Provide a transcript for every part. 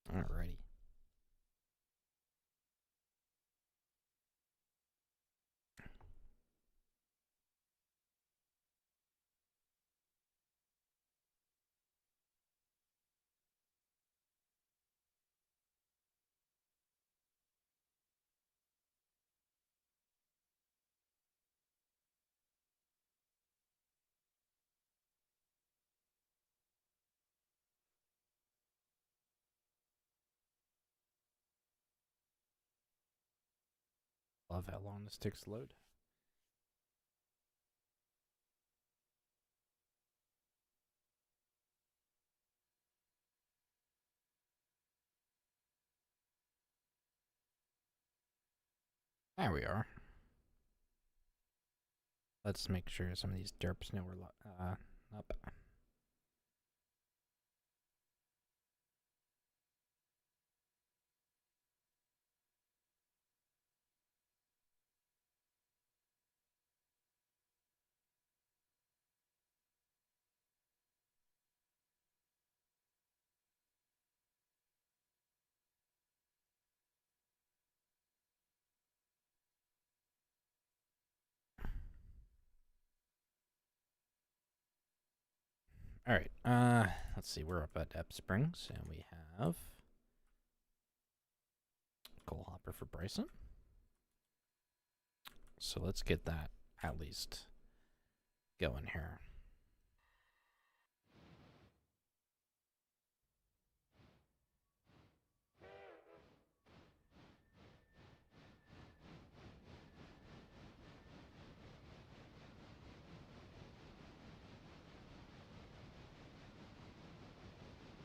Alrighty. Love how long this takes to load. There we are. Let's make sure some of these derps know we're up. Alright, let's see, we're up at Ep Springs, and we have Coal Hopper for Bryson. So let's get that at least going here.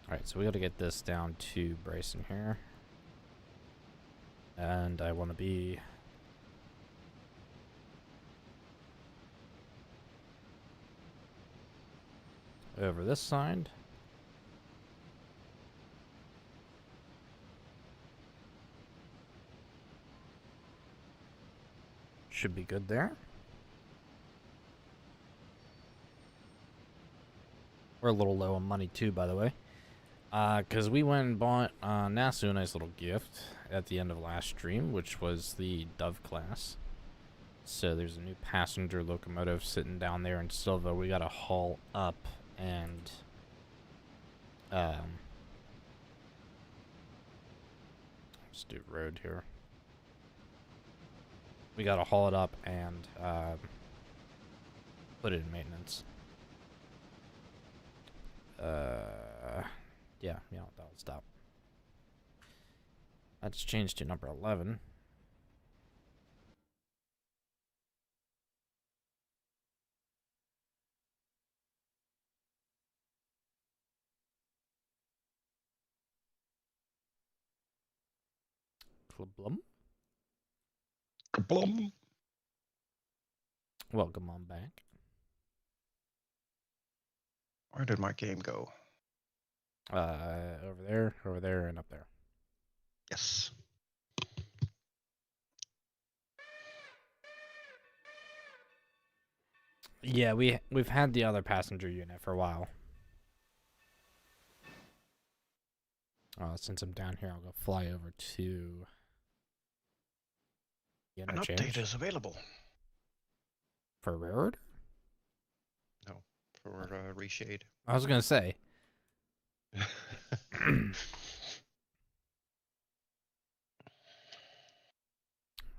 Alright, so we gotta get this down to Bryson here. And I want to be over this side. Should be good there. We're a little low on money too, by the way. Because we went and bought Nasu a nice little gift at the end of last stream, which was the Dove class. So there's a new passenger locomotive sitting down there in Silva. We gotta haul up and let's do road here. We gotta haul it up and put it in maintenance. Yeah, that'll stop. Let's change to number 11. Kablum. Kablum. Welcome on back. Where did my game go? Over there, and up there. Yes. Yeah, we've had the other passenger unit for a while. Since I'm down here, I'll go fly over to the An interchange. update is available. For railroad? No, for reshade. I was gonna say.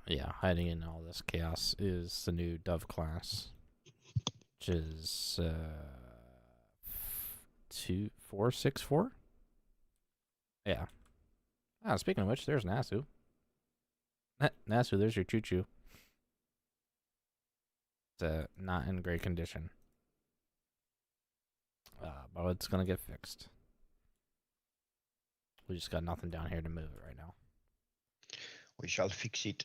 Yeah, hiding in all this chaos is the new Dove class, which is 2464. Yeah. Speaking of which, there's Nasu. Nasu, there's your choo-choo. It's not in great condition. But it's gonna get fixed. We just got nothing down here to move it right now. We shall fix it.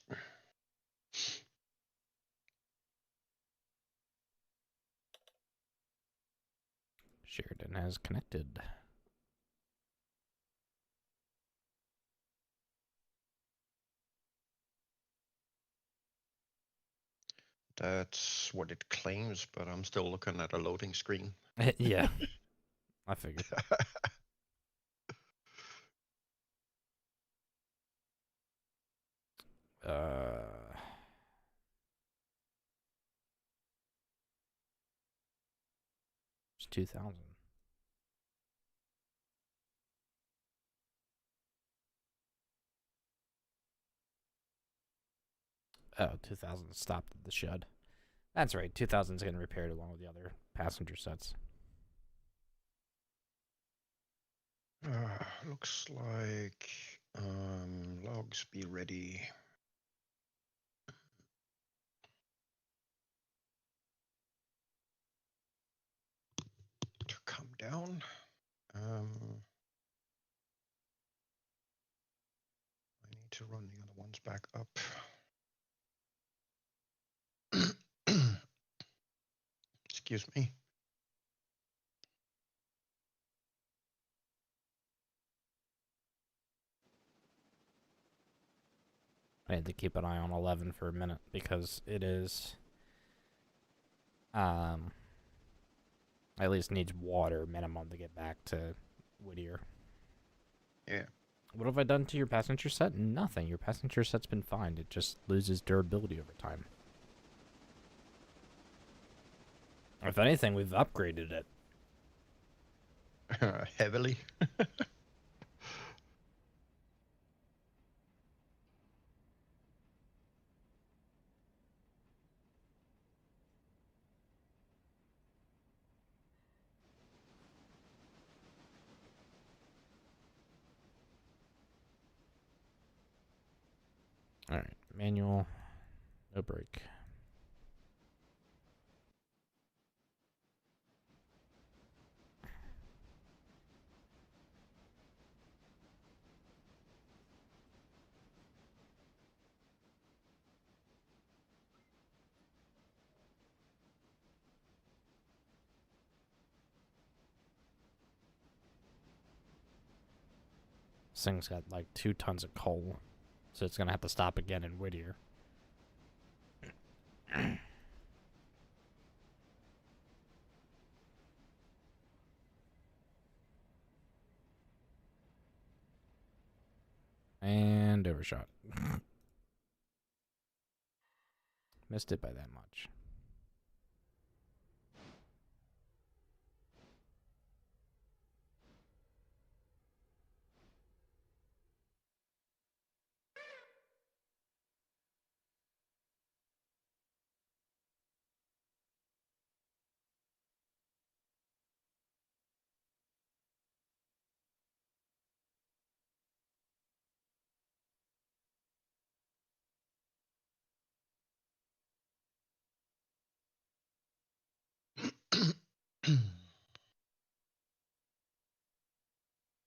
Sheridan has connected. That's what it claims, but I'm still looking at a loading screen. Yeah, I figured. It's 2000. Oh, 2000 stopped at the shed. That's right. 2000 is getting repaired along with the other passenger sets. Looks like logs be ready. To come down. I need to run the other ones back up. Excuse me. I had to keep an eye on 11 for a minute because it is, at least needs water minimum to get back to Whittier. Yeah. What have I done to your passenger set? Nothing. Your passenger set's been fine. It just loses durability over time. If anything, we've upgraded it. Heavily. Alright, manual, no brake. This thing's got like 2 tons of coal, so it's gonna have to stop again in Whittier. And overshot. Missed it by that much.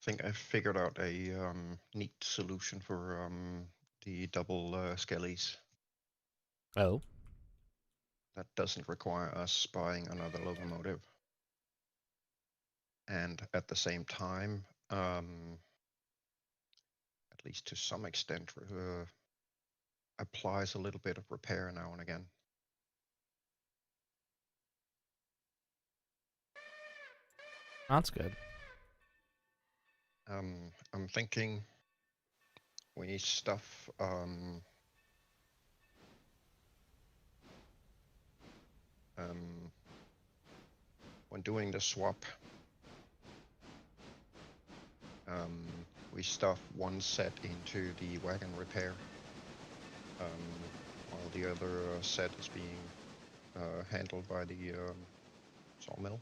Think I figured out a neat solution for the double skellies. Oh? That doesn't require us buying another locomotive. And at the same time, at least to some extent, applies a little bit of repair now and again. That's good. I'm thinking we stuff when doing the swap, we stuff one set into the wagon repair, while the other set is being handled by the sawmill.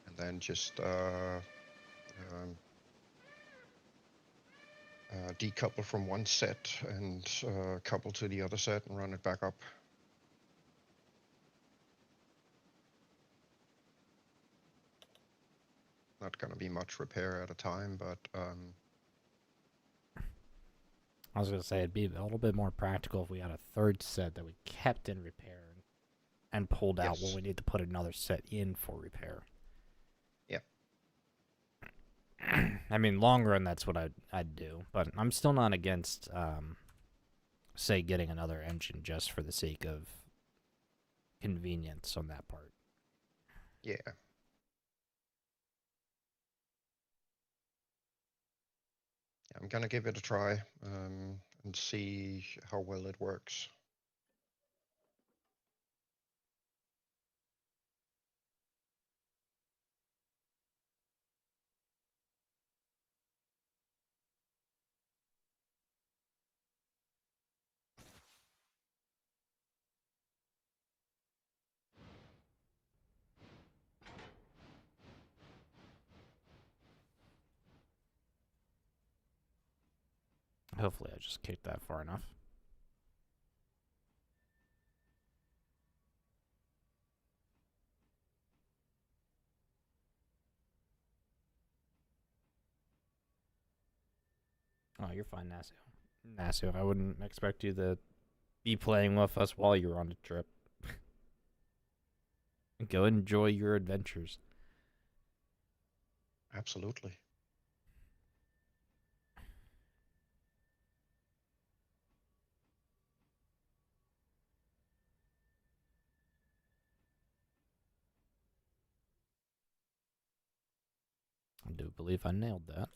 And then just decouple from one set and couple to the other set and run it back up. Not gonna be much repair at a time, but I was gonna say it'd be a little bit more practical if we had a third set that we kept in repair and pulled out when Yes. we need to put another set in for repair. Yep. I mean, long run, that's what I'd do, but I'm still not against say getting another engine just for the sake of convenience on that part. Yeah. I'm gonna give it a try and see how well it works. Hopefully I just kicked that far enough. Oh, you're fine, Nasu. Nasu, I wouldn't expect you to be playing with us while you're on the trip. Go enjoy your adventures. Absolutely. I do believe I nailed that.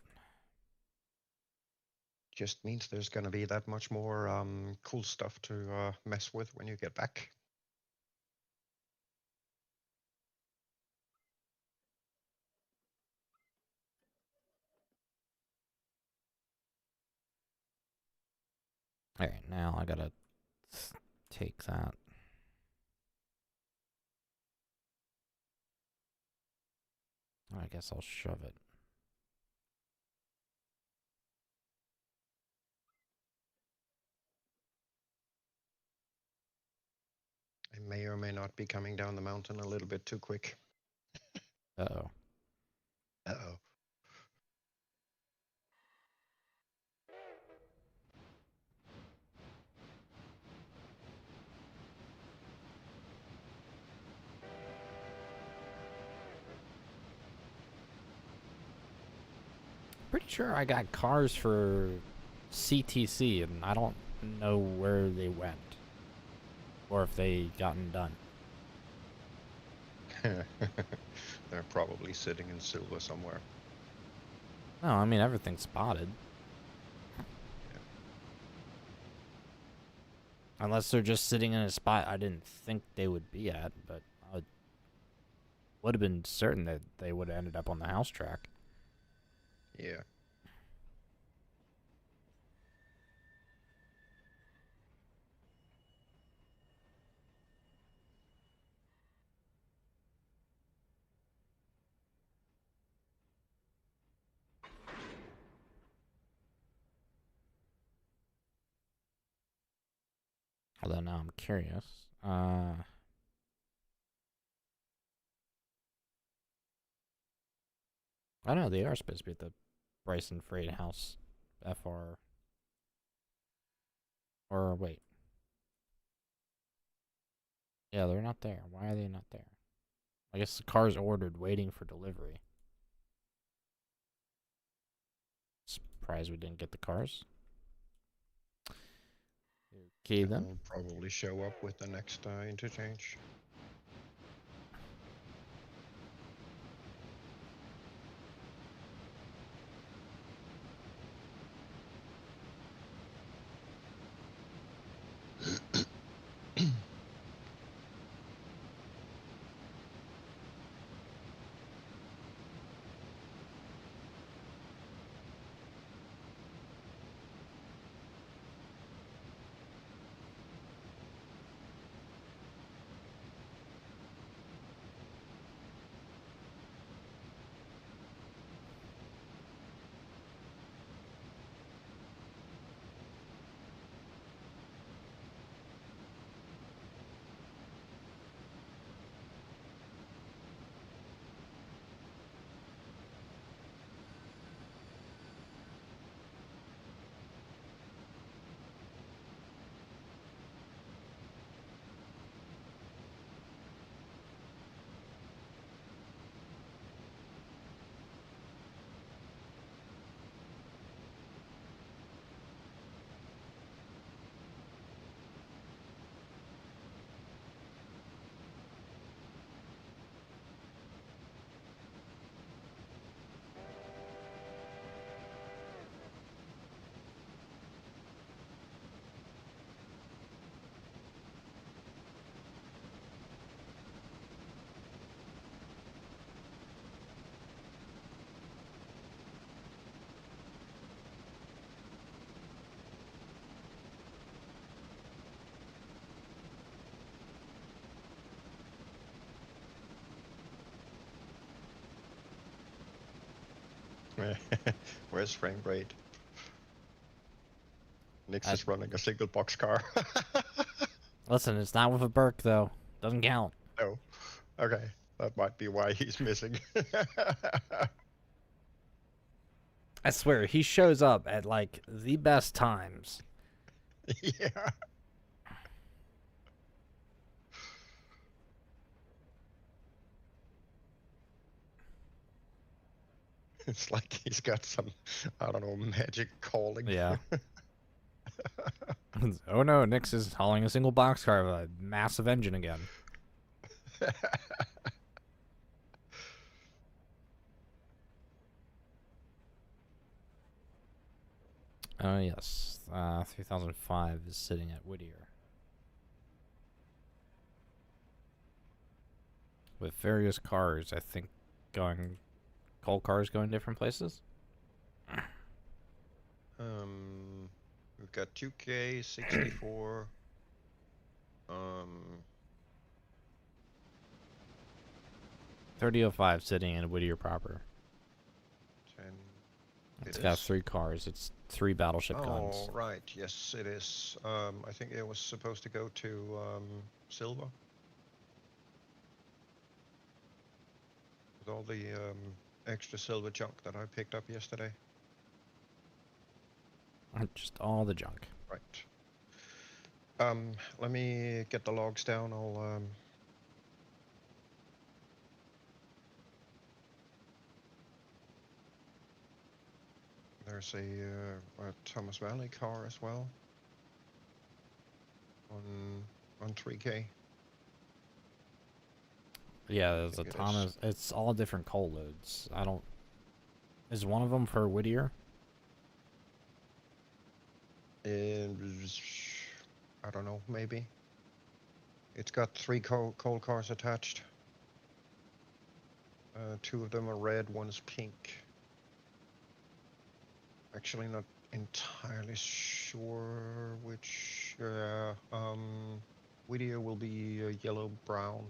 Just means there's gonna be that much more cool stuff to mess with when you get back. Alright, now I gotta take that. I guess I'll shove it. I may or may not be coming down the mountain a little bit too quick. Uh-oh. Uh-oh. Pretty sure I got cars for CTC, and I don't know where they went. Or if they gotten done. They're probably sitting in silver somewhere. No, I mean, everything's spotted. Yeah. Unless they're just sitting in a spot I didn't think they would be at, but I would have been certain that they would have ended up on the house track. Yeah. Although now I'm curious. I know they are supposed to be at the Bryson Freight House FR. Or wait. Yeah, they're not there. Why are they not there? I guess the car's ordered, waiting for delivery. Surprised we didn't get the cars. Okay then. They'll probably show up with the next interchange. Where's frame rate? Nix I, is running a single box car. listen, it's not with a Burke though. Doesn't count. No. Okay. That might be why he's missing. I swear, he shows up at like the best times. Yeah. It's like he's got some, I don't know, magic calling. Yeah. Oh no, Nix is hauling a single boxcar with a massive engine again. Oh yes, 3005 is sitting at Whittier. With various cars, I think, going... Coal cars going different places? We've got 2K, 64. Um, 3005 sitting in Whittier proper. 10. It's got 3 cars. It's 3 battleship guns. Oh, right. Yes, it is. I think it was supposed to go to Silva. With all the extra silver junk that I picked up yesterday. Just all the junk. Right. Let me get the logs down. I'll there's a Thomas Valley car as well. On 3K. Yeah, there's a Thomas. It's all different coal loads. I don't... Is one of them for Whittier? And I don't know, maybe. It's got 3 coal cars attached. 2 of them are red, one is pink. Actually not entirely sure which. Whittier will be yellow-brown.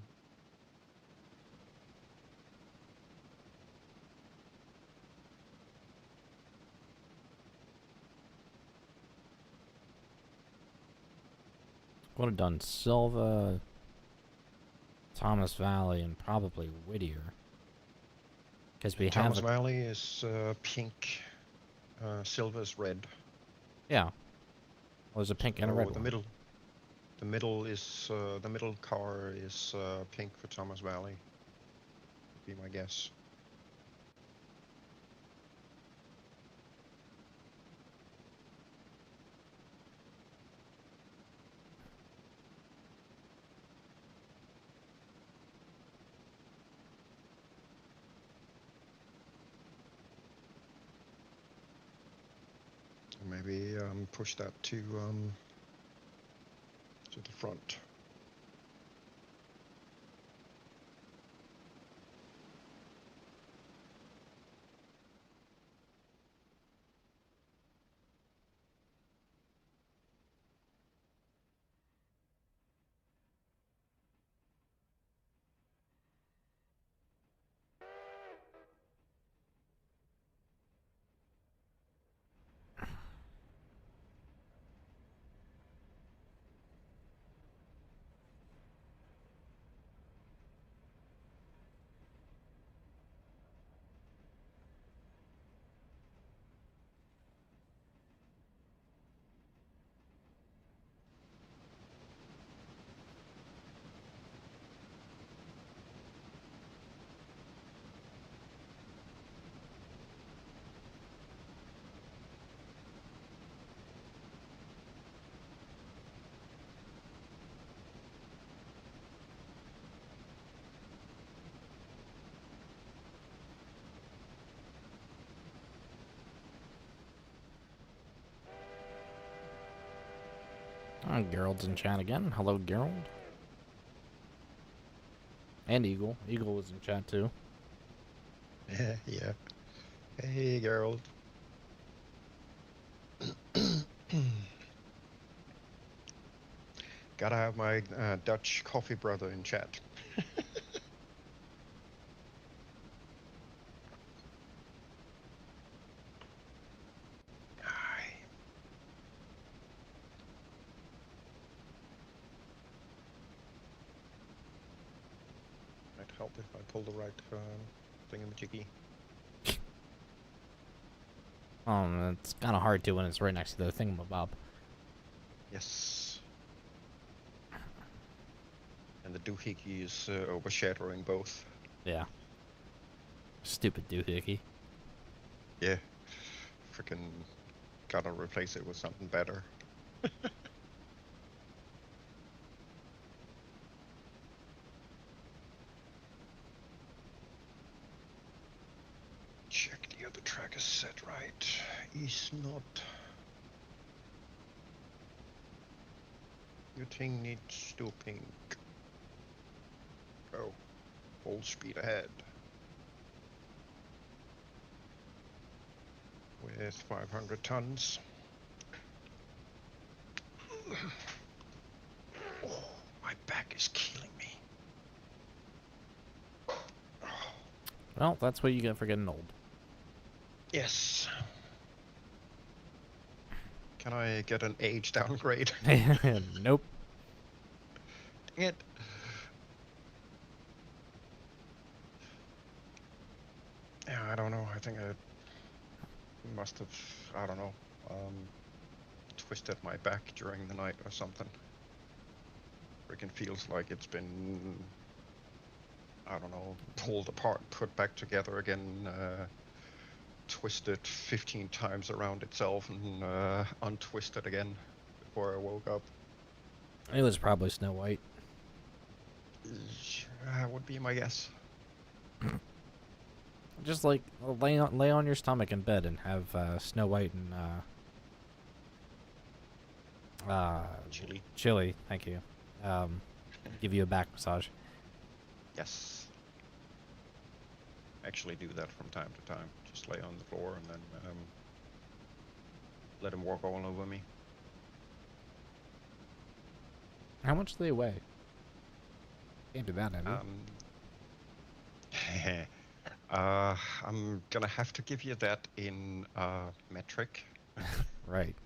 Would have done Silva, Thomas Valley, and probably Whittier. Because we Thomas have... Valley is pink. Silva's red. Yeah. Well, there's a pink and a red one. The middle is the middle car is pink for Thomas Valley. Would be my guess. Maybe push that to the front. Oh, Gerald's in chat again. Hello, Gerald. And Eagle. Eagle was in chat too. Yeah. Hey, Gerald. Gotta have my Dutch coffee brother in chat. help if I pull the right thingamajiggy. It's kind of hard to when it's right next to the thingamabob. Yes. And the doohickey is overshadowing both. Yeah. Stupid doohickey. Yeah. Freaking gotta replace it with something better. Check the other track is set right. Is not. Your thing needs stooping. Go. Full speed ahead. With 500 tons. Oh, my back is killing me. Well, that's what you get for getting old. Yes. Can I get an age downgrade? Nope. Dang it. Yeah, I don't know. I think I must have, I don't know, twisted my back during the night or something. Freaking feels like it's been, I don't know, pulled apart, put back together again, twisted 15 times around itself and untwisted again before I woke up. It was probably Snow White. That would be my guess. Just like lay on your stomach in bed and have Snow White and Chili. Thank you. Give you a back massage. Yes. Actually do that from time to time. Just lay on the floor and then let him walk all over me. How much do they weigh? Can't do that heavy. I'm gonna have to give you that in metric. Right.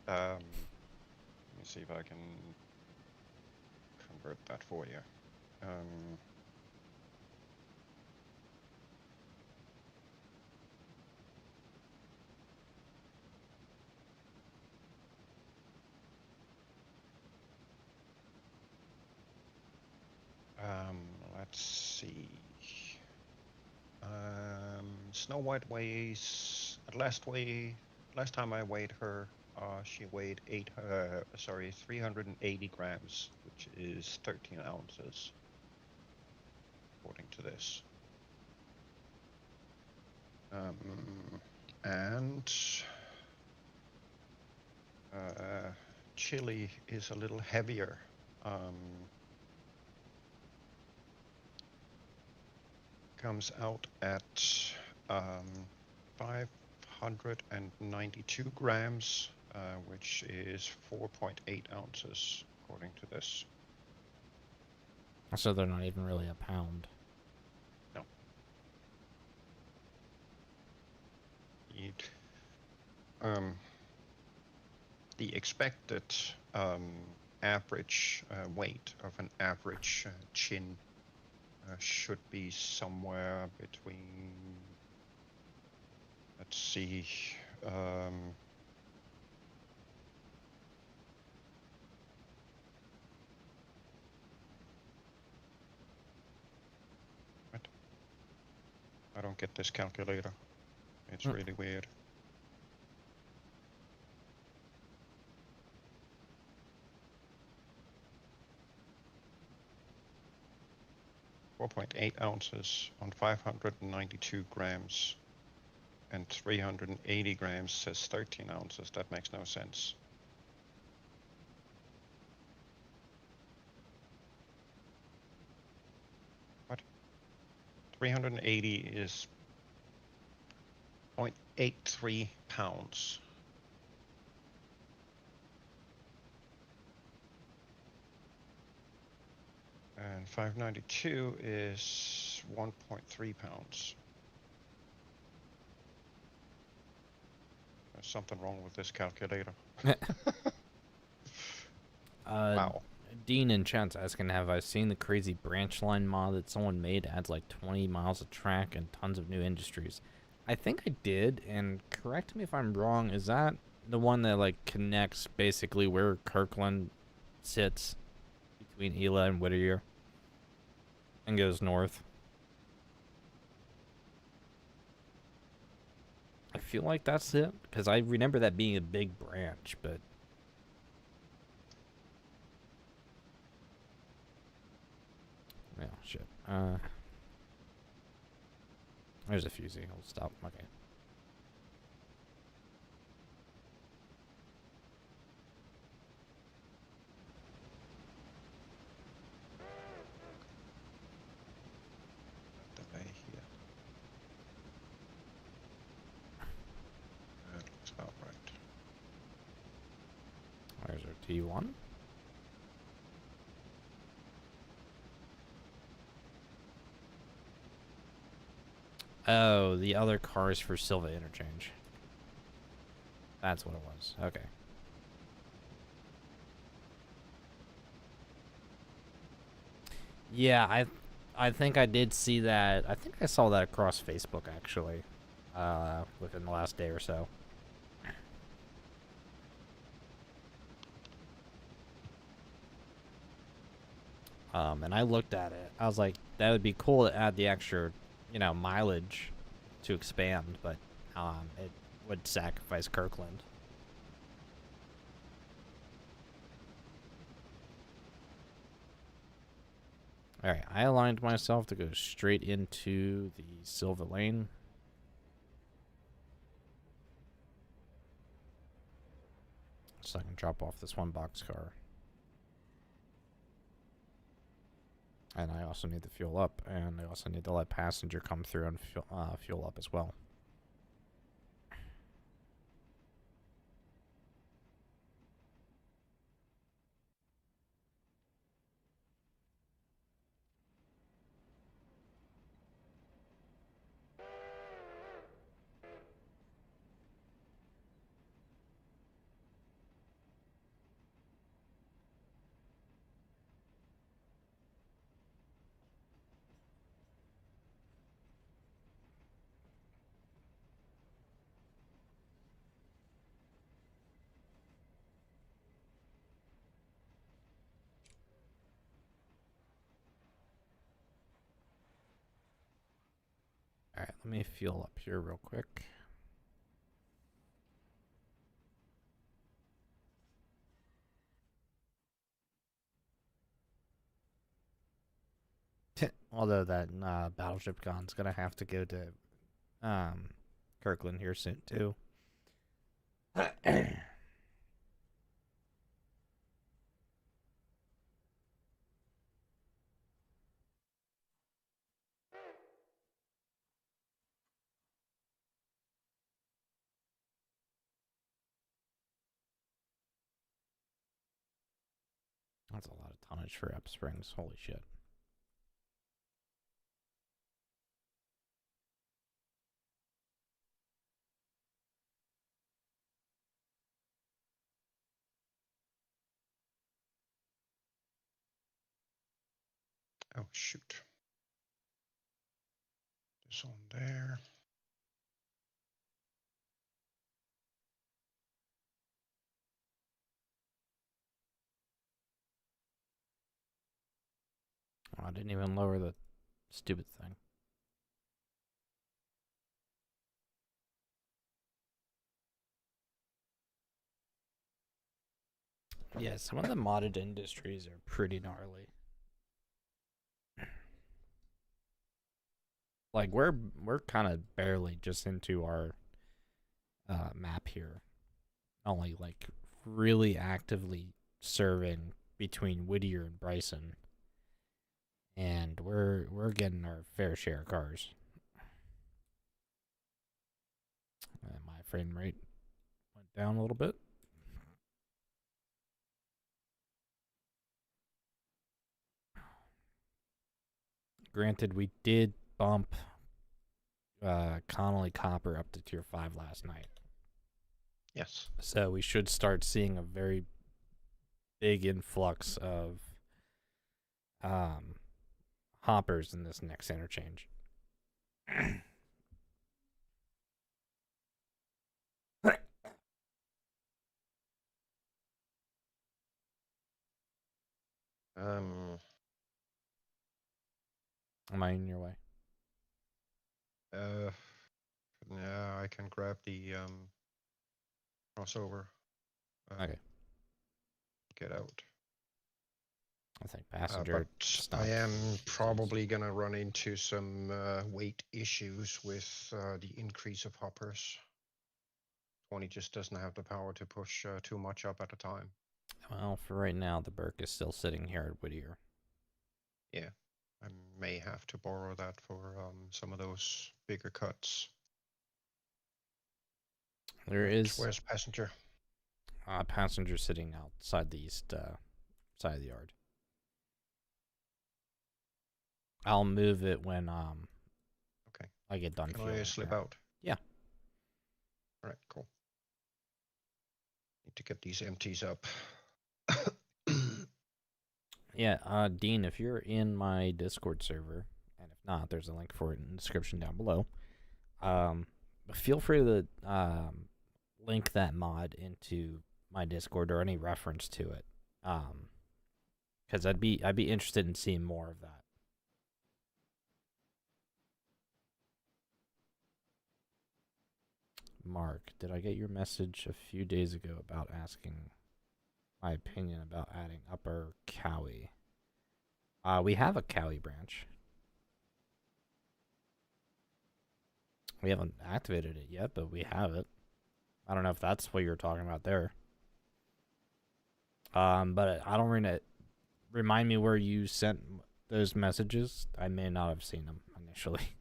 Let me see if I can convert that for you. Let's see. Snow White weighs last time I weighed her, she weighed 380 grams, which is 13 ounces, according to this. And Chili is a little heavier. Comes out at 592 grams, which is 4.8 ounces, according to this. So they're not even really a pound. No. The expected average weight of an average chin should be somewhere between, let's see, what? I don't get this calculator. It's really weird. .8 ounces on 592 grams, and 380 grams says 13 ounces. That makes no sense. What? 380 is 0.83 pounds. And 592 is 1.3 pounds. There's something wrong with this calculator. Wow. Dean in chat's asking, have I seen the crazy branch line mod that someone made? Adds like 20 miles of track and tons of new industries. I think I did, and correct me if I'm wrong, is that the one that like connects basically where Kirkland sits between Ela and Whittier and goes north? I feel like that's it, because I remember that being a big branch, but... Oh, shit. There's a fusee. I'll stop. Okay. Delay here. That looks about right. There's our T1. Oh, the other car is for Silva Interchange. That's what it was. Okay. Yeah, I think I did see that. I think I saw that across Facebook, actually, within the last day or so. And I looked at it. I was like, that would be cool to add the extra, mileage to expand, but it would sacrifice Kirkland. Alright, I aligned myself to go straight into the Silva lane. So I can drop off this one boxcar. And I also need to fuel up, and I also need to let passenger come through and fuel up as well. Alright, let me fuel up here real quick. Although that battleship gun's gonna have to go to Kirkland here soon too. That's a lot of tonnage for Ep Springs. Holy shit. Oh, shoot. This on there. Oh, I didn't even lower the stupid thing. Yeah, some of the modded industries are pretty gnarly. Like we're kind of barely just into our map here. Only like really actively serving between Whittier and Bryson. And we're getting our fair share of cars. My frame rate went down a little bit. Granted, we did bump Connolly Copper up to tier 5 last night. Yes. So we should start seeing a very big influx of hoppers in this next interchange. Um, Am I in your way? yeah, I can grab the crossover. Okay. Get out. I think But passenger I stopped. am probably gonna run into some weight issues with the increase of hoppers. 20 just doesn't have the power to push too much up at a time. Well, for right now, the Burke is still sitting here at Whittier. Yeah, I may have to borrow that for some of those bigger cuts. There is Where's passenger? a passenger sitting outside the east side of the yard. I'll move it when Okay. I get done Can fueling I it slip here. out? Yeah. All right, cool. Need to get these empties up. Yeah, Dean, if you're in my Discord server, and if not, there's a link for it in the description down below. Feel free to link that mod into my Discord or any reference to it. Because I'd be interested in seeing more of that. Mark, did I get your message a few days ago about asking my opinion about adding Upper Cowie? We have a Cowie branch. We haven't activated it yet, but we have it. I don't know if that's what you're talking about there. But I don't really remind me where you sent those messages. I may not have seen them initially.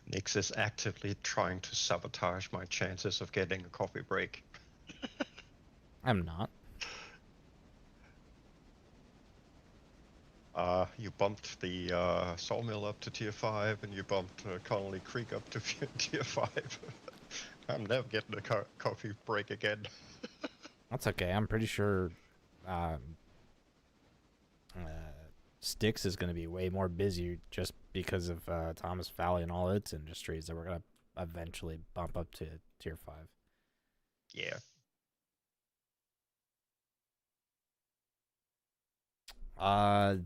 Nix is actively trying to sabotage my chances of getting a coffee break. I'm not. You bumped the sawmill up to tier 5, and you bumped Connolly Creek up to tier 5. I'm never getting a coffee break again. That's okay. I'm pretty sure um, Styx is going to be way more busy just because of Thomas Valley and all its industries that we're going to eventually bump up to tier 5. Yeah.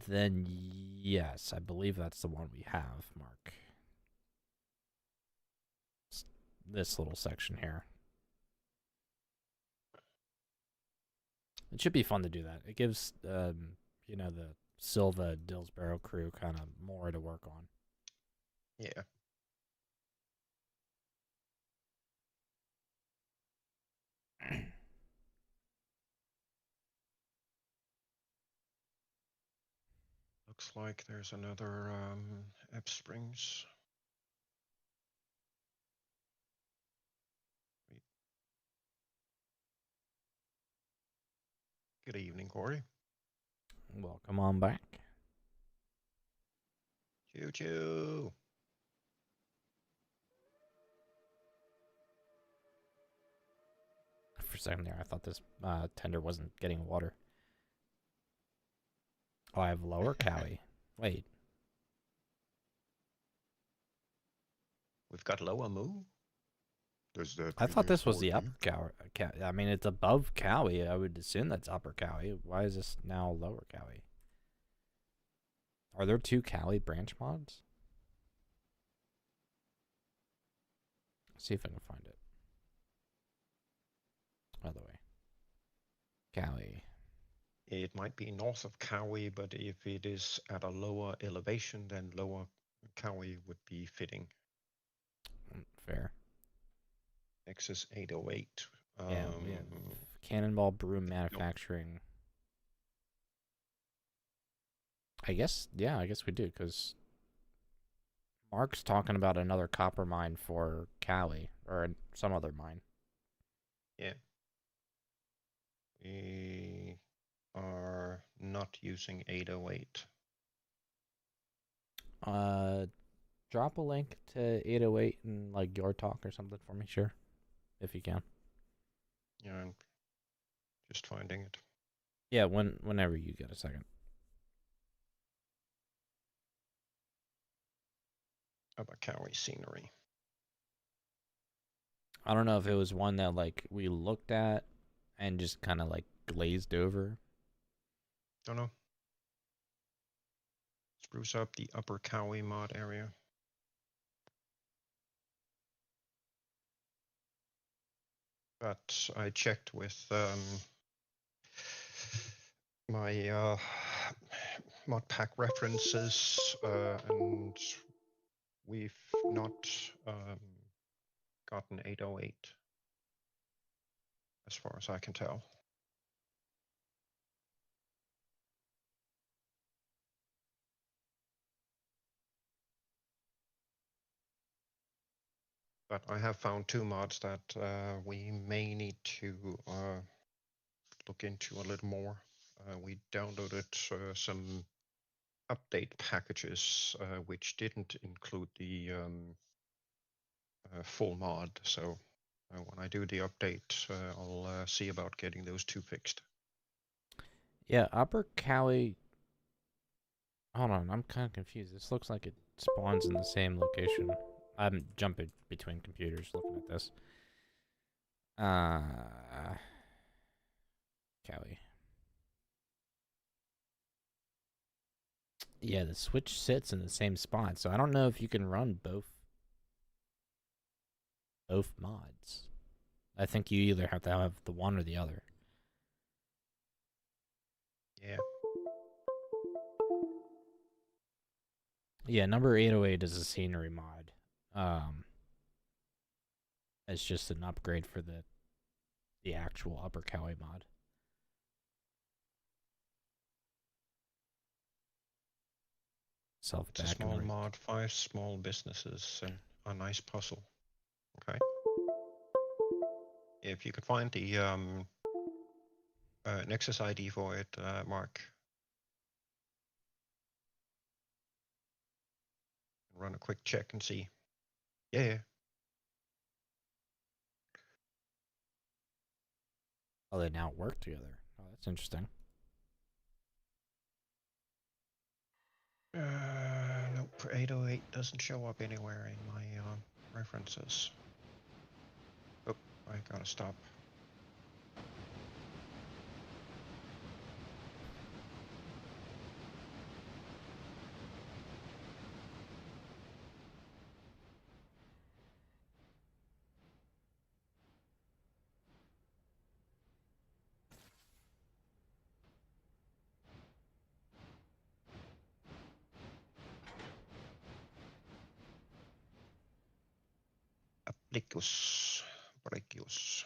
Then yes, I believe that's the one we have, Mark. It's this little section here. It should be fun to do that. It gives, you know, the Silva Dillsborough crew kind of more to work on. Yeah. Looks like there's another Ebb Springs. Good evening, Corey. Welcome on back. Choo choo. For a second there, I thought this tender wasn't getting water. Oh, I have lower Cowie. Wait. We've got lower moo. Does that I thought this was the you? upper Cowie. I mean, it's above Cowie. I would assume that's upper Cowie. Why is this now lower Cowie? Are there two Cowie branch mods? Let's see if I can find it. By the way. Cowie. It might be north of Cowie, but if it is at a lower elevation, then lower Cowie would be fitting. Fair. Nexus 808. Yeah, we have Cannonball Brew Manufacturing. Nope. I guess we do, because Mark's talking about another copper mine for Cowie, or some other mine. Yeah. We are not using 808. Uh, drop a link to 808 and like your talk or something for me, sure, if you can. Yeah, I'm just finding it. Yeah, whenever you get a second. Abakawi scenery. I don't know if it was one that like we looked at and just kind of like glazed over. Don't know. Spruce up the Upper Cowie mod area. But I checked with my mod pack references, and we've not gotten 808 as far as I can tell. But I have found two mods that we may need to look into a little more. We downloaded some update packages which didn't include the full mod. So when I do the update, I'll see about getting those two fixed. Yeah, Upper Cali. Hold on, I'm kind of confused. This looks like it spawns in the same location. I'm jumping between computers looking at this. Cali. Yeah, the switch sits in the same spot, so I don't know if you can run both mods. I think you either have to have the one or the other. Yeah. Yeah, number 808 is a scenery mod. It's just an upgrade for the actual Upper Cali mod. It's a small mod, 5 small businesses and a nice puzzle. Okay. If you could find the Nexus ID for it, Mark. Run a quick check and see. Yeah. Oh, they now work together. Oh, that's interesting. Nope, 808 doesn't show up anywhere in my references. Oh, I gotta stop. Applicus. Brachius.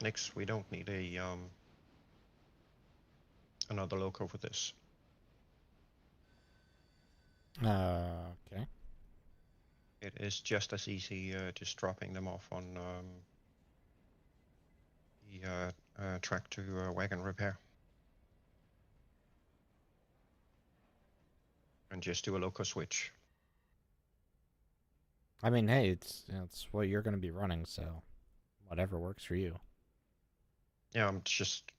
Next, we don't need a another loco for this. Okay. It is just as easy just dropping them off on the track to wagon repair. And just do a loco switch. I mean, hey, it's what you're going to be running, so whatever works for you. Yeah, I'm just,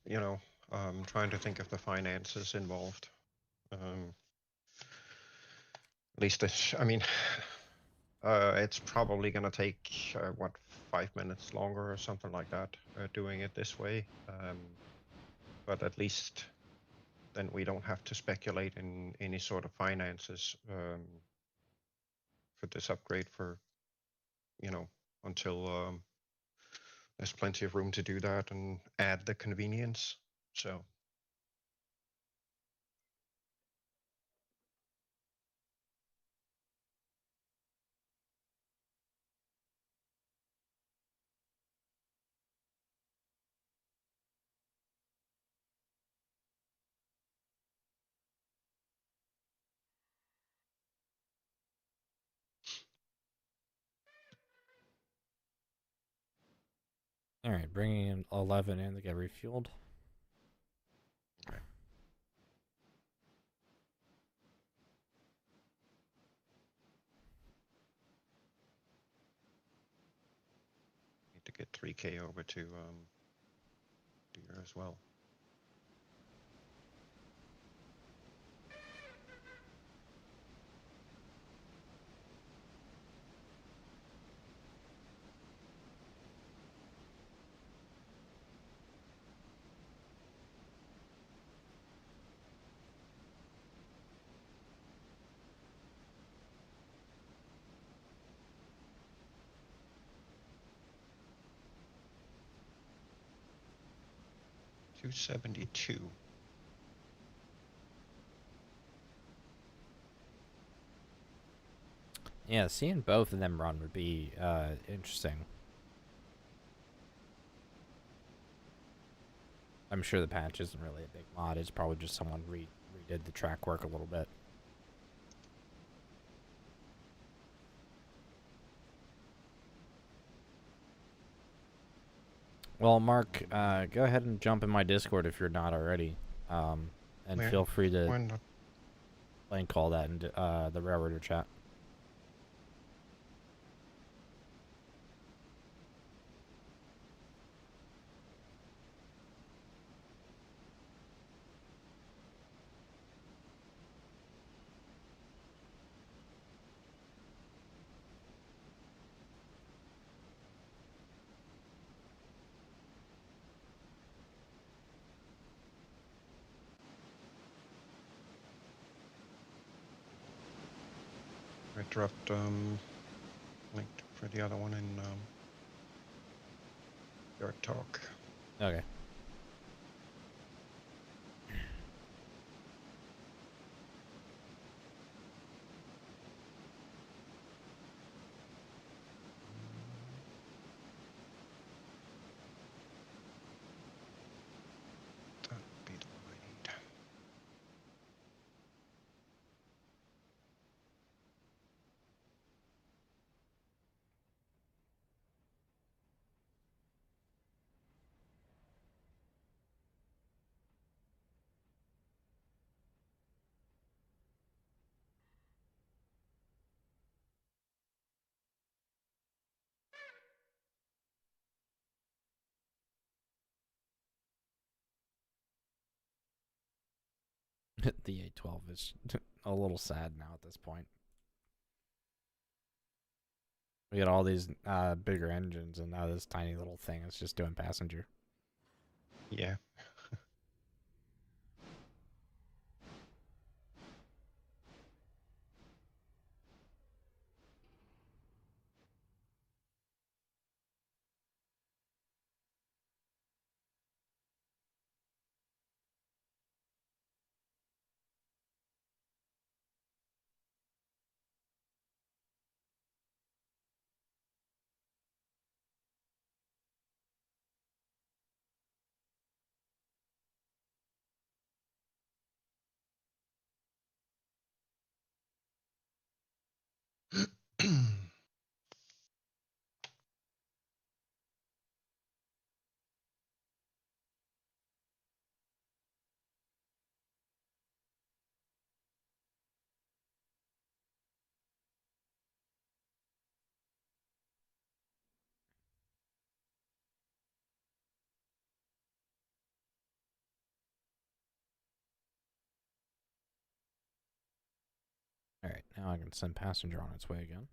trying to think of the finances involved. At least, it's probably going to take, 5 minutes longer or something like that, doing it this way. But at least then we don't have to speculate in any sort of finances for this upgrade for, until there's plenty of room to do that and add the convenience. So. Alright, bringing in 11 in to get refueled. Okay. Need to get 3K over to Deer as well. $272. Yeah, seeing both of them run would be interesting. I'm sure the patch isn't really a big mod. It's probably just someone redid the track work a little bit. Well, Mark, go ahead and jump in my Discord if you're not already. And feel free to link all that in the Railroader chat. I dropped link for the other one in your talk. Okay. That'd be the one I need. The 812 is a little sad now at this point. We got all these bigger engines, and now this tiny little thing is just doing passenger. Yeah. Alright, now I can send passenger on its way again.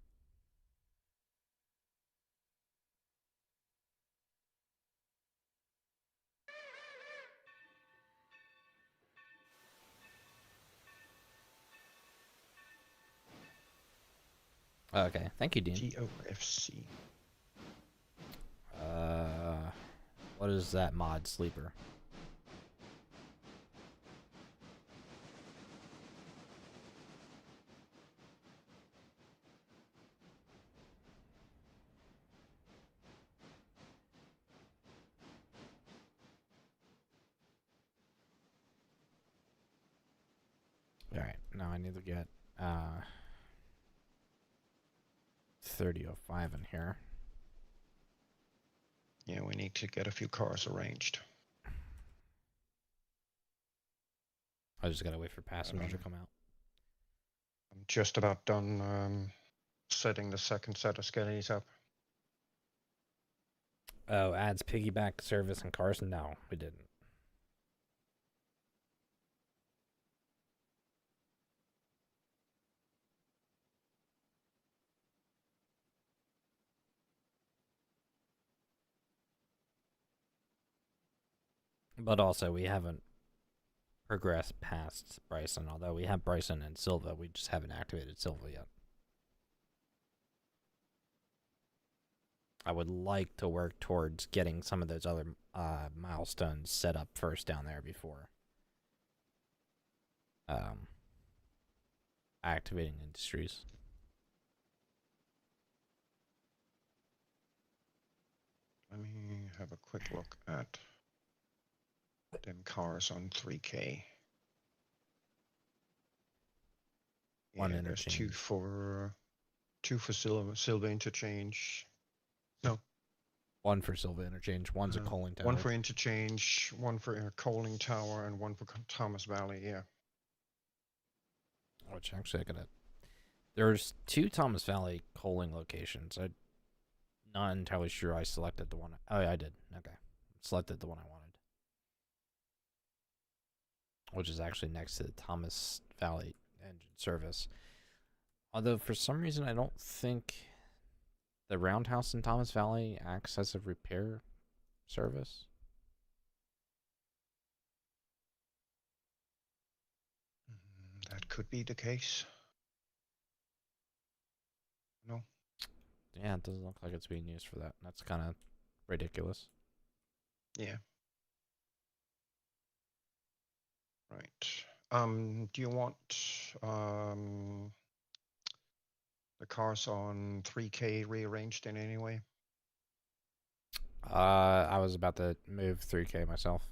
Okay, thank you, Dean. GOFC. What is that mod, Sleeper? Alright, now I need to get 3005 in here. Yeah, we need to get a few cars arranged. I just gotta wait for passengers to come out. I'm just about done setting the second set of skellies up. Oh, adds piggyback service and cars? No, we didn't. But also, we haven't progressed past Bryson, although we have Bryson and Silva. We just haven't activated Silva yet. I would like to work towards getting some of those other milestones set up first down there before activating industries. Let me have a quick look at them cars on 3K. One Yeah, there's interchange. two for Silva interchange. No. One for Silva interchange. One's a coaling tower. One for interchange, one for a coaling tower, and one for Thomas Valley. Yeah. Which actually, there's 2 Thomas Valley coaling locations. I'm not entirely sure I selected the one. Oh, yeah, I did. Okay. Selected the one I wanted. Which is actually next to the Thomas Valley engine service. Although, for some reason, I don't think the Roundhouse in Thomas Valley acts as a repair service. That could be the case. No. Yeah, it doesn't look like it's being used for that. That's kind of ridiculous. Yeah. Right. Do you want the cars on 3K rearranged in any way? I was about to move 3K myself.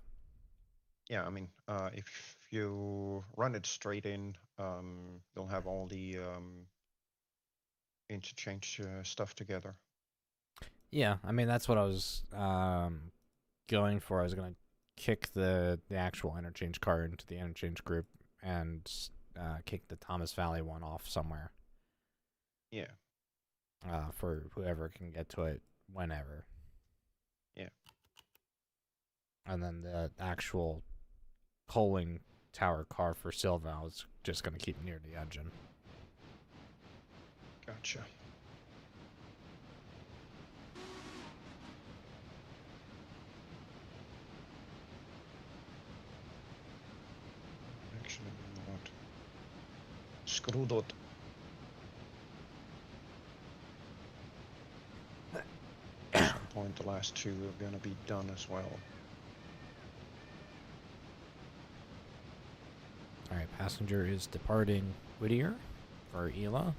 Yeah, I mean, if you run it straight in, you'll have all the interchange stuff together. Yeah, I mean that's what I was going for. I was gonna kick the actual interchange car into the interchange group and kick the Thomas Valley one off somewhere. Yeah. For whoever can get to it whenever. Yeah. And then the actual coaling tower car for Silva, I was just gonna keep near the engine. Gotcha. Actually, you know what? Screw that. At some point, the last 2 are gonna be done as well. Alright, passenger is departing Whittier for Ela.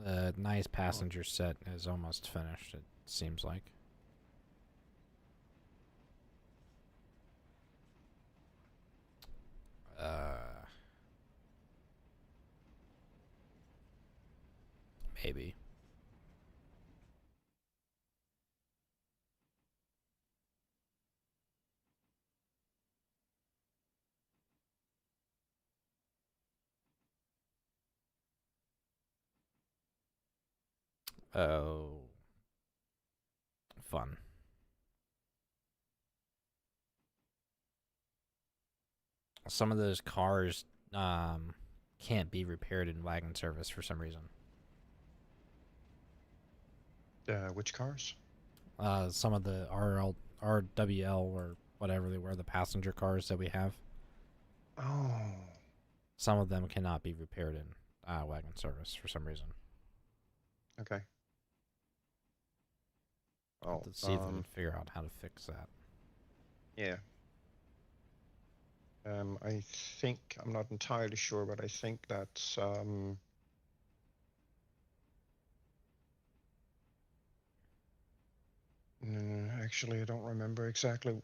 The nice passenger set is almost finished, it seems like. Maybe. Oh. Fun. Some of those cars can't be repaired in wagon service for some reason. Which cars? Some of the RWL or whatever they were, the passenger cars that we have. Oh, Some of them cannot be repaired in wagon service for some reason. okay. Oh, Let's see if we can figure out how to fix that. yeah. I think, I'm not entirely sure, but I think that's actually, I don't remember exactly.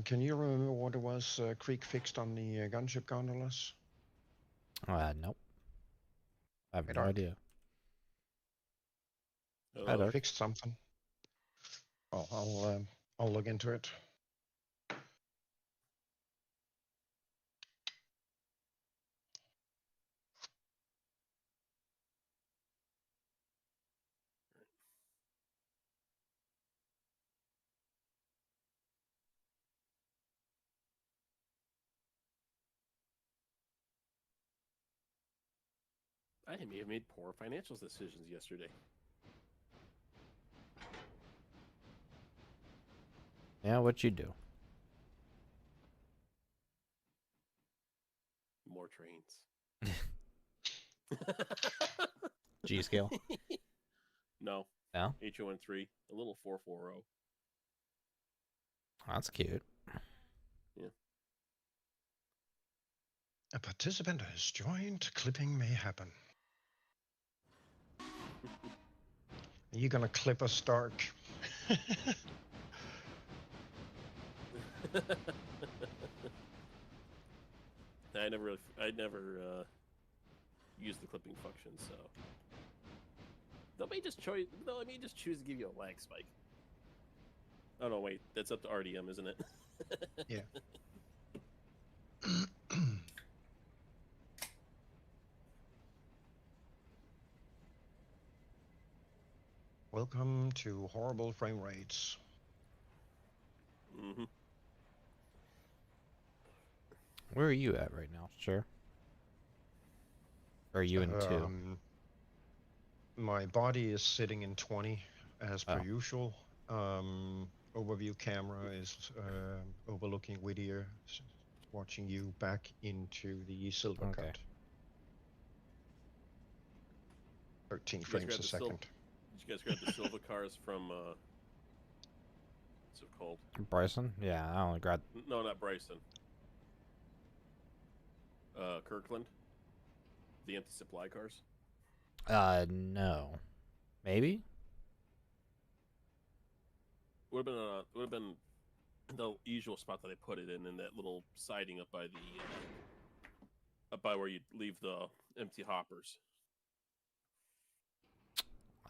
Can you remember what it was Creek fixed on the gunship gondolas? Nope. I have Hey, no Dark. idea. Hi, He Dark. fixed something. Oh, I'll look into it. I may have made poor financial decisions yesterday. Yeah, what you do? More trains. G scale? No. No? HO13, a little 440. That's cute. Yeah. A participant has joined. Clipping may happen. Are you gonna clip us, Dark? I never used the clipping function, so they may just choose to give you a lag spike. Oh no, wait, that's up to RDM, isn't it? Yeah. Welcome to horrible frame rates. Mm-hmm. Where are you at right now, sir? Or are you in 2? My body is sitting in 20 as per Oh. usual. Overview camera is overlooking Whittier, watching you back into the silver Okay. cut. 13 Did frames a second. Did you guys grab the Silva cars from what's it called? Bryson? Yeah, I only grabbed... No, not Bryson. Kirkland? The empty supply cars? No. Maybe? Would have been the usual spot that I put it in that little siding up by the up by where you leave the empty hoppers.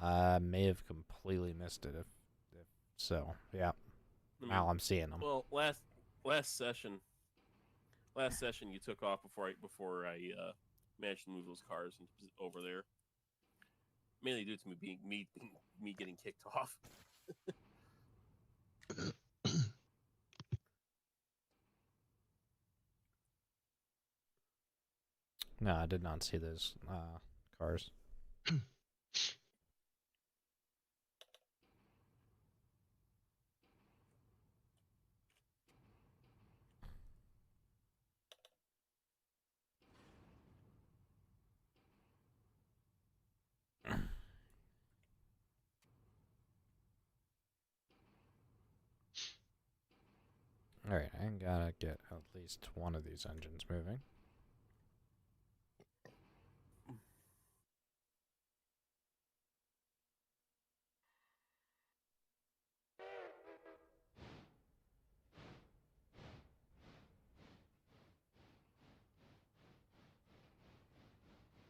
I may have completely missed it if so. Yeah. I mean, Now I'm seeing them. well, last session you took off before I managed to move those cars over there. Mainly due to me getting kicked off. No, I did not see those cars. Alright, I gotta get at least one of these engines moving.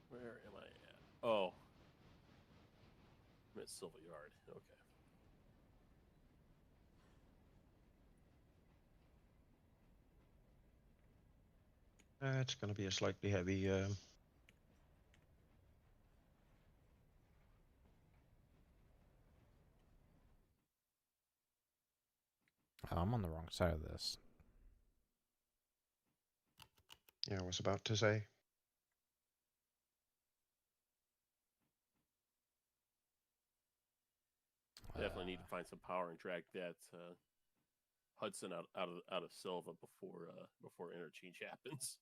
Where am I at? Oh, I'm at Silva Yard. Okay. It's going to be a slightly heavy. Oh, I'm on the wrong side of this. Yeah, I was about to say. Definitely need to find some power and drag that Hudson out of Silva before interchange happens.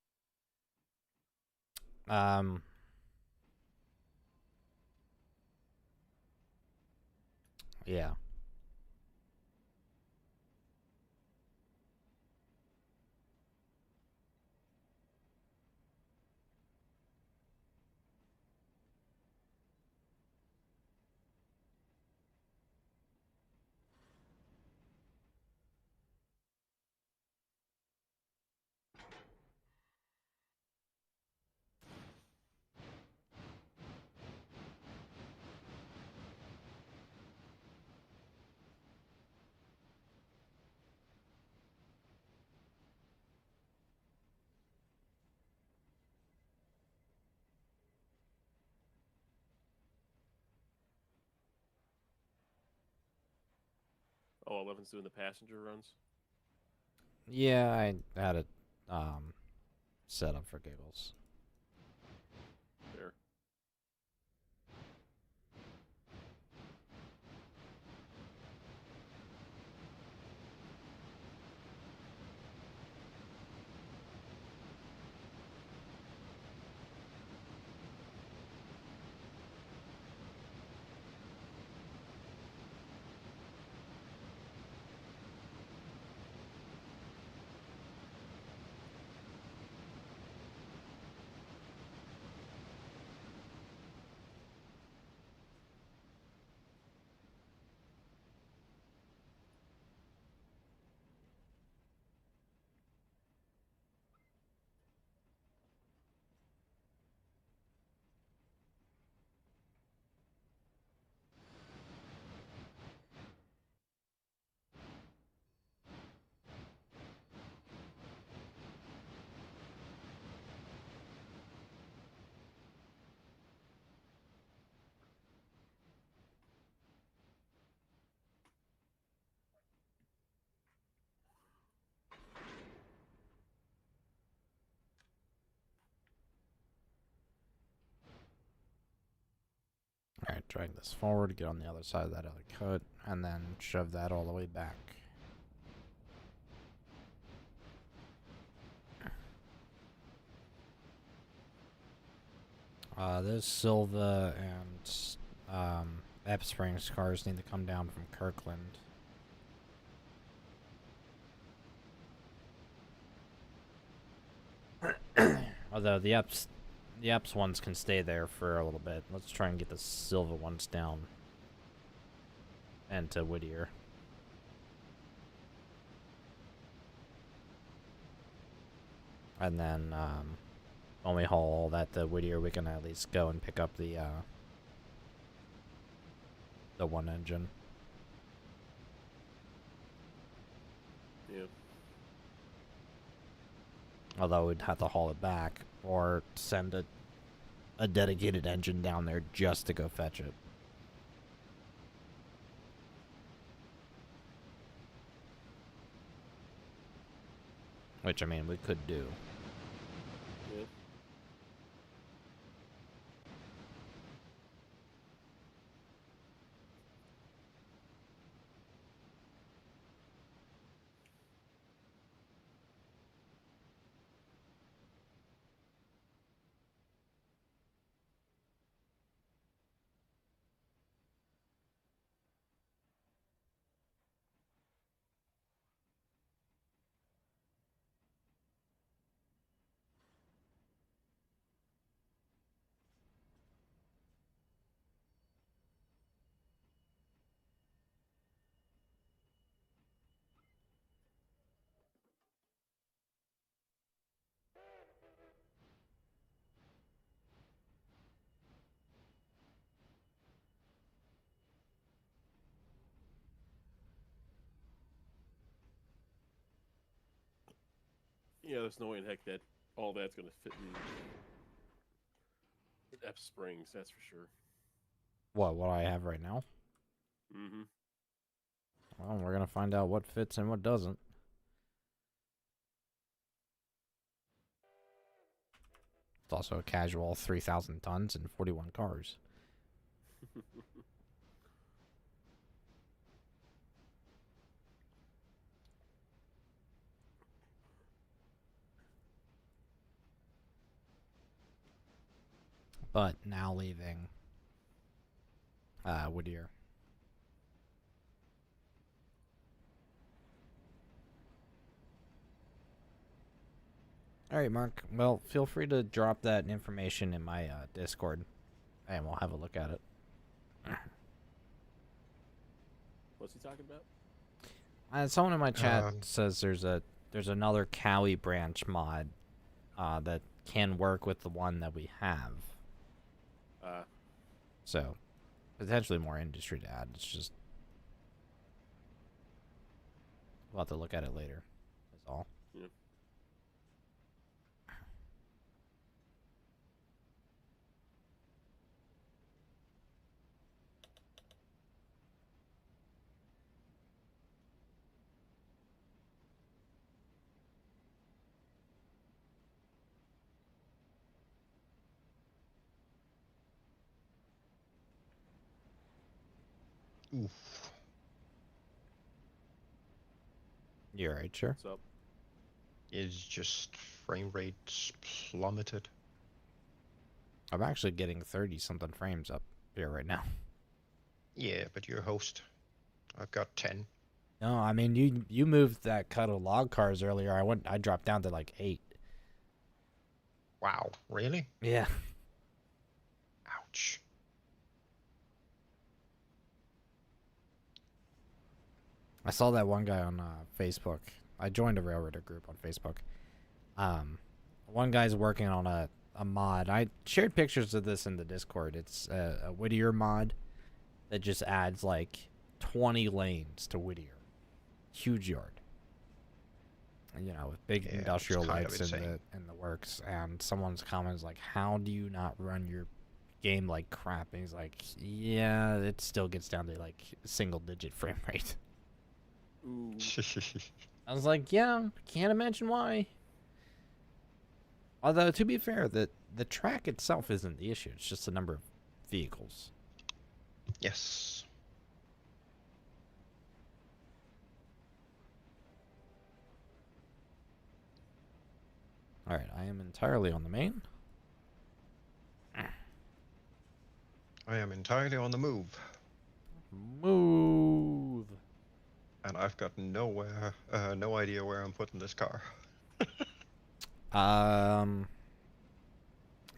Yeah. Oh, 11's doing the passenger runs. Yeah, I had it set up for giggles. There. Alright, drag this forward, get on the other side of that other cut, and then shove that all the way back. Those Silva and Ep Springs cars need to come down from Kirkland. Although the Epps ones can stay there for a little bit. Let's try and get the Silva ones down and to Whittier. And then when we haul all that to Whittier, we can at least go and pick up the one engine. Yeah. Although we'd have to haul it back or send a dedicated engine down there just to go fetch it. Which, I mean, we could do. Yeah. Yeah, there's no way in heck that all that's gonna fit in Ep Springs, that's for sure. What I have right now? Mm-hmm. Well, we're gonna find out what fits and what doesn't. It's also a casual 3,000 tons and 41 cars. but now leaving Whittier. All right, Mark. Well, feel free to drop that information in my Discord, and we'll have a look at it. What's he talking about? Someone in my chat says there's another Cowie branch mod that can work with the one that we have. So, potentially more industry to add. It's just we'll have to look at it later. That's all. Yeah. Oof. You're right, sure. What's up? Is just frame rates plummeted. I'm actually getting 30-something frames up here right now. Yeah, but you're a host. I've got 10. No, I mean you moved that cut of log cars earlier. I dropped down to like 8. Wow, really? Yeah. Ouch. I saw that one guy on Facebook. I joined a railroader group on Facebook. One guy's working on a mod. I shared pictures of this in the Discord. It's a Whittier mod that just adds like 20 lanes to Whittier. Huge yard. You know, with big industrial lights in the works. And someone's comment is like, "How do you not run your game like crap?" And he's like, "Yeah, it still gets down to like single-digit frame rate." Ooh. I was like, yeah, can't imagine why. Although, to be fair, the track itself isn't the issue. It's just the number of vehicles. Yes. All right, I am entirely on the main. I am entirely on the move. Move. And I've got no idea where I'm putting this car. There's I'll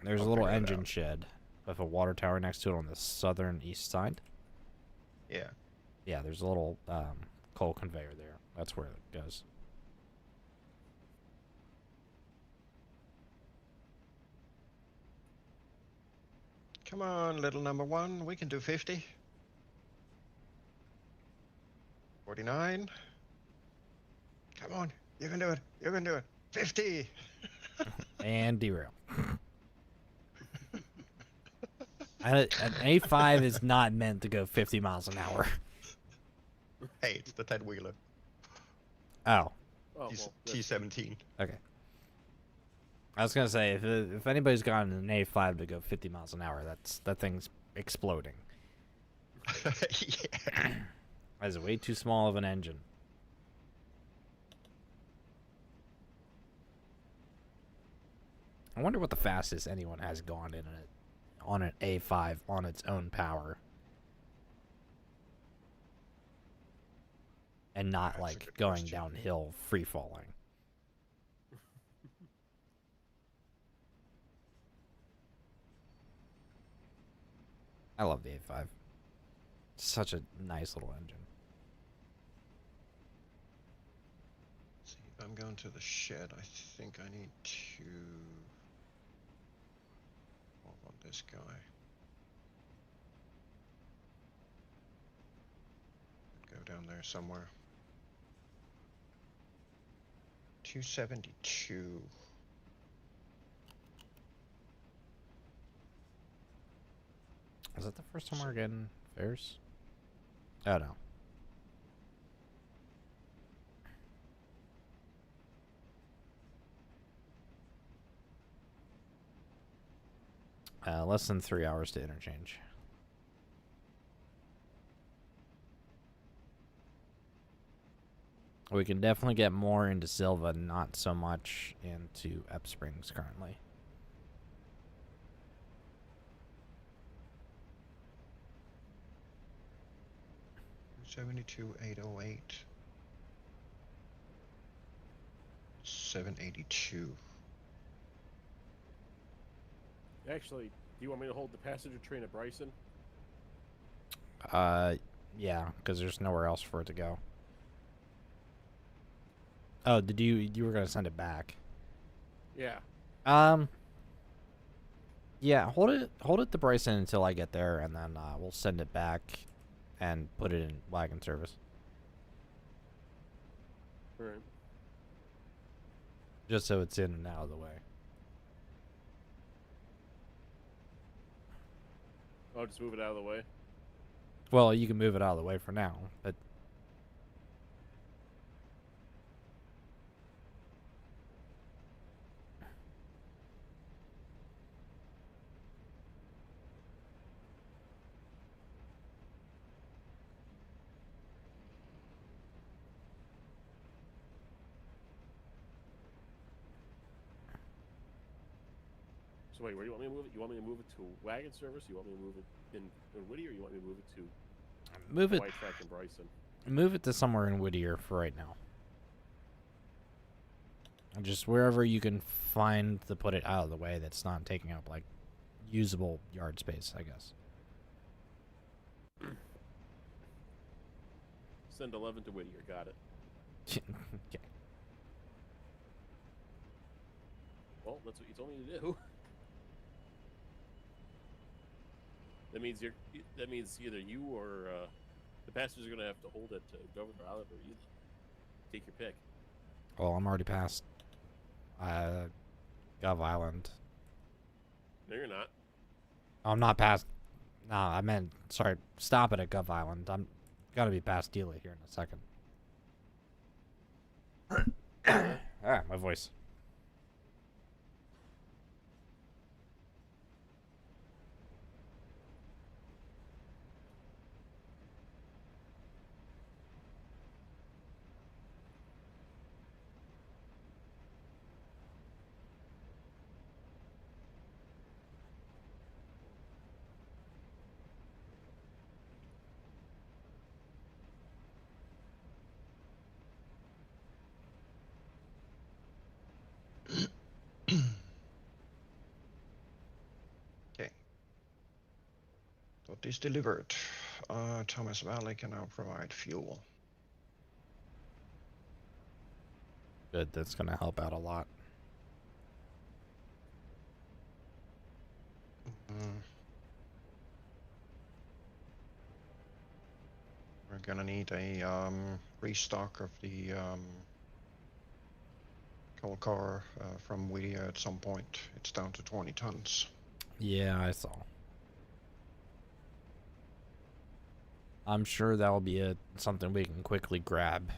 a little figure it engine out. shed with a water tower next to it on the southern east side. Yeah. Yeah, there's a little coal conveyor there. That's where it goes. Come on, little number one. We can do 50. 49. Come on. You can do it. You can do it. 50. And derail. An A5 is not meant to go 50 miles an hour. Hey, it's the 10-wheeler. Oh, Oh, T17. okay. I was gonna say if anybody's got an A5 to go 50 miles an hour, that thing's exploding. Yeah. That is way too small of an engine. I wonder what the fastest anyone has gone in it on an A5 on its own power. And not That's a like good going question. downhill, free falling. I love the A5. Such a nice little engine. See, I'm going to the shed. I think I need to hold on this guy. Go down there somewhere. 272. Is that the first time we're getting fares? Oh no. Less than 3 hours to interchange. We can definitely get more into Silva, not so much into Ep Springs currently. 72,808. 782. Actually, do you want me to hold the passenger train at Bryson? Yeah, because there's nowhere else for it to go. Oh, did you were gonna send it back? Yeah. Yeah, hold it to Bryson until I get there, and then we'll send it back and put it in wagon service. All right. Just so it's in and out of the way. I'll just move it out of the way. Well, you can move it out of the way for now, but So wait, where do you want me to move it? You want me to move it to wagon service? You want me to move it in Whittier? Or you want me to move it to move it White Track in Bryson? move it to somewhere in Whittier for right now. Just wherever you can find to put it out of the way that's not taking up like usable yard space, I guess. Send 11 to Whittier. Got it. Okay. Well, that's what you told me to do. That means either you or the passengers are gonna have to hold it to Governor Island, or you take your pick. Well, I'm already past Gov Island. No, you're not. I'm not past. No, I meant sorry. Stop it at Gov Island. I'm gotta be past Dealey here in a second. My voice. Okay. What is delivered? Thomas Valley can now provide fuel. Good. That's gonna help out a lot. We're gonna need a restock of the coal car from Whittier at some point. It's down to 20 tons. Yeah, I saw. I'm sure that will be something we can quickly grab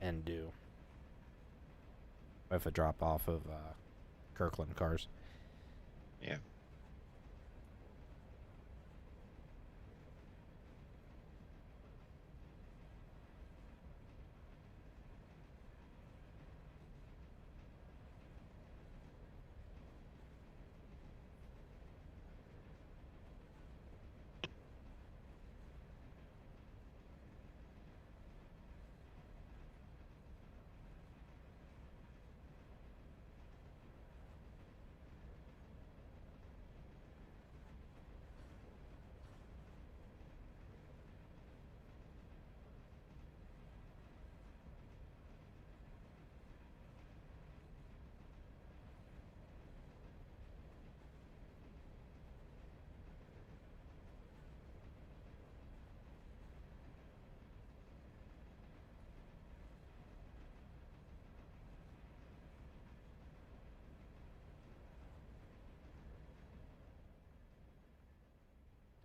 and do with a drop off of Kirkland cars. Yeah.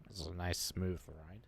This is a nice smooth ride.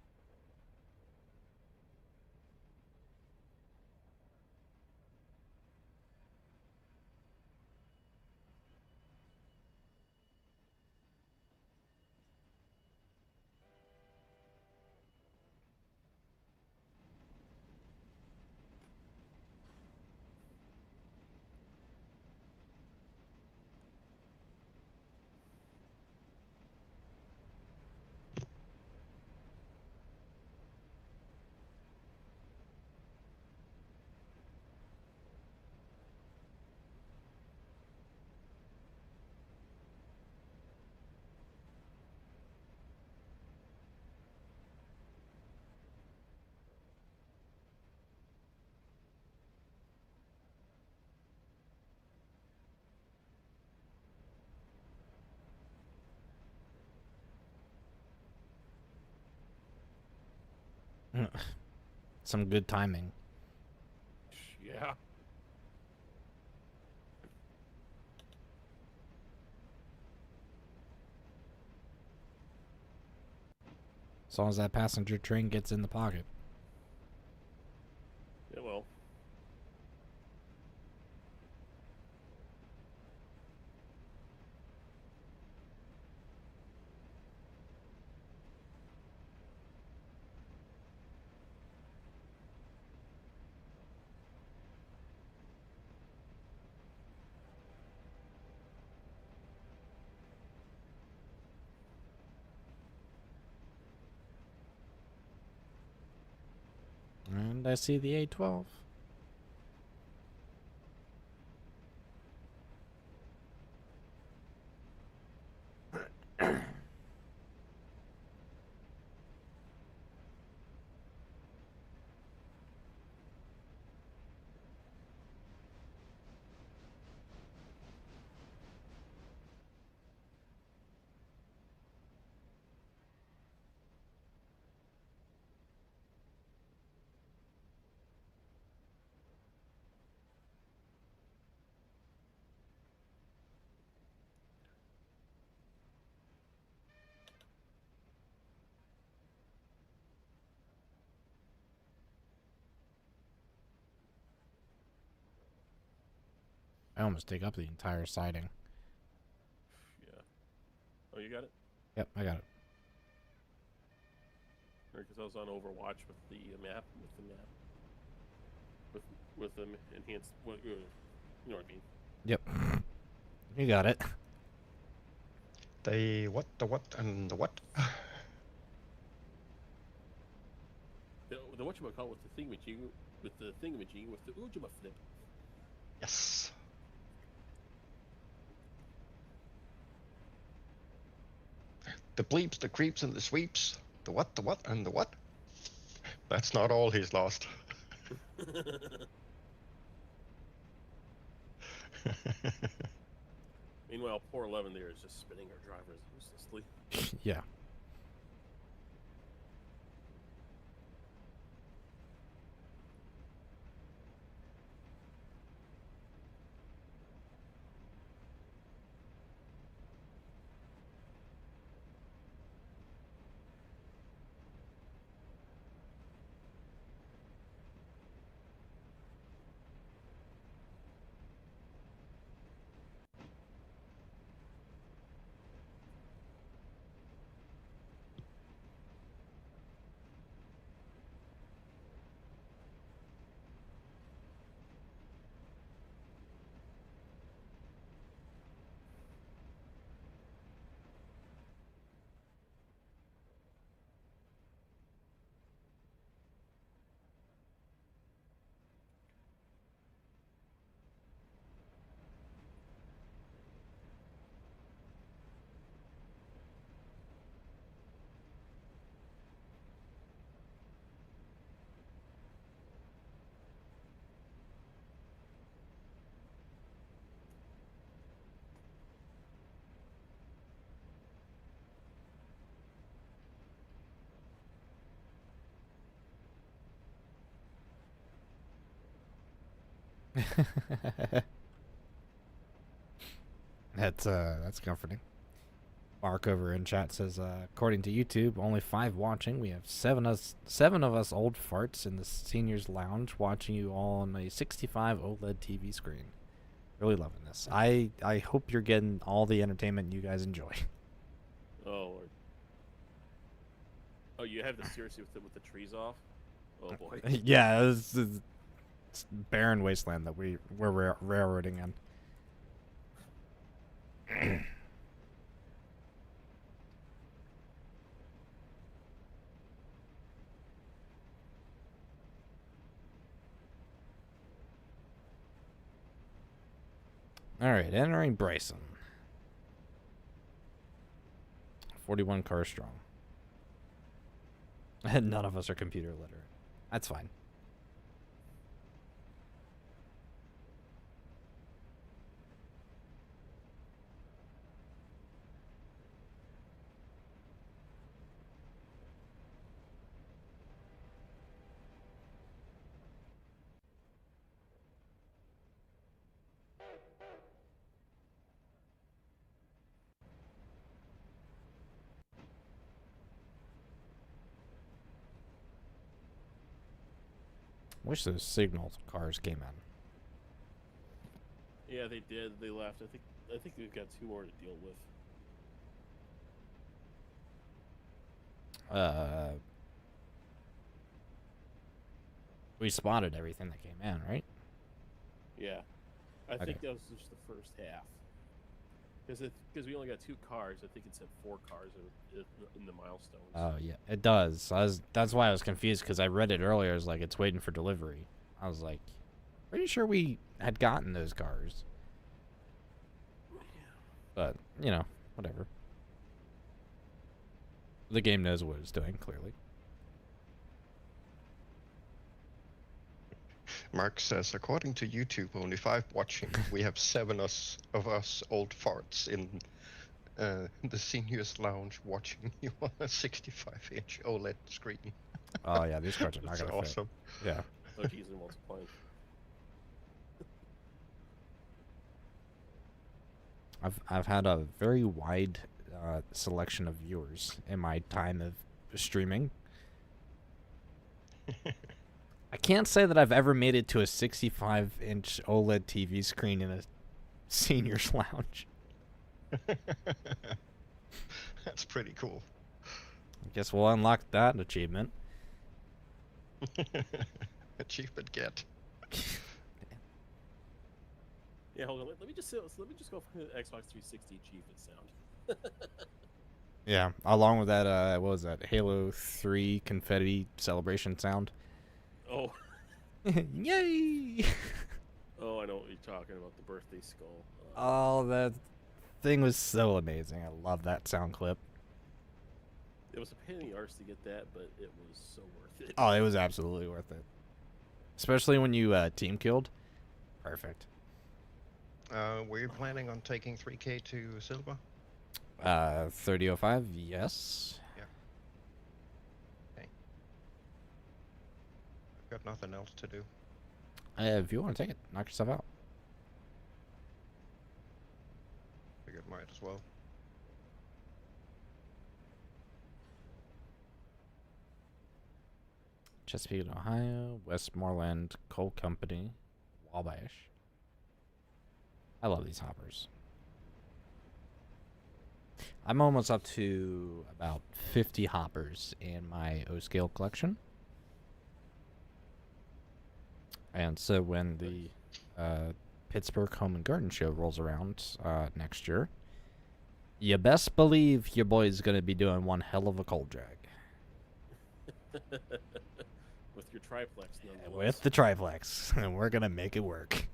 Some good timing. Yeah. As long as that passenger train gets in the pocket. Yeah, well. And I see the A12. I almost take up the entire siding. Yeah. Oh, you got it? Yep, I got it. Because I was on Overwatch with the map. With the enhanced. Well, you know what I mean. Yep. You got it. The what, and the what? The whatchamacallit with the thingamajig, with the Ujima flip. Yes. The bleeps, the creeps, and the sweeps. The what, and the what? That's not all he's lost. Meanwhile, poor 11 there is just spinning her drivers uselessly. Yeah. That's comforting. Mark over in chat says, according to YouTube, only 5 watching. We have seven of us old farts in the seniors lounge watching you all on a 65 OLED TV screen. Really loving this. I hope you're getting all the entertainment you guys enjoy. Oh, Lord. Oh, you have the seriously with the trees off? Oh boy. Yeah, it's barren wasteland that we're railroading in. Alright, entering Bryson. 41 cars strong. And none of us are computer literate. That's fine. Wish those signal cars came in. Yeah, they did. They left. I think we've got 2 more to deal with. We spotted everything that came in, right? Yeah, I Okay. think that was just the first half. Because we only got 2 cars. I think it said 4 cars in the milestones. Oh yeah, it does. That's why I was confused because I read it earlier. I was like, it's waiting for delivery. I was like, pretty sure we had gotten those cars. But you know, whatever. The game knows what it's doing clearly. Mark says, according to YouTube, only 5 watching. We have 7 of us old farts in the seniors lounge watching you on a 65-inch OLED screen. Oh yeah, these cards are not That's gonna awesome. fit. Yeah. Oh, geez, and multiplying. I've had a very wide selection of viewers in my time of streaming. I can't say that I've ever made it to a 65-inch OLED TV screen in a seniors lounge. That's pretty cool. I guess we'll unlock that achievement. Achievement get. Yeah, hold on. Let me just go for the Xbox 360 achievement sound. Yeah, along with that, what was that? Halo 3 confetti celebration sound. Oh, Yay! oh, I know what you're talking about. The birthday skull. Oh, that thing was so amazing. I love that sound clip. It was a pain in the arse to get that, but it was so worth it. Oh, it was absolutely worth it. Especially when you team killed. Perfect. Were you planning on taking 3K to silver? 3005, yes. Okay. I've got nothing else to do. If you want to take it, knock yourself out. Figured might as well. Chesapeake, Ohio, Westmoreland Coal Company, Wabash. I love these hoppers. I'm almost up to about 50 hoppers in my O-scale collection. And so when the Pittsburgh Home and Garden Show rolls around next year, you best believe your boy's going to be doing one hell of a coal drag. With your triplex, nonetheless. With the triplex, and we're going to make it work.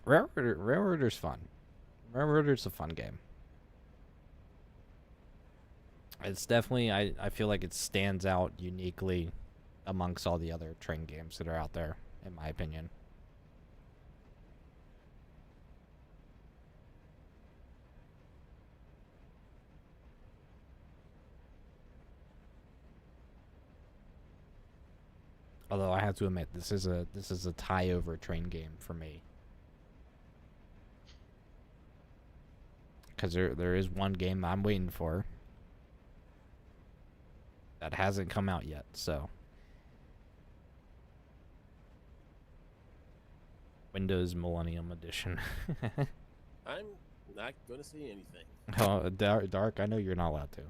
Railroader's fun. Railroader's a fun game. It's definitely, I feel like it stands out uniquely amongst all the other train games that are out there, in my opinion. Although I have to admit, this is a tie over train game for me. Because there is one game I'm waiting for that hasn't come out yet, so. Windows Millennium Edition. I'm not going to say anything. Oh, Dark, I know you're not allowed to.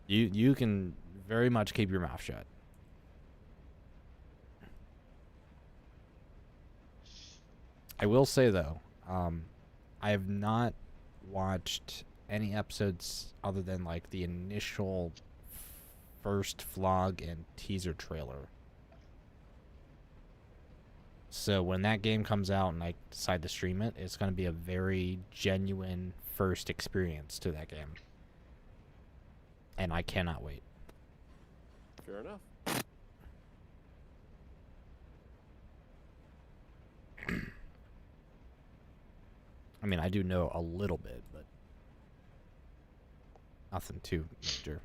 You can very much keep your mouth shut. I will say, though, I have not watched any episodes other than, like, the initial first vlog and teaser trailer. So when that game comes out and I decide to stream it, it's going to be a very genuine first experience to that game. And I cannot wait. Fair enough. I mean, I do know a little bit, but Nothing too major.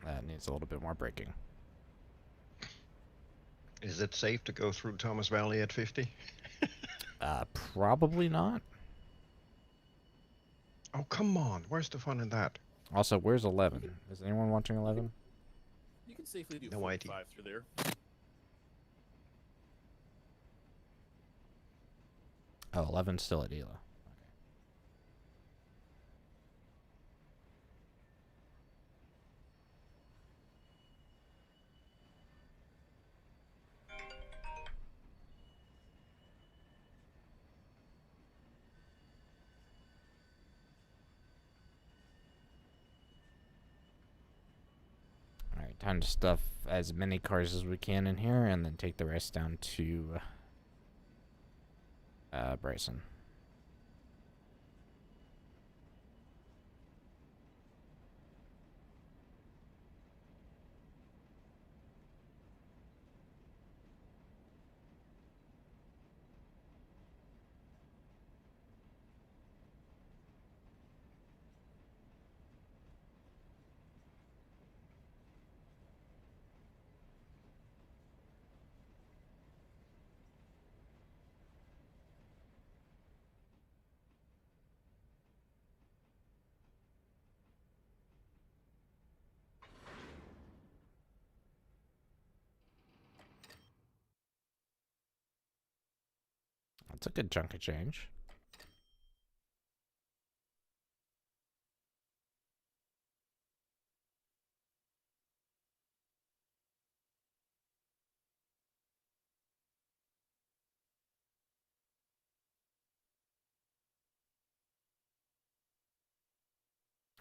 That needs a little bit more braking. Is it safe to go through Thomas Valley at 50? Probably not. Oh, come on. Where's the fun in that? Also, where's 11? Is anyone watching 11? You can safely do No 45 idea. through there. Oh, 11's still at Ela. Okay. Alright, time to stuff as many cars as we can in here and then take the rest down to Bryson. That's a good chunk of change.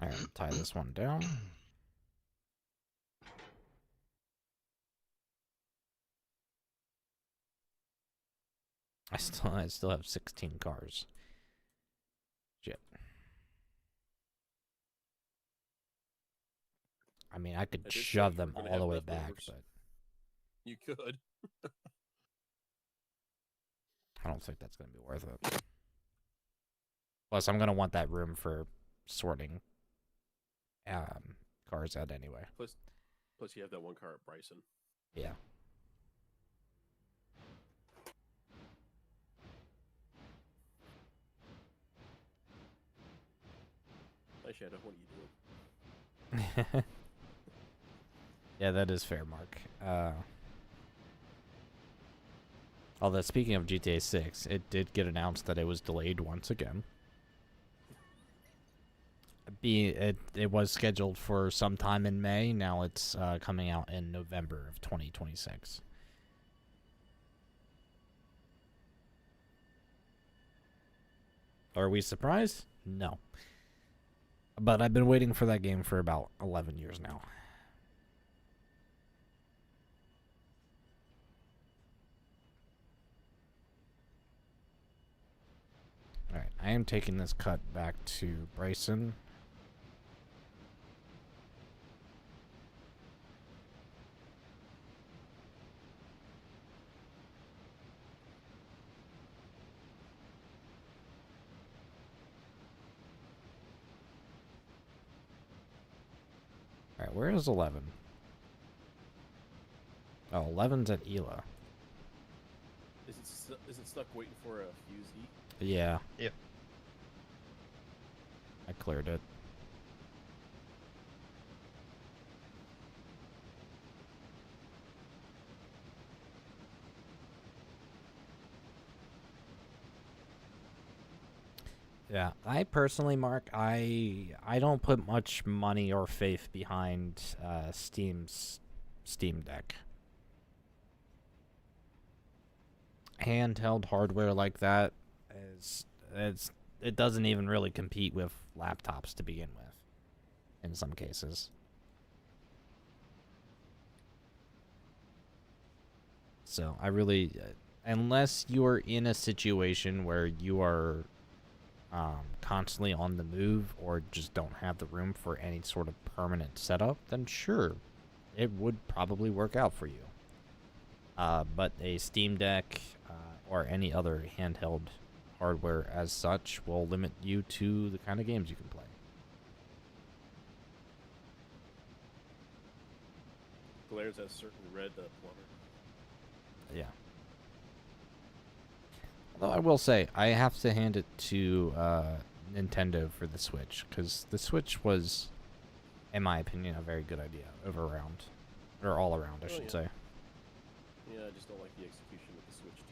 Alright, tie this one down. I still have 16 cars. Shit. I mean, I could I did say shove you them were gonna all the have way back, leftovers. but You could. I don't think that's going to be worth it. Plus, I'm going to want that room for sorting cars out anyway. Plus you have that one car at Bryson. Yeah. Hi, Shadow. What are you doing? Yeah, that is fair, Mark. Although, speaking of GTA 6, it did get announced that it was delayed once again. It was scheduled for sometime in May. Now it's coming out in November of 2026. Are we surprised? No. But I've been waiting for that game for about 11 years now. Alright, I am taking this cut back to Bryson. Alright, where is 11? Oh, 11's at Ela. Is it stuck waiting for a fuse heat? Yeah. Yep. I cleared it. Yeah, I personally, Mark, I don't put much money or faith behind Steam's Steam Deck. Handheld hardware like that it doesn't even really compete with laptops to begin with in some cases. So I really unless you're in a situation where you are constantly on the move or just don't have the room for any sort of permanent setup, then sure, it would probably work out for you. But a Steam Deck or any other handheld hardware as such will limit you to the kind of games you can play. glares at a certain red plumber. Yeah. Although I will say, I have to hand it to Nintendo for the Switch, because the Switch was, in my opinion, a very good idea or all around, I should say. Yeah, I just don't like the execution of the Switch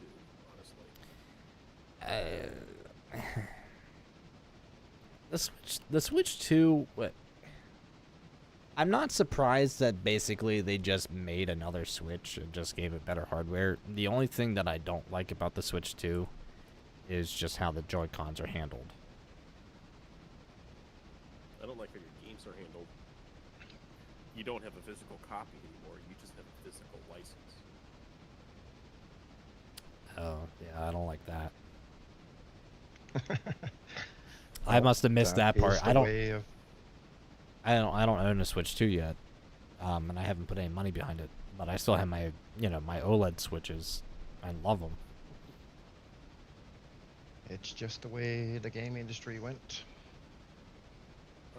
2, honestly. The Switch 2, I'm not surprised that basically they just made another Switch and just gave it better hardware. The only thing that I don't like about the Switch 2 is just how the Joy-Cons are handled. I don't like how your games are handled. You don't have a physical copy anymore. You just have a physical license. Oh, yeah, I don't like that. I must have missed that part. I don't own a Switch 2 yet, and I haven't put any money behind it. But I still have my, my OLED Switches. I love them. It's just the way the game industry went.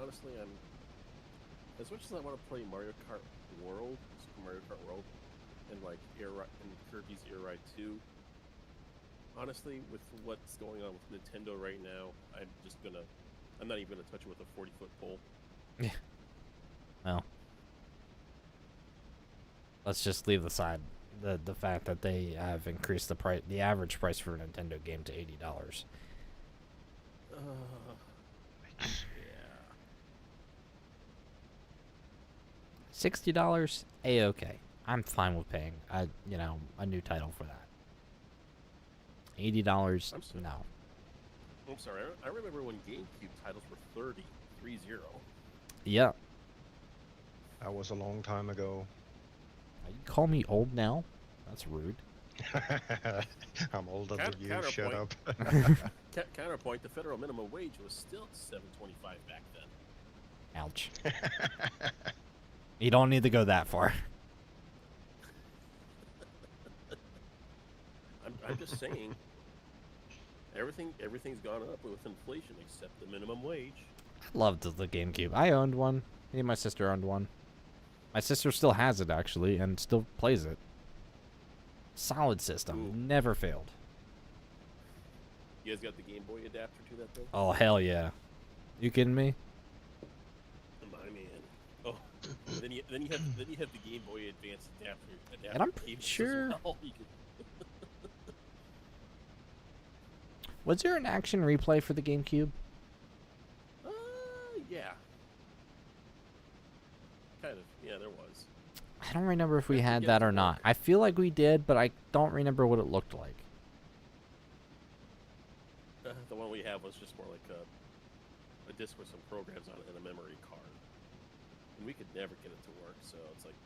Honestly, as much as I want to play Mario Kart World, Super Mario Kart World, and like Kirby's Air Ride 2. Honestly, with what's going on with Nintendo right now, I'm not even gonna touch it with a 40-foot pole. Yeah. Well, let's just leave aside the fact that they have increased the average price for a Nintendo game to $80. Yeah. $60, a-okay. I'm fine with paying a new title for that. $80, no. I'm sorry. I remember when GameCube titles were 30. Yeah. That was a long time ago. You call me old now? That's rude. I'm older than you. Shut up. Counterpoint: the federal minimum wage was still $7.25 back then. Ouch. You don't need to go that far. I'm just saying. Everything's gone up with inflation except the minimum wage. I loved the GameCube. I owned one. Me and my sister owned one. My sister still has it, actually, and still plays it. Solid system. Ooh. Never failed. You guys got the Game Boy adapter to that thing? Oh, hell yeah. You kidding me? My man. Oh, then you have the Game Boy Advance adapter. And I'm pretty sure... Well. Was there an action replay for the GameCube? Yeah. Kind of. Yeah, there was. I don't remember if we had that or not. I feel like we did, but I don't remember what it looked like. The one we have was just more like a disc with some programs on it and a memory card. And we could never get it to work, so it's like,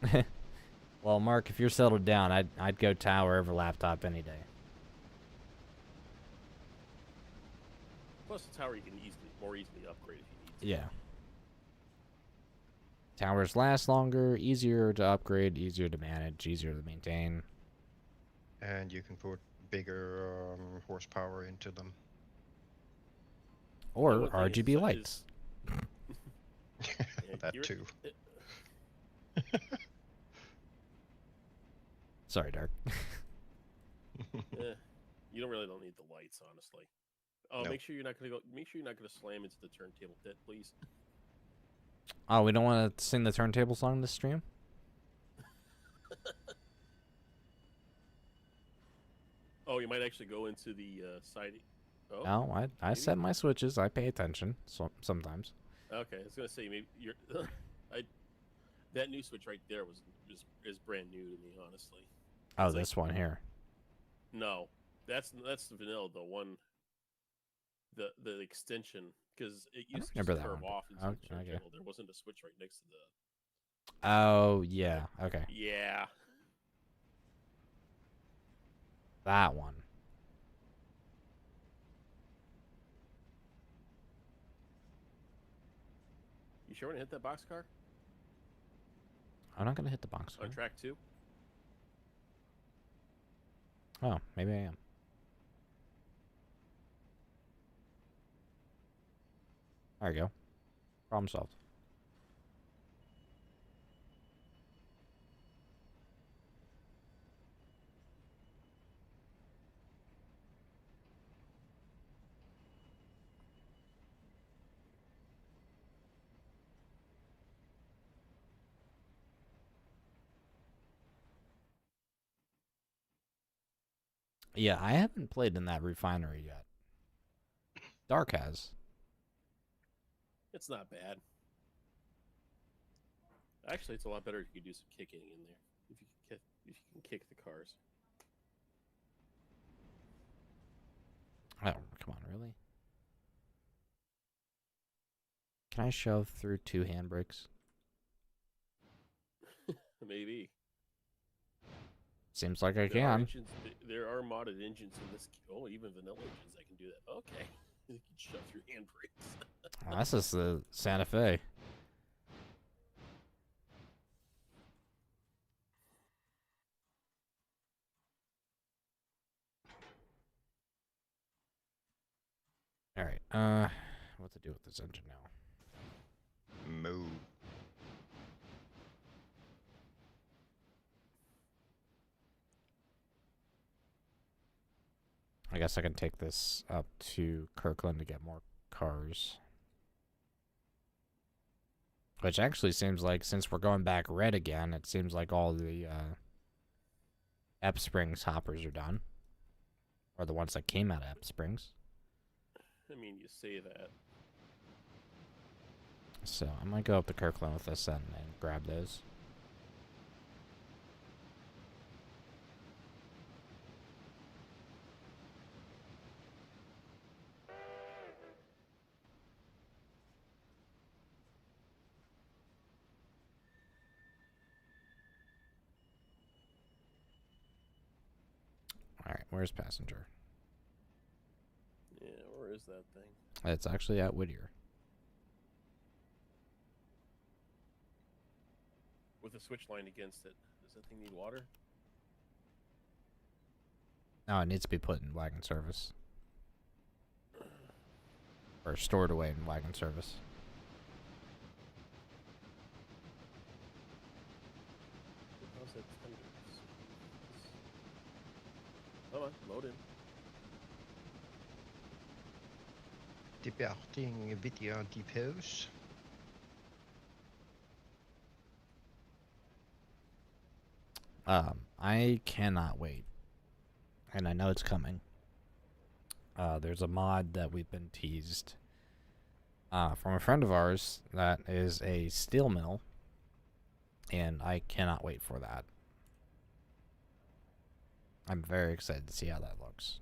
bleh. Well, Mark, if you're settled down, I'd go tower over laptop any day. Plus, the tower you can more easily upgrade if you need to. Yeah. Towers last longer, easier to upgrade, easier to manage, easier to maintain. And you can put bigger horsepower into them. Or RGB lights. That too. Sorry, Dark. You don't need the lights, honestly. Oh, No. Make sure you're not gonna slam into the turntable dead, please. Oh, we don't want to sing the turntable song this stream? Oh, you might actually go into the side. Oh, No, I set my switches. I pay attention sometimes. okay. I was gonna say maybe you're. That new switch right there is brand new to me, honestly. Oh, It's like- this one here. No, that's the vanilla. The one, the extension, because it used to remember just that curve one. off into the Okay. turntable. There wasn't a switch right next to the. Oh, yeah. Okay. Yeah. That one. You sure want to hit that boxcar I'm not going to hit the box. on track 2? Oh, maybe I am. There we go. Problem solved. Yeah, I haven't played in that refinery yet. Dark has. It's not bad. Actually, it's a lot better if you could do some kicking in there. If you can kick the cars. Oh, come on, really? Can I shove through 2 handbrakes? Maybe. Seems like I There are can. engines, there are modded engines in this. Oh, even vanilla engines that can do that. Okay. You can shove through handbrakes. Oh, that's just the Santa Fe. Alright, what to do with this engine now? Move. I guess I can take this up to Kirkland to get more cars. Which actually seems like, since we're going back red again, it seems like all the Ep Springs hoppers are done. Or the ones that came out of Ep Springs. I mean, you say that. So I might go up to Kirkland with this and grab those. Alright, where's passenger? Yeah, where is that thing? It's actually at Whittier. With a switch line against it. Does that thing need water? No, it needs to be put in wagon service. Or stored away in wagon service. How's that thunder? Come on, load in. Departing Whittier depots. I cannot wait. And I know it's coming. There's a mod that we've been teased from a friend of ours that is a steel mill. And I cannot wait for that. I'm very excited to see how that looks.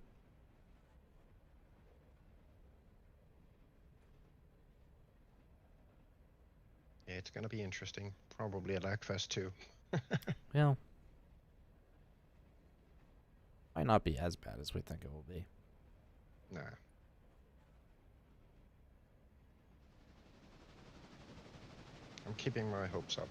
Yeah, it's gonna be interesting. Probably a Lagfest too. Well, might not be as bad as we think it will be. Nah. I'm keeping my hopes up.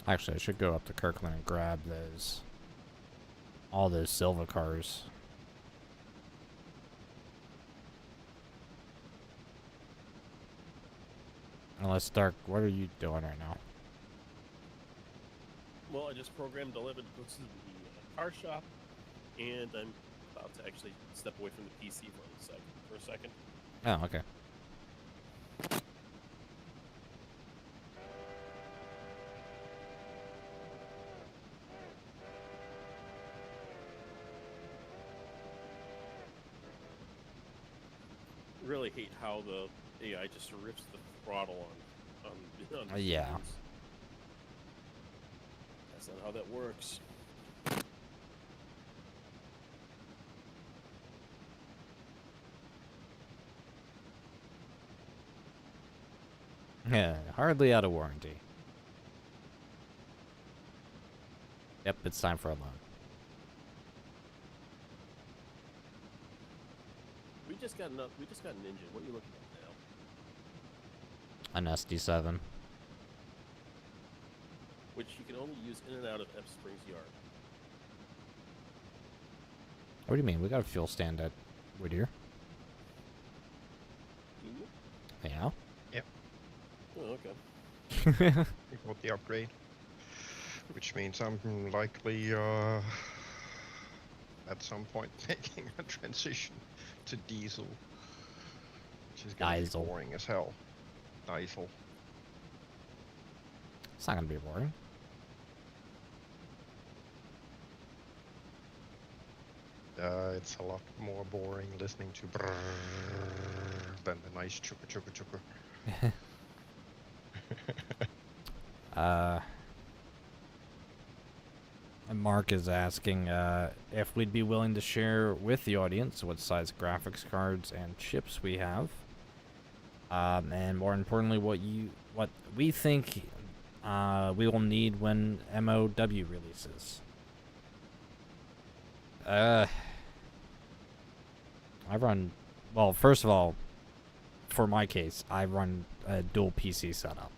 Actually, I should go up to Kirkland and grab all those Silva cars. Unless, Dark, what are you doing right now? Well, I just programmed 11 to go to the car shop, and I'm about to actually step away from the PC for a second. Oh, okay. Really hate how the AI just rips the throttle on the Yeah. engines. That's not how that works. Yeah, hardly out of warranty. Yep, it's time for a loan. We just got an engine. What are you looking at now? An SD7. which you can only use in and out of F Springs Yard. What do you mean? We got a fuel stand at Whittier. Yeah. Yep. Oh, okay. We bought the upgrade, which means I'm likely at some point making a transition to diesel, which is going to Diesel. be boring as hell. Diesel. It's not gonna be boring. It's a lot more boring listening to brrrr than the nice chugga chugga chugga. And Mark is asking if we'd be willing to share with the audience what size graphics cards and chips we have, and more importantly, what we think we will need when MOW releases. I run, well, first of all, for my case, I run a dual PC setup.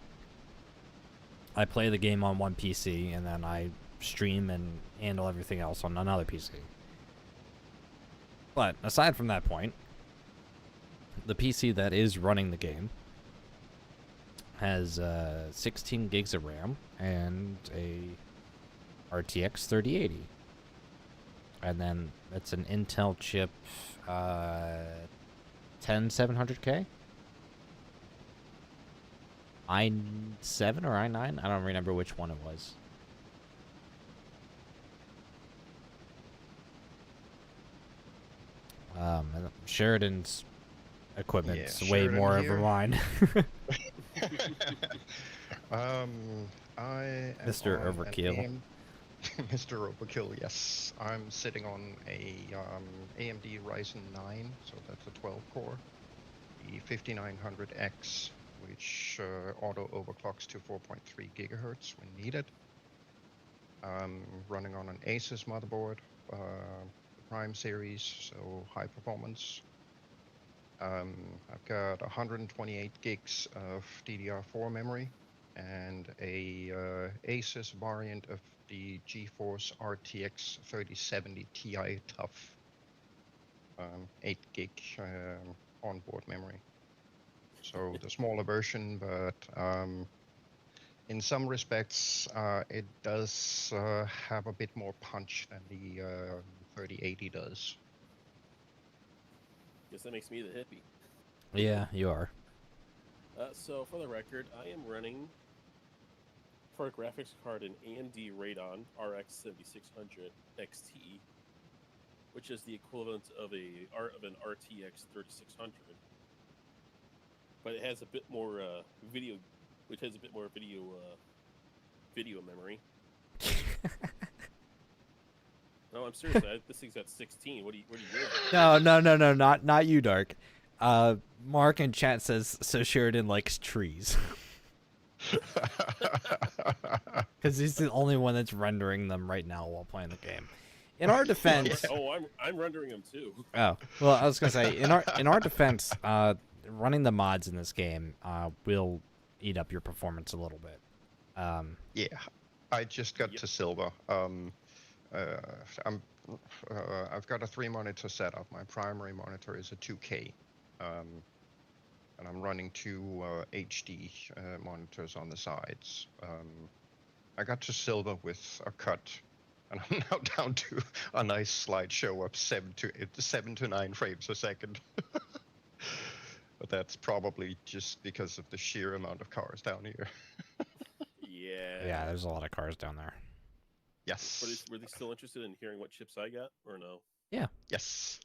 I play the game on one PC, and then I stream and handle everything else on another PC. But aside from that point, the PC that is running the game has 16 gigs of RAM and a RTX 3080. And then it's an Intel chip 10700K? i7 or i9? I don't remember which one it was. And Sheridan's equipment's way Sheridan more here. over mine. I am Mr. on an Overkill. Mr. Overkill, yes. I'm sitting on a AMD Ryzen 9, so that's a 12-core. The 5900X, which auto overclocks to 4.3 gigahertz when needed. Running on an Asus motherboard, Prime series, so high performance. I've got 128 gigs of DDR4 memory and a Asus variant of the GeForce RTX 3070 Ti Tough 8 gig onboard memory. So the smaller version, but in some respects it does have a bit more punch than the 3080 does. Guess that makes me the hippie. Yeah, you are. So for the record, I am running for a graphics card an AMD Radeon RX 7600 XT, which is the equivalent of an RTX 3600, but it has a bit more video memory. No, I'm serious. This thing's got 16. What do you No, not you, Dark. Mark in chat says, so Sheridan likes trees. Because he's the only one that's rendering them right now while playing the game. In our defense... Oh, I'm rendering them too. Oh, well, I was going to say, in our defense, running the mods in this game will eat up your performance a little bit. Yeah, I just got to silver. I've got a 3-monitor setup. My primary monitor is a 2K, and I'm running 2 HD monitors on the sides. I got to silver with a cut, and I'm now down to a nice slideshow of 7 to 9 frames a second. But that's probably just because of the sheer amount of cars down here. Yeah, there's a lot of cars down there. Yes. But were they still interested in hearing what chips I got, or no? Yeah. Yes.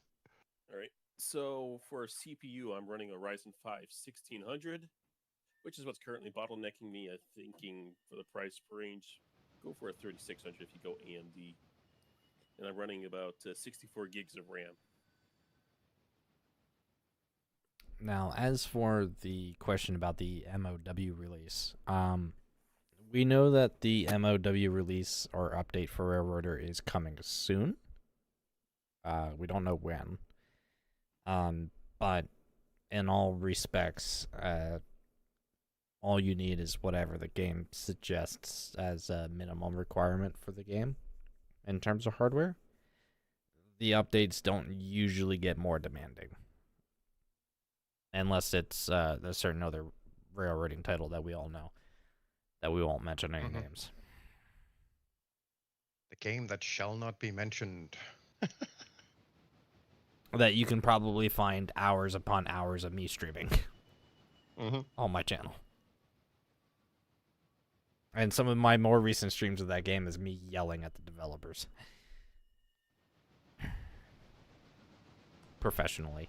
All right. So for a CPU, I'm running a Ryzen 5 1600, which is what's currently bottlenecking me. I'm thinking for the price range, go for a 3600 if you go AMD. And I'm running about 64 gigs of RAM. Now, as for the question about the MOW release, we know that the MOW release or update for Railroader is coming soon. We don't know when. But in all respects, all you need is whatever the game suggests as a minimum requirement for the game in terms of hardware. The updates don't usually get more demanding. Unless it's a certain other railroading title that we all know. That we won't mention any names. The game that shall not be mentioned. That you can probably find hours upon hours of me streaming on my channel. And some of my more recent streams of that game is me yelling at the developers. Professionally.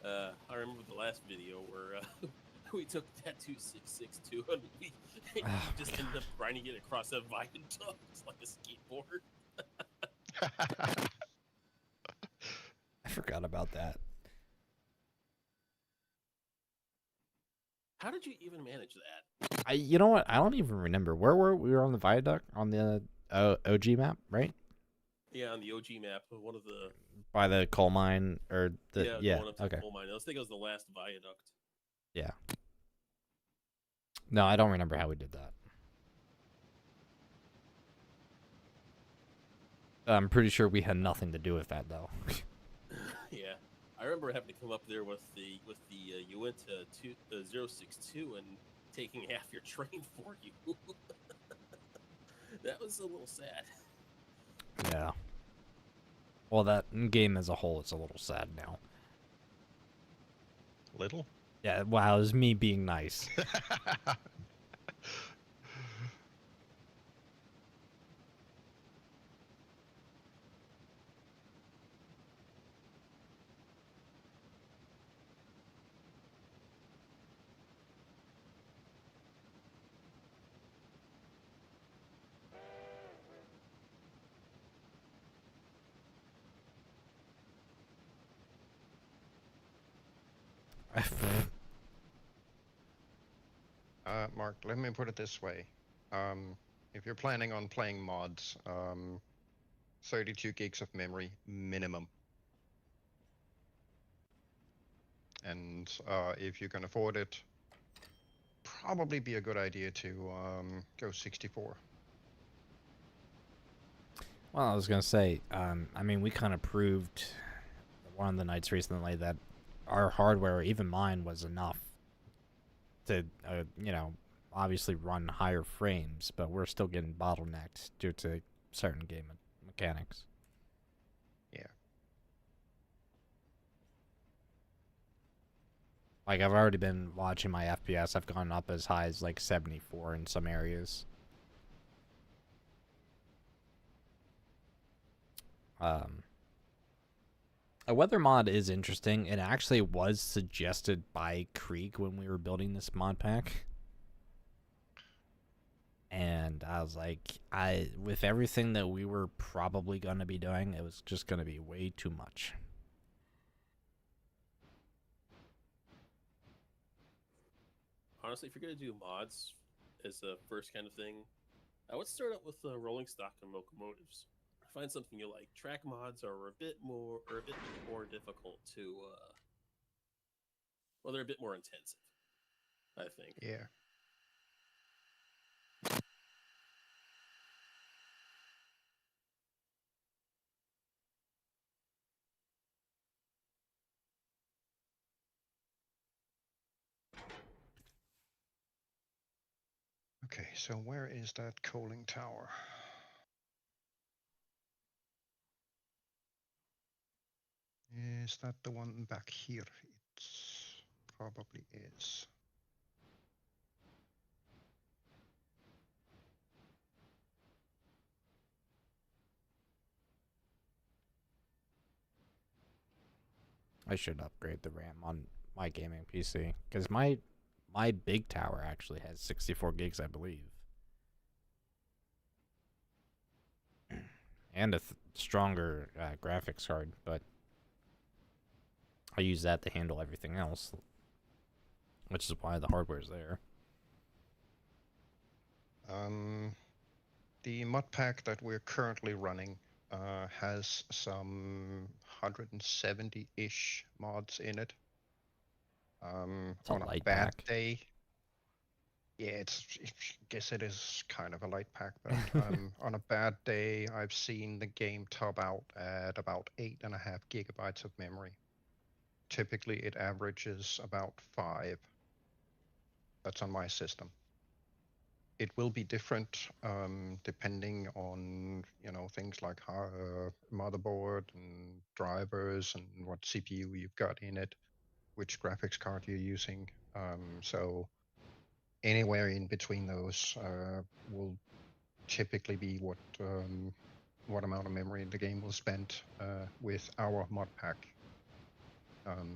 I remember the last video where we took that 2662 and we just ended up grinding it across a viaduct like a skateboard. I forgot about that. How did you even manage that? You know what? I don't even remember. Where were we? We were on the viaduct on the OG map, right? Yeah, on the OG map, one of the by the coal mine or the going up to okay. the coal mine. I think it was the last viaduct. Yeah. No, I don't remember how we did that. I'm pretty sure we had nothing to do with that though. Yeah, I remember having to come up there with the you went to 062 and taking half your train for you. That was a little sad. Yeah. Well, that game as a whole is a little sad now. Little? Yeah, wow, it was me being nice. Mark, let me put it this way. If you're planning on playing mods, 32 gigs of memory minimum. And if you can afford it, probably be a good idea to go 64. Well, I was going to say, I mean, we kind of proved one of the nights recently that our hardware, even mine, was enough to, you know, obviously run higher frames, but we're still getting bottlenecked due to certain game mechanics. Yeah. Like, I've already been watching my FPS. I've gone up as high as, like, 74 in some areas. A weather mod is interesting. It actually was suggested by Krieg when we were building this mod pack. And I was like, with everything that we were probably going to be doing, it was just going to be way too much. Honestly, if you're going to do mods as the first kind of thing, I would start out with rolling stock and locomotives. Find something you like. Track mods are a bit more difficult to. Well, they're a bit more intensive, I think. Yeah. Okay, so where is that coaling tower? Is that the one back here? It probably is. I should upgrade the RAM on my gaming PC because my big tower actually has 64 gigs, I believe, and a stronger graphics card. But I use that to handle everything else, which is why the hardware's there. The mod pack that we're currently running has some 170-ish mods in it. It's a On a light bad pack. day, yeah, I guess it is kind of a light pack, but on a bad day, I've seen the game top out at about 8.5 gigabytes of memory. Typically, it averages about 5. That's on my system. It will be different depending on things like motherboard and drivers and what CPU you've got in it, which graphics card you're using. So anywhere in between those will typically be what amount of memory the game will spend with our mod pack. Of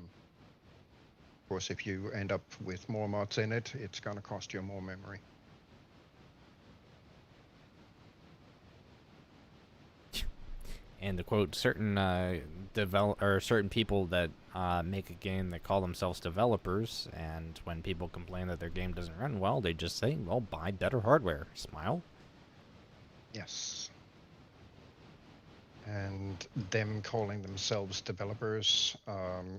course, if you end up with more mods in it, it's gonna cost you more memory. And to quote certain certain people that make a game that call themselves developers, and when people complain that their game doesn't run well, they just say, "Well, buy better hardware." Smile. Yes. And them calling themselves developers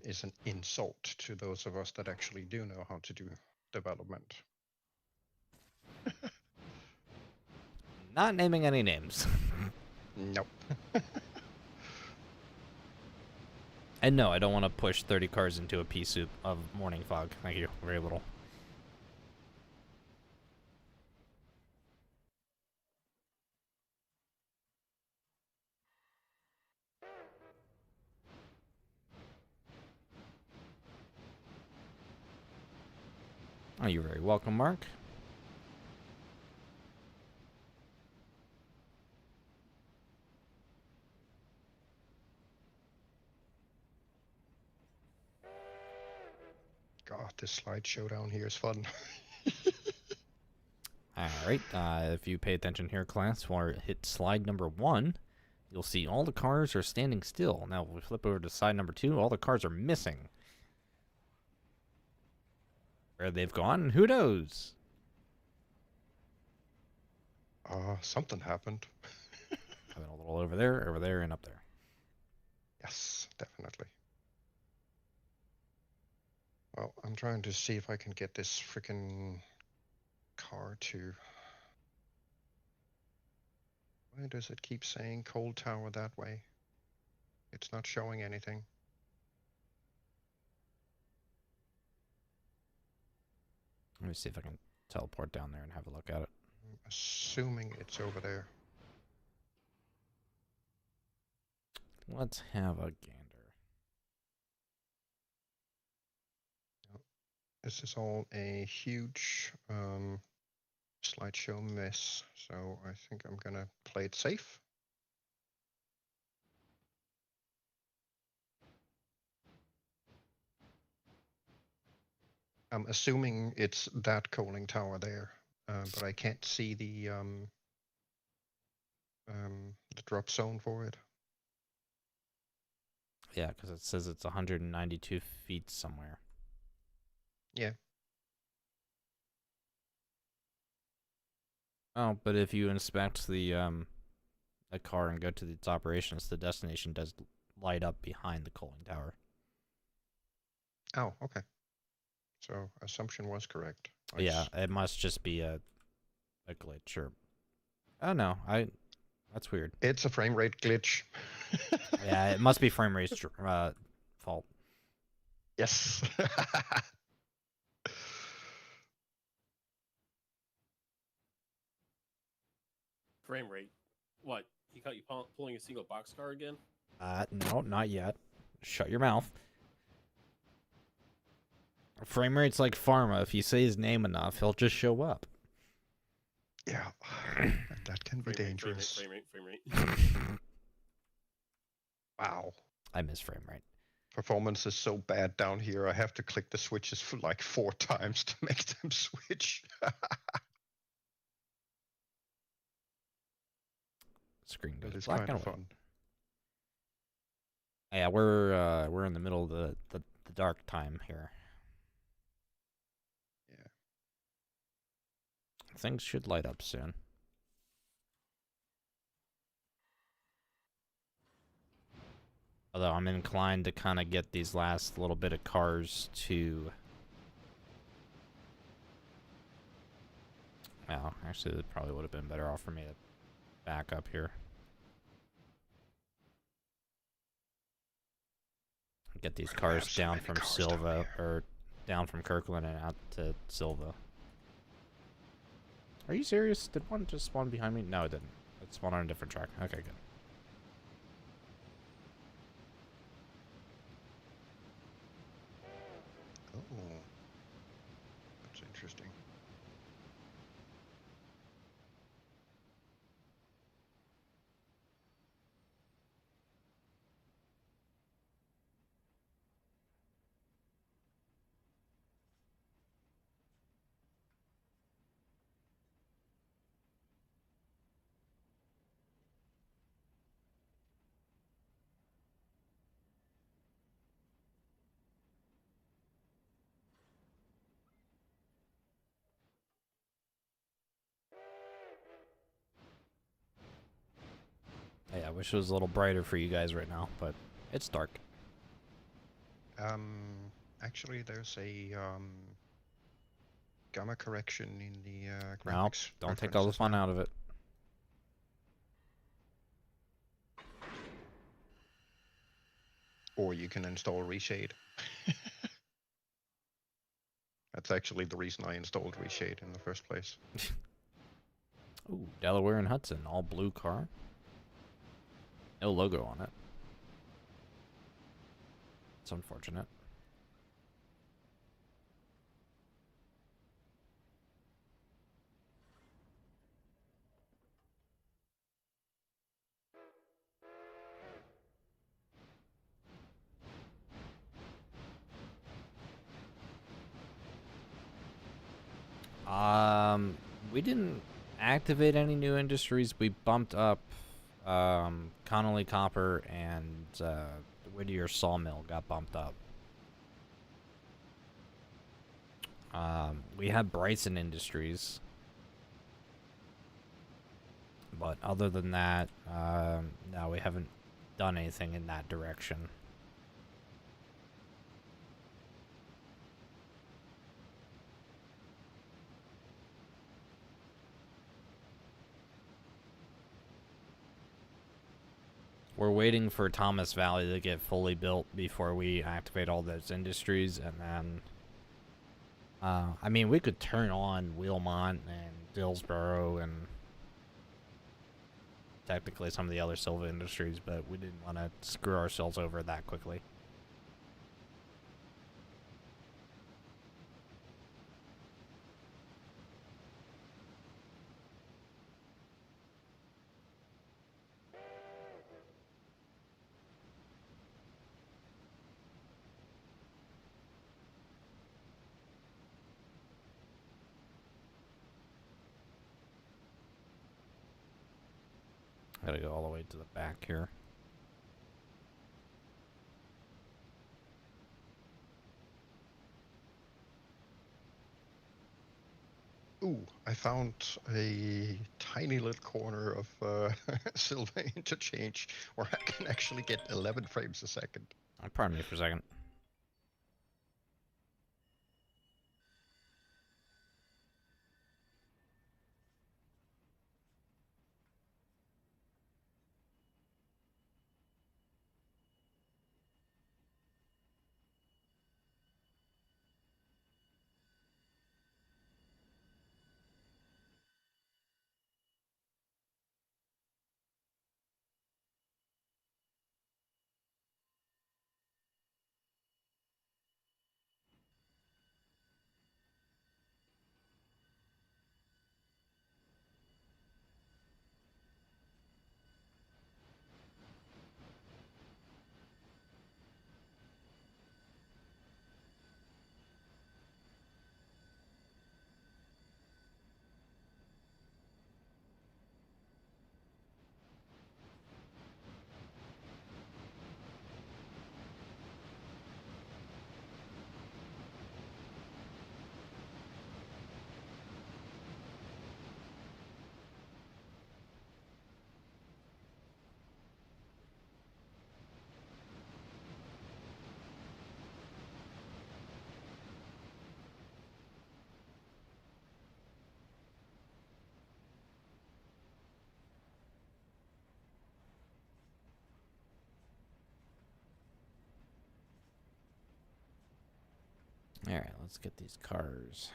is an insult to those of us that actually do know how to do development. Not naming any names. Nope. And no, I don't want to push 30 cars into a pea soup of morning fog. Thank you. Very little. Oh, you're very welcome, Mark. God, this slideshow down here is fun. Alright, if you pay attention here, class, or hit slide number 1, you'll see all the cars are standing still. Now, if we flip over to slide number 2, all the cars are missing. Where they've gone, who knows? Something happened. Having a little over there, and up there. Yes, definitely. Well, I'm trying to see if I can get this freaking car to... Why does it keep saying cold tower that way? It's not showing anything. Let me see if I can teleport down there and have a look at it. I'm assuming it's over there. Let's have a gander. This is all a huge slideshow mess, so I think I'm gonna play it safe. I'm assuming it's that cooling tower there, but I can't see the drop zone for it. Yeah, because it says it's 192 feet somewhere. Yeah. Oh, but if you inspect the car and go to its operations, the destination does light up behind the cooling tower. Oh, okay. So assumption was correct. Yeah, it must just be a glitch or... Oh no, that's weird. It's a frame rate glitch. Yeah, it must be frame rate's fault. Yes. Frame rate. What? He caught you pulling a single boxcar again? No, not yet. Shut your mouth. Frame rate's like pharma. If you say his name enough, he'll just show up. Yeah, that can be dangerous. Frame rate. Wow. I miss frame rate. Performance is so bad down here, I have to click the switches for like 4 times to make them switch. Screen goes But it's black kind and of white. fun. Yeah, we're in the middle of the dark time here. Yeah. Things should light up soon. Although I'm inclined to kind of get these last little bit of cars to Well, actually, it probably would have been better off for me to back up here. Get these We're gonna have cars so down many from cars down Silva, here. or down from Kirkland and out to Silva. Are you serious? Did one just spawn behind me? No, it didn't. It spawned on a different track. Okay, good. Oh, that's interesting. Hey, I wish it was a little brighter for you guys right now, but it's dark. Actually, there's a gamma correction in the No, graphics. don't take all the references fun now. out of it. Or you can install Reshade. That's actually the reason I installed Reshade in the first place. Ooh, Delaware and Hudson, all blue car. No logo on it. It's unfortunate. We didn't activate any new industries. We bumped up Connolly Copper and Whittier Sawmill got bumped up. We had Bryson Industries, but other than that, no, we haven't done anything in that direction. We're waiting for Thomas Valley to get fully built before we activate all those industries, and then I mean, we could turn on Wheelmont and Dillsboro and technically some of the other Silva industries, but we didn't want to screw ourselves over that quickly. Gotta go all the way to the back here. Ooh, I found a tiny little corner of Silver Interchange where I can actually get 11 frames a second. Pardon me for a second. All right, let's get these cars.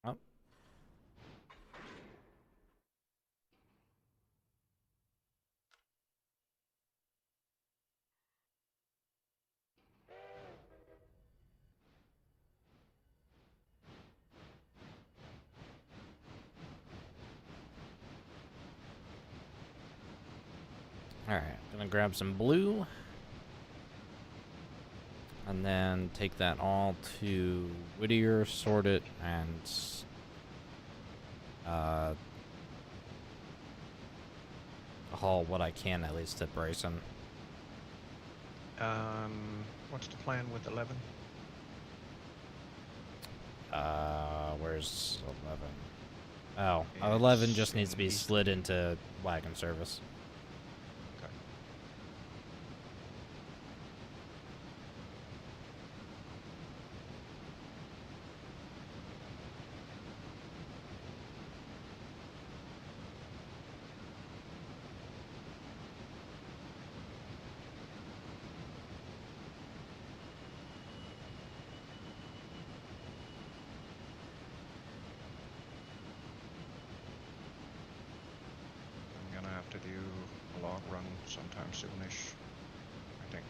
Oh. All right, gonna grab some blue. And then take that all to Whittier, sort it, and haul what I can at least to Bryson. What's the plan with 11? Where's 11? Oh, 11 just needs to be East. slid into wagon service. Okay. I'm gonna have to do a log run sometime soonish, I think.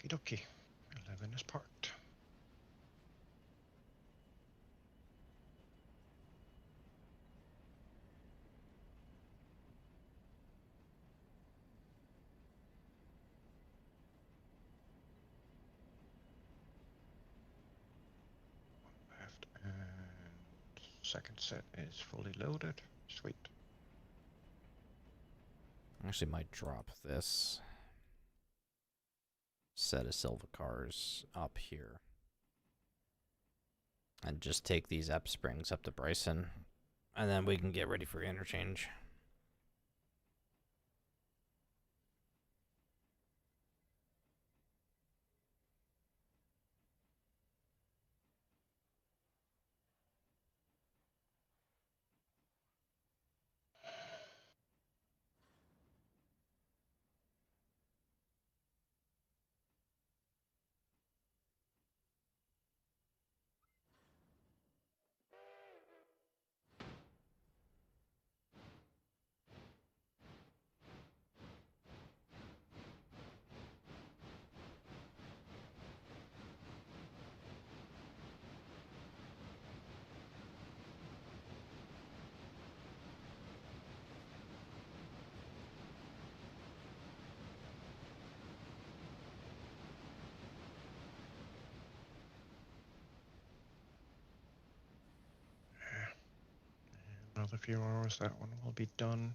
Okie dokie. 11 is parked. Left and second set is fully loaded. Sweet. Actually, might drop this set of silver cars up here. And just take these Ep Springs up to Bryson. And then we can get ready for interchange. another few hours, that one will be done.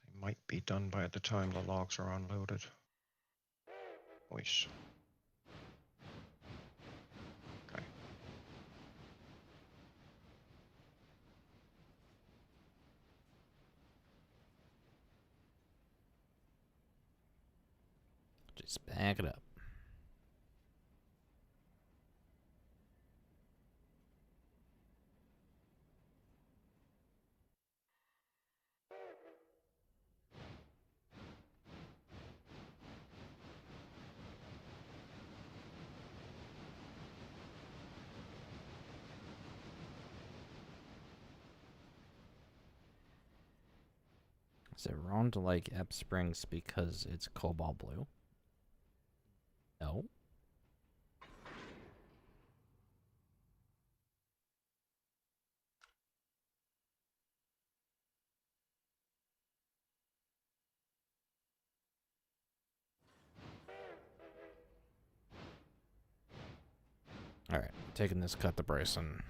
They might be done by the time the logs are unloaded. Voice. Okay. Just back it up. Is it wrong to like Ep Springs because it's cobalt blue? No. Alright, taking this cut to Bryson.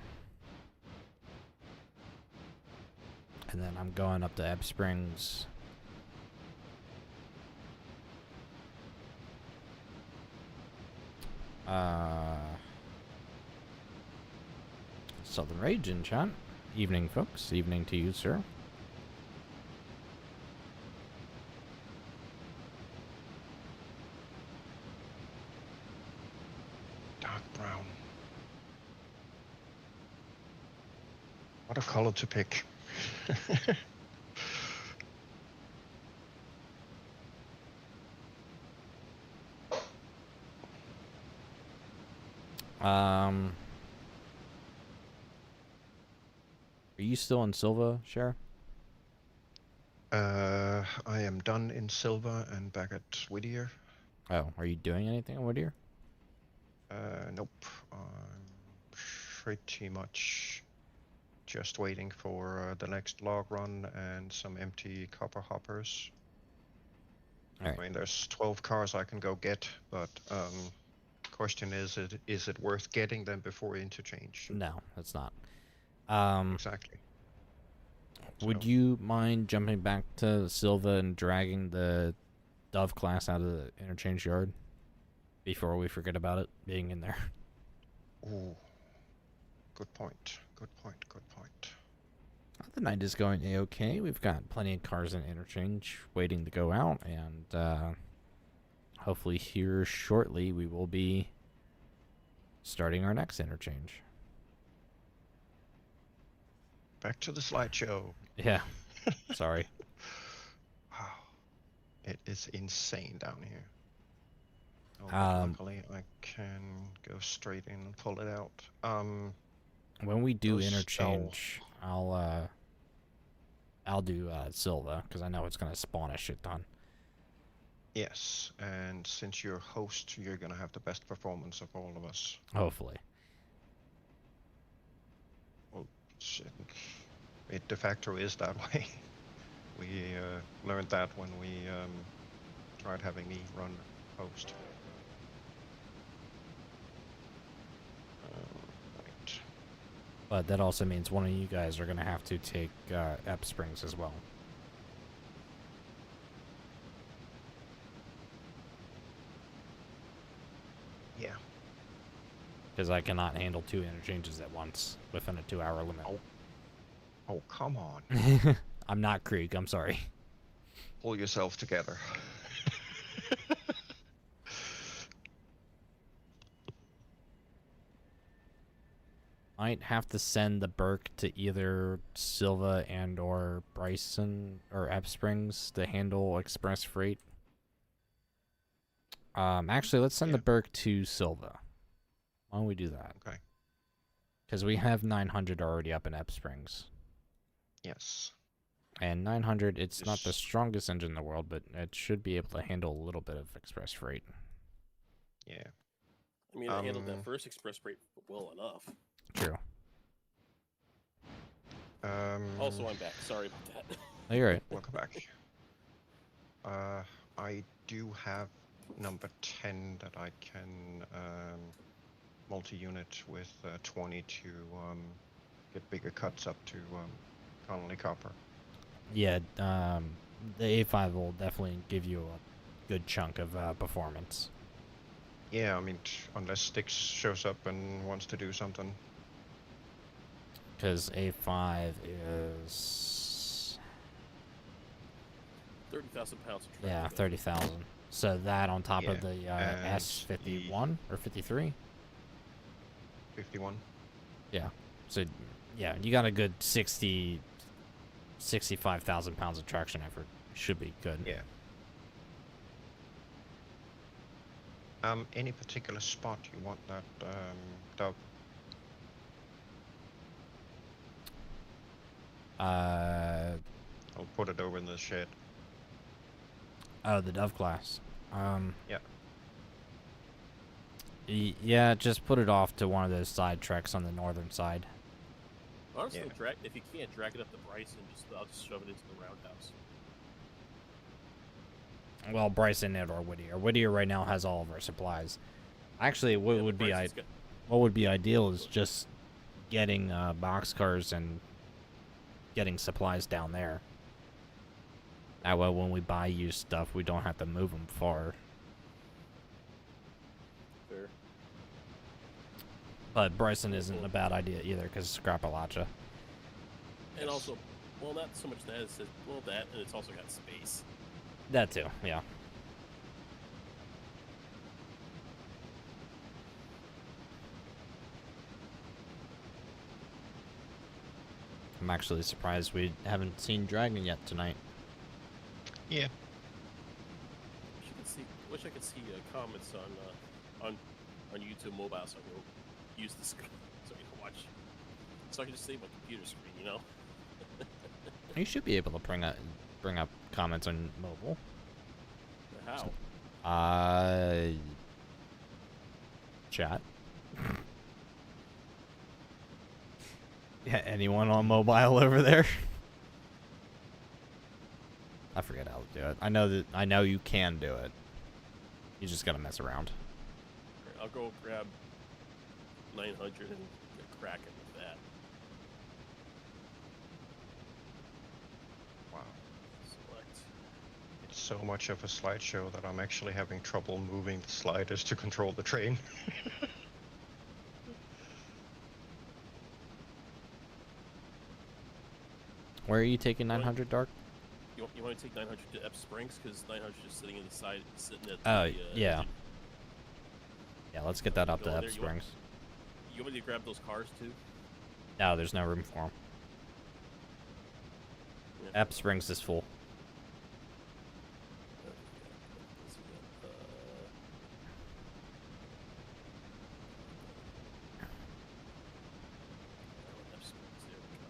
And then I'm going up to Ebb Springs. Southern Rage in chat. Evening, folks. Evening to you, sir. Dark brown. What a color to pick. Are you still in Silva, Cher? I am done in Silver and back at Whittier. Oh, are you doing anything on Whittier? Nope. I'm pretty much just waiting for the next log run and some empty copper hoppers. Alright. I mean, there's 12 cars I can go get, but question is it worth getting them before interchange? No, it's not. Exactly. Would So- you mind jumping back to Silva and dragging the Dove class out of the interchange yard before we forget about it being in there? Ooh. Good point. Good point. Good point. The night is going a-okay. We've got plenty of cars in interchange waiting to go out, and hopefully here shortly we will be starting our next interchange. Back to the slideshow. Yeah. Sorry. Wow. It is insane down here. Oh, but luckily I can go straight in and pull it out. When we do Those- interchange, I'll do Silva because I know it's gonna spawn a shit ton. Yes, and since you're host, you're gonna have the best performance of all of us. Hopefully. Shit. It de facto is that way. We learned that when we tried having me run host. Right. But that also means one of you guys are gonna have to take Ep Springs as well. Yeah. Because I cannot handle 2 interchanges at once within a 2-hour limit. Oh, come on. I'm not Krieg, I'm sorry. Pull yourself together. Might have to send the Burke to either Silva and or Bryson or Ep Springs to handle express freight. Actually, let's send the Burke to Silva. Why don't we do that? Okay. Because we have 900 already up in Ep Springs. Yes. And 900, it's not the Yes. strongest engine in the world, but it should be able to handle a little bit of express freight. Yeah. I mean, I handled that first express freight well enough. True. Also, I'm back. Sorry about that. Oh, you're right. Welcome back. I do have number 10 that I can multi-unit with 20 to get bigger cuts up to Connolly Copper. Yeah, the A5 will definitely give you a good chunk of performance. Yeah, I mean, unless Styx shows up and wants to do something. Because A5 is... 30,000 pounds of track. Yeah, weight. 30,000. So that on top of Yeah, the and S51 or 53? 51. Yeah. So, yeah, you got a good 65,000 pounds of traction effort. Should be good. Yeah. Any particular spot you want that dub? Uh, I'll put it over in the shed. oh, the Dove class. Yeah. Yeah, just put it off to one of those side treks on the northern side. Honestly, Yeah. if you can't drag it up to Bryson, I'll just shove it into the roundhouse. Well, Bryson and or Whittier. Whittier right now has all of our supplies. Actually, what Yeah, would be Bryson's got- what would be ideal is just getting boxcars and getting supplies down there. That way, when we buy used stuff, we don't have to move them far. Fair. But Bryson isn't a bad idea either, because Scrapalacha. And also, well, not so much that, it's just, well, that, and it's also got space. That too, yeah. I'm actually surprised we haven't seen Dragon yet tonight. Yeah. Wish I could see comments on YouTube mobile so I can use this so I can watch. So I can just save my computer screen, you know. You should be able to bring up comments on mobile. How? Chat. Yeah, anyone on mobile over there? I forget how to do it. I know you can do it. You just gotta mess around. I'll go grab 900 and get cracking with that. Wow. Select. It's so much of a slideshow that I'm actually having trouble moving the sliders to control the train. Where are you taking 900, Dark? You want to take 900 to Ep Springs because 900 is just sitting in the side, sitting at. Oh, the, yeah. engine. Yeah, let's get that up Go to in Ep there, you want- Springs. You want me to grab those cars too? No, there's no room for them. Yeah. Ep Springs is full. Let's see that. Ep Springs, there we go.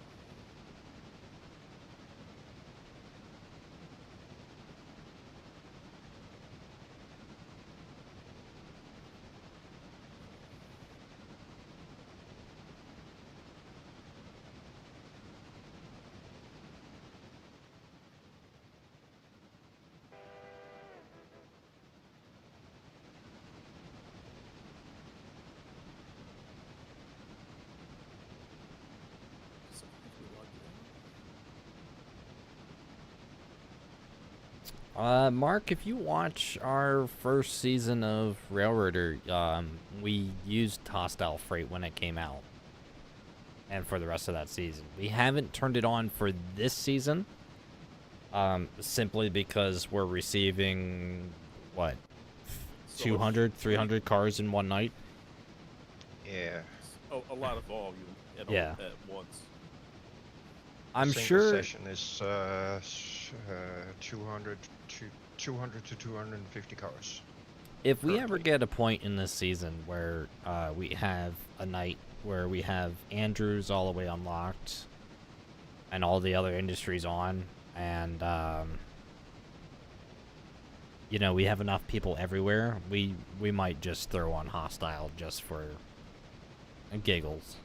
So, I think we logged in. Mark, if you watch our first season of Railroader, we used Hostile Freight when it came out. And for the rest of that season. We haven't turned it on for this season. Simply because we're receiving, what, So 200, 300 cars in one night? Yeah. A lot of volume at, Yeah. at once. I'm Single sure... session is 200 to 250 cars. If we ever currently. get a point in this season where we have a night where we have Andrews all the way unlocked and all the other industries on, and you know, we have enough people everywhere, we might just throw on Hostile just for giggles.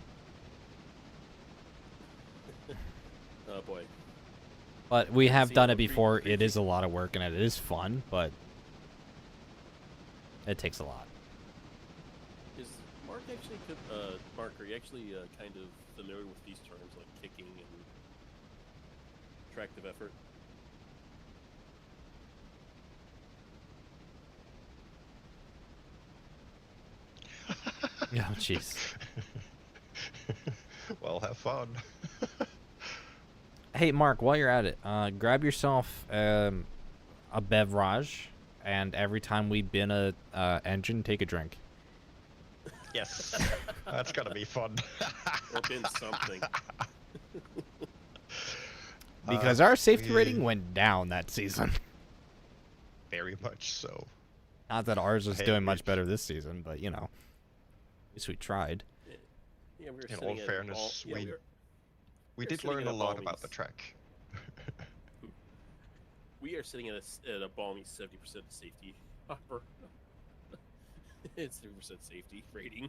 Oh boy. But we have See, done it pre- before. pre- It is a lot of work and it is fun, but it takes a lot. Is Mark actually, Mark, are you actually kind of familiar with these terms like kicking and tractive effort? Yeah, jeez. Well, have fun. Hey, Mark, while you're at it, grab yourself a beverage, and every time we bin a engine, take a drink. Yes, that's gonna be fun. Or been something. Because our safety we- rating went down that season. Very much so. Not that ours was Hey, doing much better this season, but you know, at least we tried. Yeah, we were In sitting all at fairness, yeah, we we're did sitting learn at a a lot balmy about the track. We are sitting at a balmy 70% safety upper. It's 30% safety rating.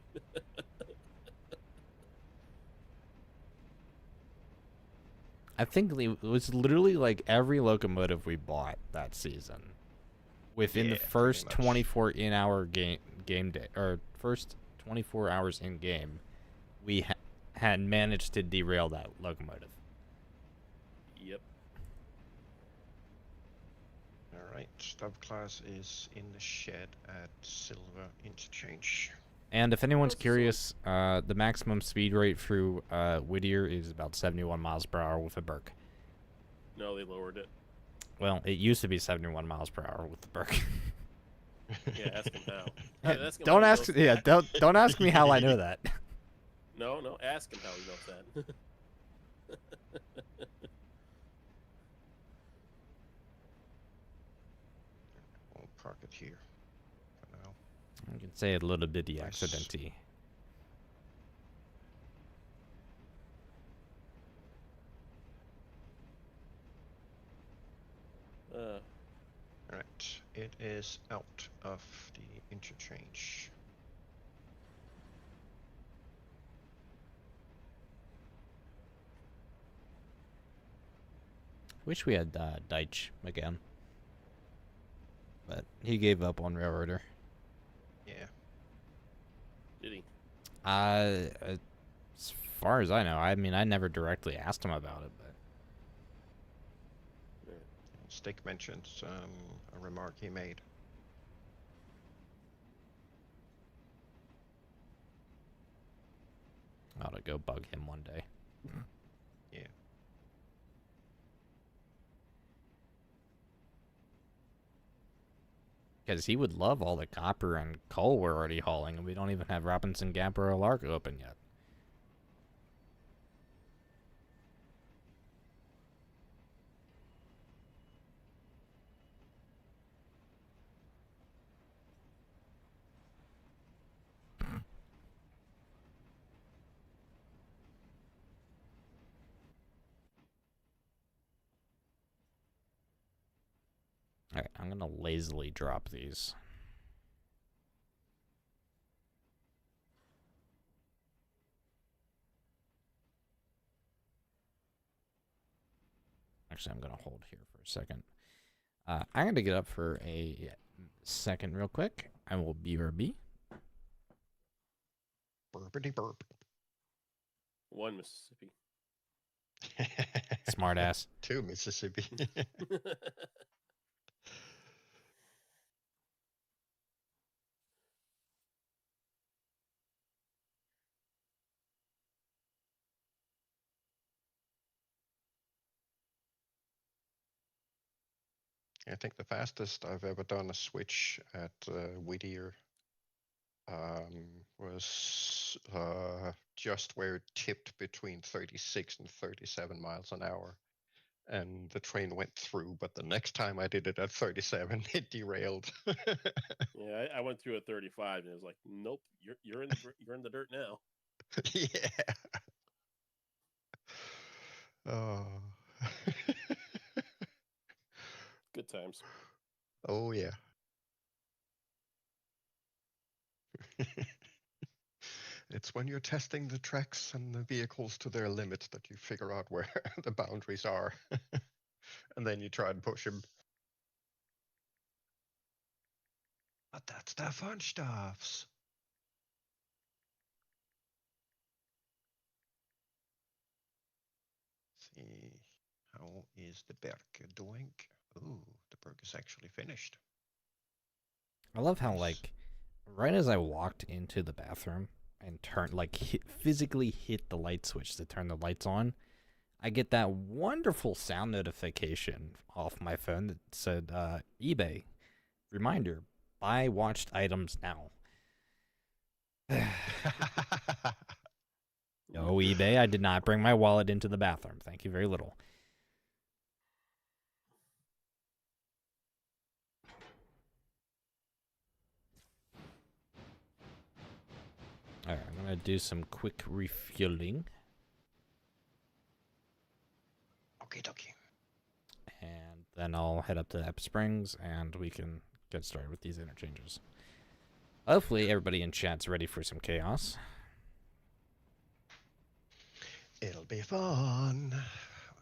I think it was literally like every locomotive we bought that season. Within Yeah, the pretty first much. 24 in-hour game day, or first 24 hours in game, we had managed to derail that locomotive. Yep. Alright, Dove class is in the shed at Silver Interchange. And if anyone's Also- curious, the maximum speed rate through Whittier is about 71 miles per hour with a Burke. No, they lowered it. Well, it used to be 71 miles per hour with the Burke. Yeah, ask him how. Ask him Don't how he ask. knows Yeah, that. don't ask me how I know that. No, ask him how he knows that. We'll park it here for now. You can say a little bitty Nice. accidenty. Alright, it is out of the interchange. Wish we had Deitch again, but he gave up on Railroader. Yeah. Did he? As far as I know, I mean, I never directly asked him about it, but Stick mentioned a remark he made. I ought to go bug him one day. Yeah. Because he would love all the copper and coal we're already hauling, and we don't even have Robinson Gap or Largo open yet. Alright, I'm gonna lazily drop these. Actually, I'm gonna hold here for a second. I'm gonna get up for a second real quick. I will BRB. Burpity burp. One Mississippi. Smartass. 2 Mississippi. I think the fastest I've ever done a switch at Whittier was just where it tipped between 36 and 37 miles an hour. And the train went through, but the next time I did it at 37, it derailed. Yeah, I went through at 35, and it was like, nope, you're in the dirt now. Yeah. Oh. Good times. Oh yeah. It's when you're testing the tracks and the vehicles to their limits that you figure out where the boundaries are. And then you try and push them. But that's the fun stuffs. How is the Berk doing? Ooh, the Berk is actually finished. I love how, Nice. like, right as I walked into the bathroom and physically hit the light switch to turn the lights on, I get that wonderful sound notification off my phone that said, eBay, reminder, buy watched items now. No, eBay, I did not bring my wallet into the bathroom. Thank you very little. Alright, I'm going to do some quick refueling. Okie dokie. And then I'll head up to Ep Springs and we can get started with these interchanges. Hopefully everybody in chat's ready for some chaos. It'll be fun.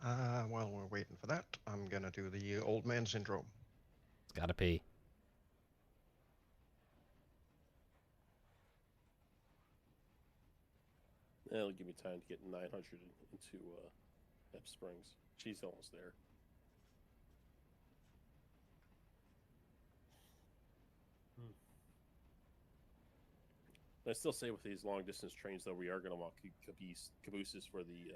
While we're waiting for that, I'm gonna do the old man syndrome. It's gotta be. That'll give me time to get 900 into Ep Springs. She's almost there. I still say with these long distance trains, though, we are going to want cabooses for the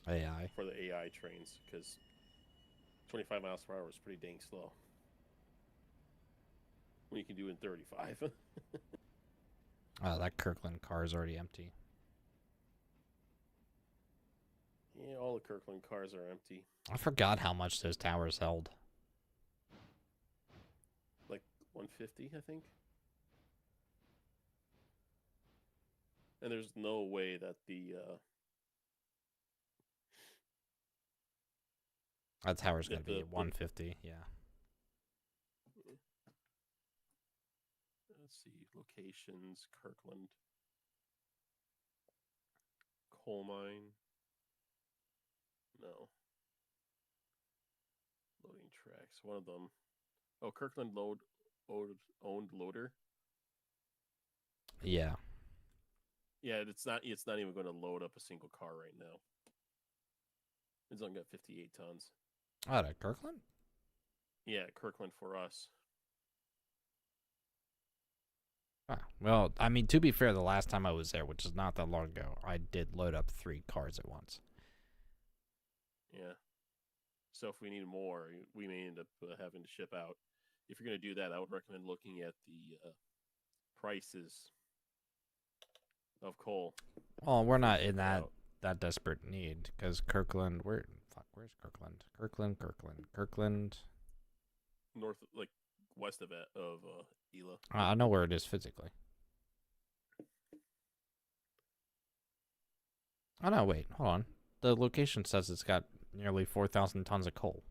AI trains, because 25 miles per hour is pretty dang slow. When you can do it in 35. Oh, that Kirkland car is already empty. Yeah, all the Kirkland cars are empty. I forgot how much those towers held. Like 150, I think. And there's no way that That tower's gonna be the 150, yeah. Let's see, locations, Kirkland, coal mine. No. Loading tracks. One of them. Oh, Kirkland owned loader. Yeah. Yeah, it's not even going to load up a single car right now. It's only got 58 tons. Oh, that Kirkland? Yeah, Kirkland for us. Ah, well, I mean, to be fair, the last time I was there, which is not that long ago, I did load up 3 cars at once. Yeah. So if we need more, we may end up having to ship out. If you're going to do that, I would recommend looking at the prices of coal. Well, we're not in that desperate need, because Kirkland, where's Kirkland? Kirkland. North, like west of Ela. I know where it is physically. Oh no, wait, hold on. The location says it's got nearly 4,000 tons of coal.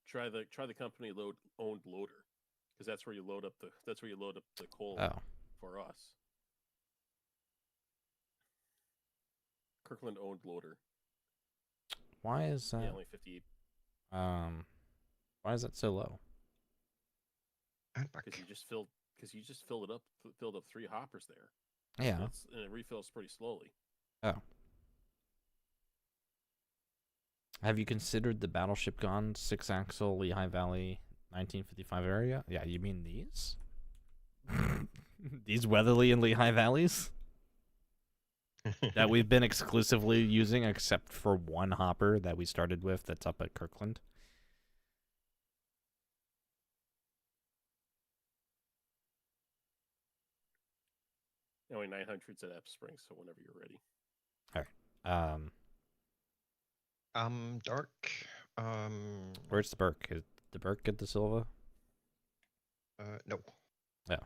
Try the company owned loader, because that's where you load up the coal for us. Kirkland owned loader. Why is that? Yeah, only 58. Why is that so low? Because you just filled up 3 hoppers there. Yeah. And it refills pretty slowly. Oh. Have you considered the Battleship Gone 6-axle Lehigh Valley 1955 area? Yeah, you mean these? These Weatherly and Lehigh Valleys? That we've been exclusively using except for one hopper that we started with that's up at Kirkland. Only 900's at Ep Springs, so whenever you're ready. All right. Dark. Where's the Burke? Is the Burke get the Silva? No. Yeah.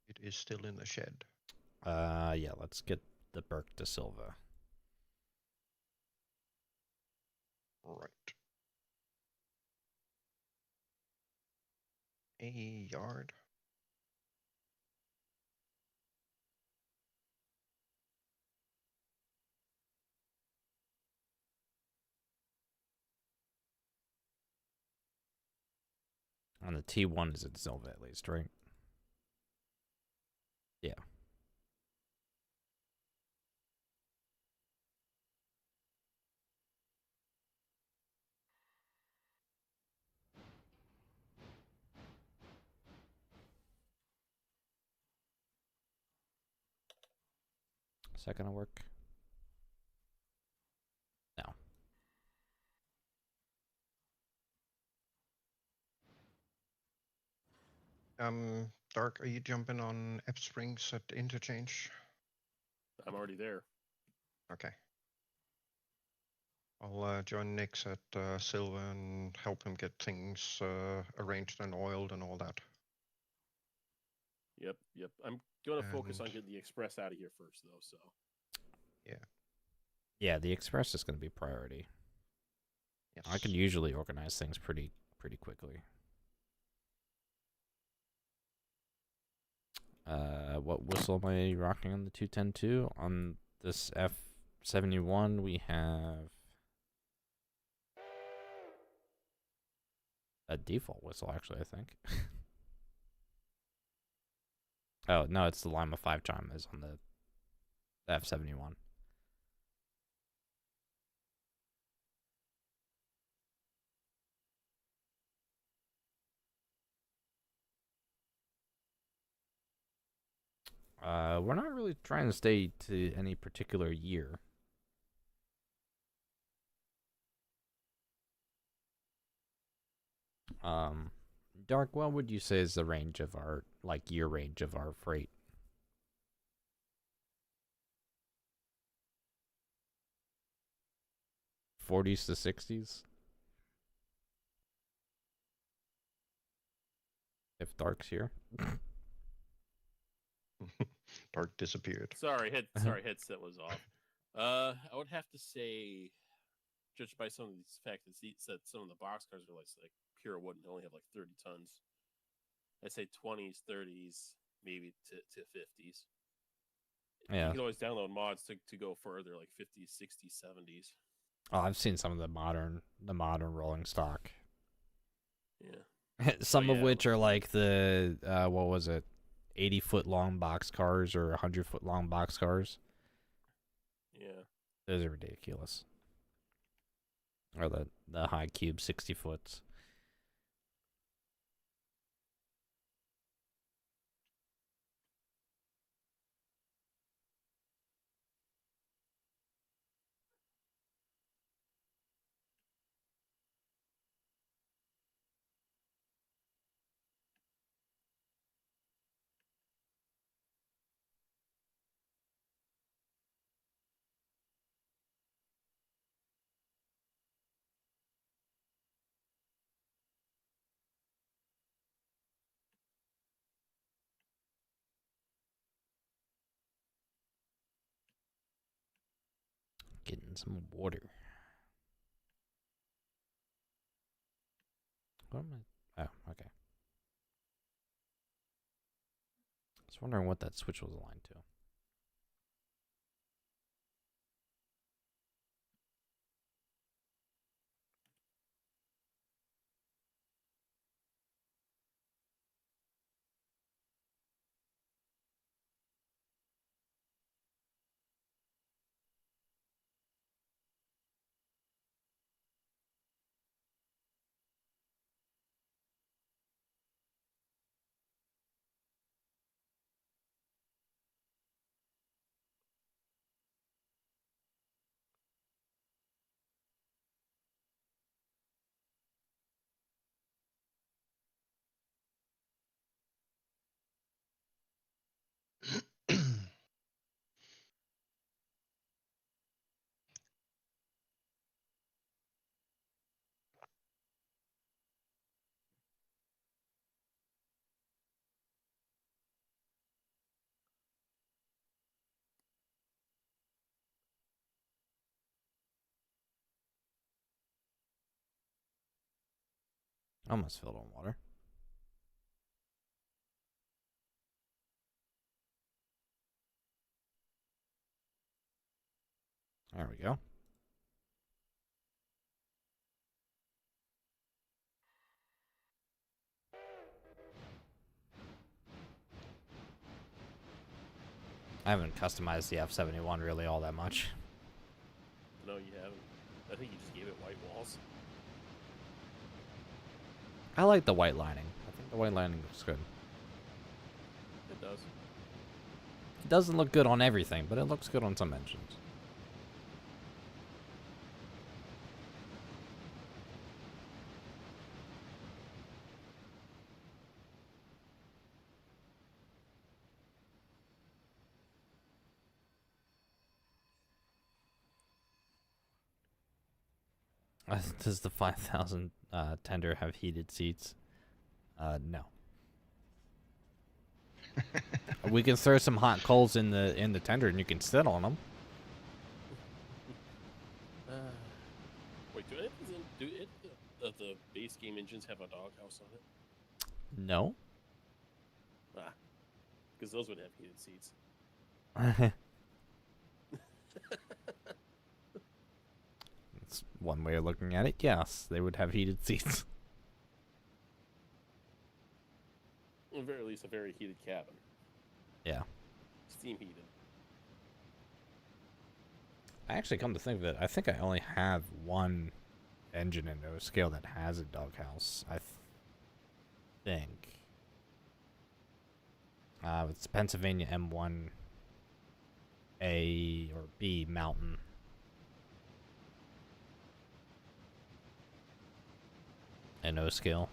It is still in the shed. Yeah, let's get the Burke de Silva. Right. A yard. On the T1 is at Silva at least, right? Yeah. Is that gonna work? No. Dark, are you jumping on Ep Springs at interchange? I'm already there. Okay. I'll join Nix at Silver and help him get things arranged and oiled and all that. Yep. I'm gonna focus on And- getting the express out of here first, though. So Yeah, the express is gonna be priority. Yes. I can usually organize things pretty quickly. What whistle am I rocking on the 210-2? On this F71, we have a default whistle, actually, I think. Oh, no, it's the Lima 5 chime is on the F71. We're not really trying to stay to any particular year. Dark, what would you say is the range of our, like, year range of our freight? '40s to '60s? If Dark's here. Dark disappeared. sorry, headset was off. I would have to say, judged by some of these facts, that some of the boxcars are like pure wood and only have like 30 tons. I'd say 20s, 30s, maybe to 50s. Yeah. You can always download mods to go further, like 50s, 60s, 70s. Oh, I've seen some of the modern rolling stock. Yeah. Some of yeah. which are like the what was it, 80-foot long box cars or 100-foot long box cars. Yeah. Those are ridiculous. Or the high cube 60 foots. Getting some water. What am I? Oh, okay. I was wondering what that switch was aligned to. Almost filled on water. There we go. I haven't customized the F71 really all that much. No, you haven't. I think you just gave it white walls. I like the white lining. I think the white lining looks good. It does. It doesn't look good on everything, but it looks good on some engines. Does the 5,000 tender have heated seats? No. We can throw some hot coals in the tender, and you can sit on them. Wait, the base game engines have a doghouse on it? No. Ah, because those would have heated seats. That's one way of looking at it. Yes, they would have heated seats. At the very least, a very heated cabin. Yeah. Steam heated. I actually come to think of it, I think I only have one engine in no scale that has a doghouse. I think. It's Pennsylvania M1A or B Mountain. And no scale.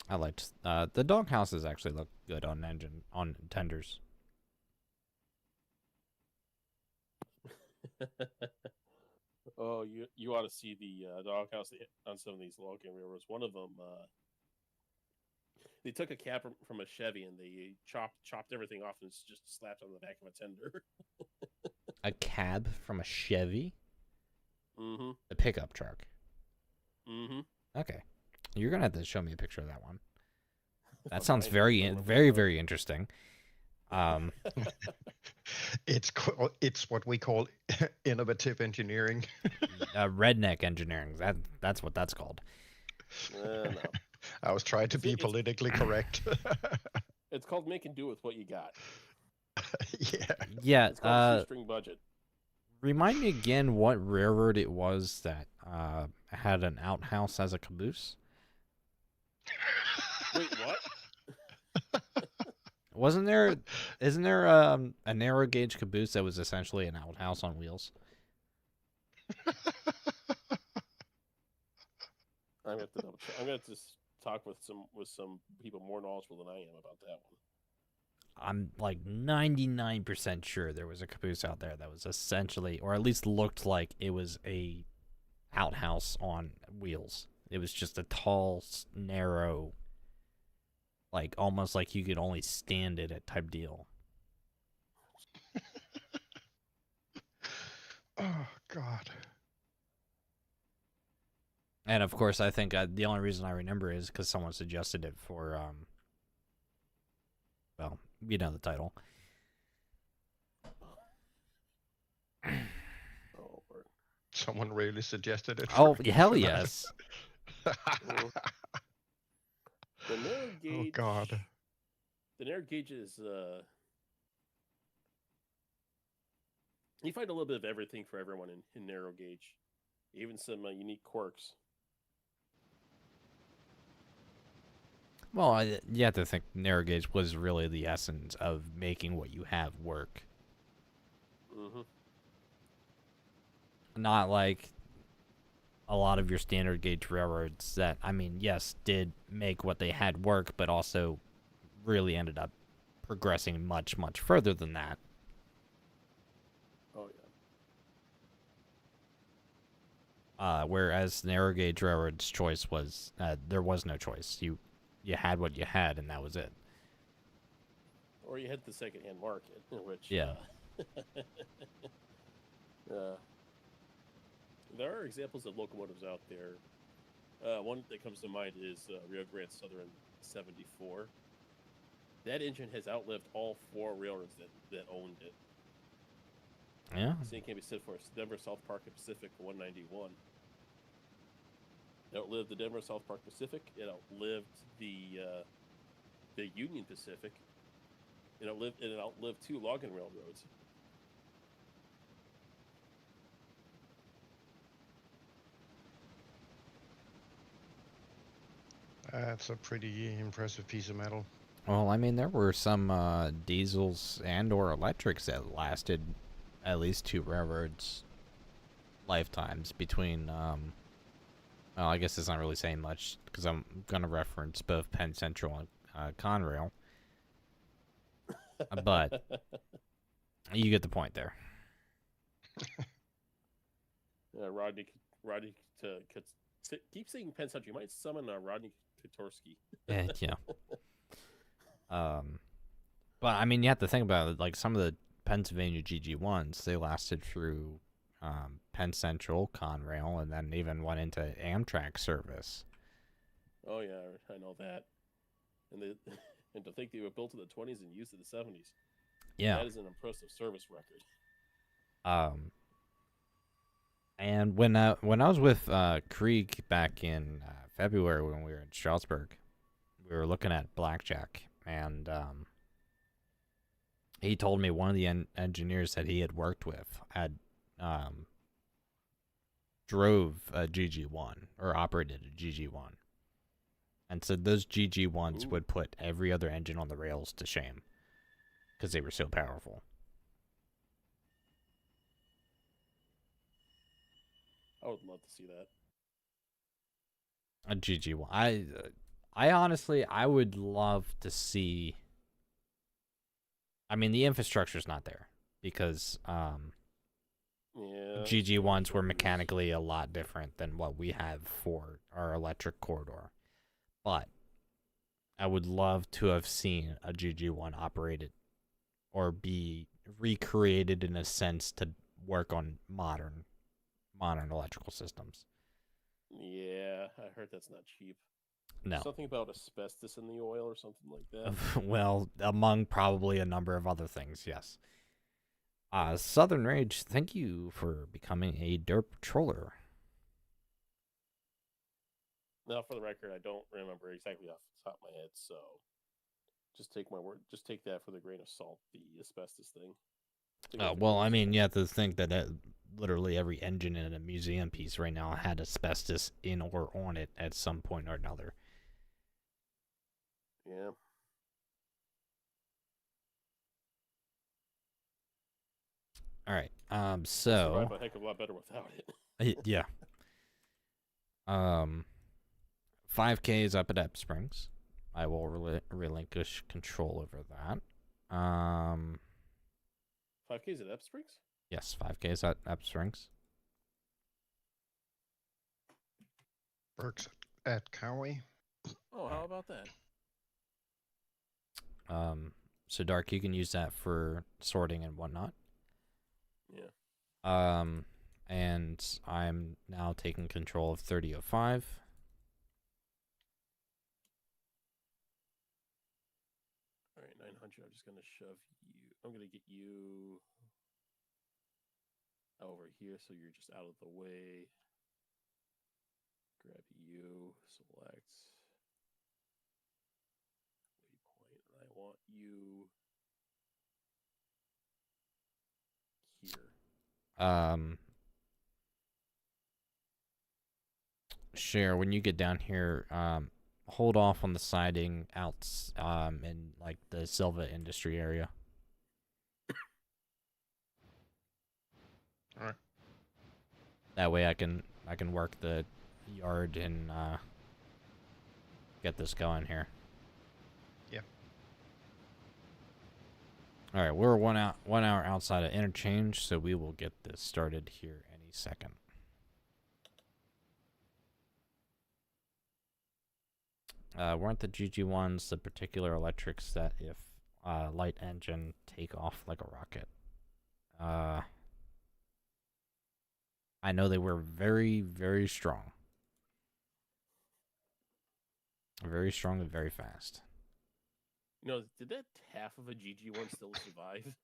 I liked the doghouses actually look good on tenders. Oh, you ought to see the doghouse on some of these logging railroads. One of them, they took a cab from a Chevy and they chopped everything off and just slapped on the back of a tender. A cab from a Chevy? Mm-hmm. A pickup truck. Mm-hmm. Okay. You're going to have to show me a picture of that one. That I'll sounds find very, it. very, very interesting. It's what we call innovative engineering. Redneck engineering. That's what that's called. No. I was trying to be politically correct. It's called making do with what you got. Yeah. Yeah. It's called a shoestring budget. Remind me again what railroad it was that had an outhouse as a caboose. Wait, what? Isn't there a narrow gauge caboose that was essentially an outhouse on wheels? I'm gonna have to talk with some people more knowledgeable than I am about that one. I'm like 99% sure there was a caboose out there that was essentially, or at least looked like it was a outhouse on wheels. It was just a tall, narrow, like almost like you could only stand it at type deal. Oh God. And of course, I think the only reason I remember is because someone suggested it for, well, you know the title. Oh, Lord. Someone really suggested it. Oh, hell yes. The narrow gauge. Oh God. The narrow gauge is you find a little bit of everything for everyone in narrow gauge, even some unique quirks. Well, you have to think narrow gauge was really the essence of making what you have work. Mm-hmm. Not like a lot of your standard gauge railroads that, I mean, yes, did make what they had work, but also really ended up progressing much, much further than that. Oh yeah. Whereas narrow gauge railroad's choice was there was no choice. You had what you had, and that was it. Or you had the secondhand market, which Yeah. There are examples of locomotives out there. One that comes to mind is Rio Grande Southern 74. That engine has outlived all four railroads that owned it. Yeah. Same can be said for Denver South Park and Pacific 191. It outlived the Denver South Park Pacific. It outlived the Union Pacific. It outlived two logging railroads. That's a pretty impressive piece of metal. Well, I mean, there were some diesels and or electrics that lasted at least 2 railroads lifetimes between. Well, I guess it's not really saying much because I'm gonna reference both Penn Central and Conrail, but you get the point there. Rodney, keep saying Penn Central. You might summon Rodney Kotorski. Yeah. But I mean, you have to think about it. Like some of the Pennsylvania GG1s, they lasted through Penn Central, Conrail, and then even went into Amtrak service. Oh yeah, I know that. And and to think they were built in the 20s and used in the 70s. Yeah. That is an impressive service record. And when I was with Krieg back in February when we were in Strasbourg, we were looking at blackjack, and he told me one of the engineers that he had worked with had drove a GG1 or operated a GG1, and said those GG1s would put every other engine on the rails to shame because they were so powerful. I would love to see that. A GG1. I honestly, I would love to see. I mean, the infrastructure's not there because Yeah. GG1s were mechanically a lot different than what we have for our electric corridor. But I would love to have seen a GG1 operated or be recreated in a sense to work on modern electrical systems. Yeah, I heard that's not cheap. No. Something about asbestos in the oil or something like that. Well, among probably a number of other things, yes. Southern Rage, thank you for becoming a Derp troller. Now, for the record, I don't remember exactly off the top of my head, so just take my word. Just take that for the grain of salt. The asbestos thing. Well, I mean, you have to think that literally every engine in a museum piece right now had asbestos in or on it at some point or another. Yeah. All right. So survive a heck of a lot better without it. yeah. 5K is up at Ep Springs. I will relinquish control over that. 5Ks at Ep Springs? Yes, 5K is at Ep Springs. Works at Cowie. Oh, how about that? So Dark, you can use that for sorting and whatnot. Yeah. And I'm now taking control of 3005. All right, 900. I'm just gonna shove you. I'm gonna get you over here, so you're just out of the way. Grab you. Select waypoint. And I want you here. Share when you get down here, hold off on the siding out in like the Silva industry area. All right. That way I can work the yard and get this going here. Yeah. All right, we're 1 hour outside of interchange, so we will get this started here any second. Weren't the GG1s the particular electrics that if light engine take off like a rocket? I know they were very, very strong. Very strong and very fast. You know, did that half of a GG1 still survive?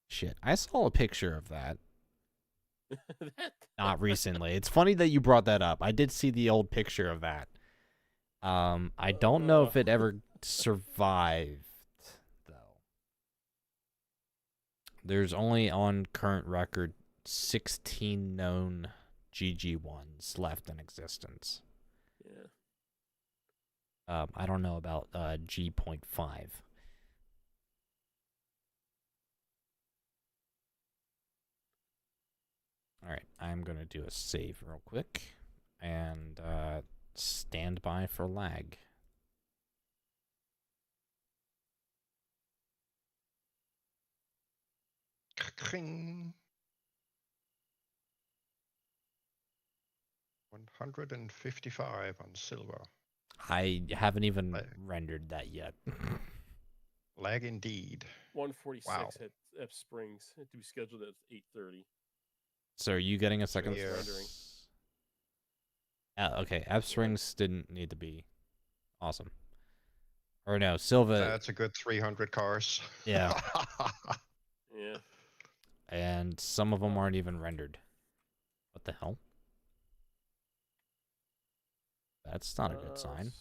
Shit. I saw a picture of that. Not recently. It's funny that you brought that up. I did see the old picture of that. I don't know if it ever survived, though. There's only on current record 16 known GG1s left in existence. Yeah. I don't know about G.5. Alright, I'm going to do a save real quick. And stand by for lag. Kring. 155 on silver. I haven't even Lag. rendered that yet. Lag indeed. 146 Wow. at F Springs. To be scheduled at 8:30. So are you getting a second? Yeah. Rendering. Okay, F Springs didn't need to be awesome. Or no, Silva. That's a good 300 cars. Yeah. Yeah. And some of them aren't even rendered. What the hell? That's not a good sign.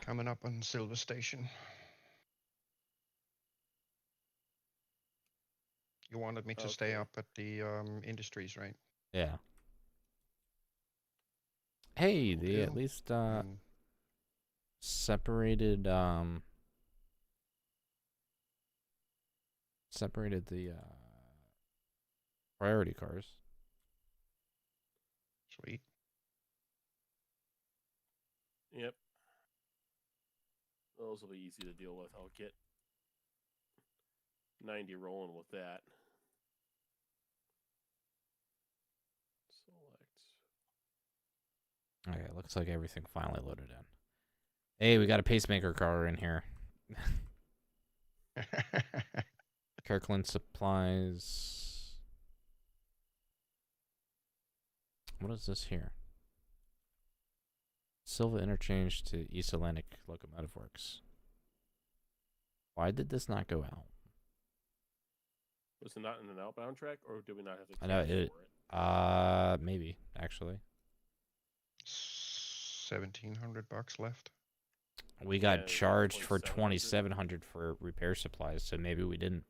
Coming up on Silver Station. You wanted me to stay Okay. up at the industries, right? Yeah. Hey, they at Deal. least Mm, separated the priority cars. Sweet. Yep. Those will be easy to deal with. I'll get 90 rolling with that. Select. Okay, looks like everything finally loaded in. Hey, we got a pacemaker car in here. Kirkland Supplies. What is this here? Silva Interchange to East Atlantic Locomotive Works. Why did this not go out? Was it not in an outbound track, or do we not have the I know cash it. for it? Maybe actually. 1,700 bucks left. We got Yeah, charged for 2,700. 2,700 for repair supplies, so maybe we didn't.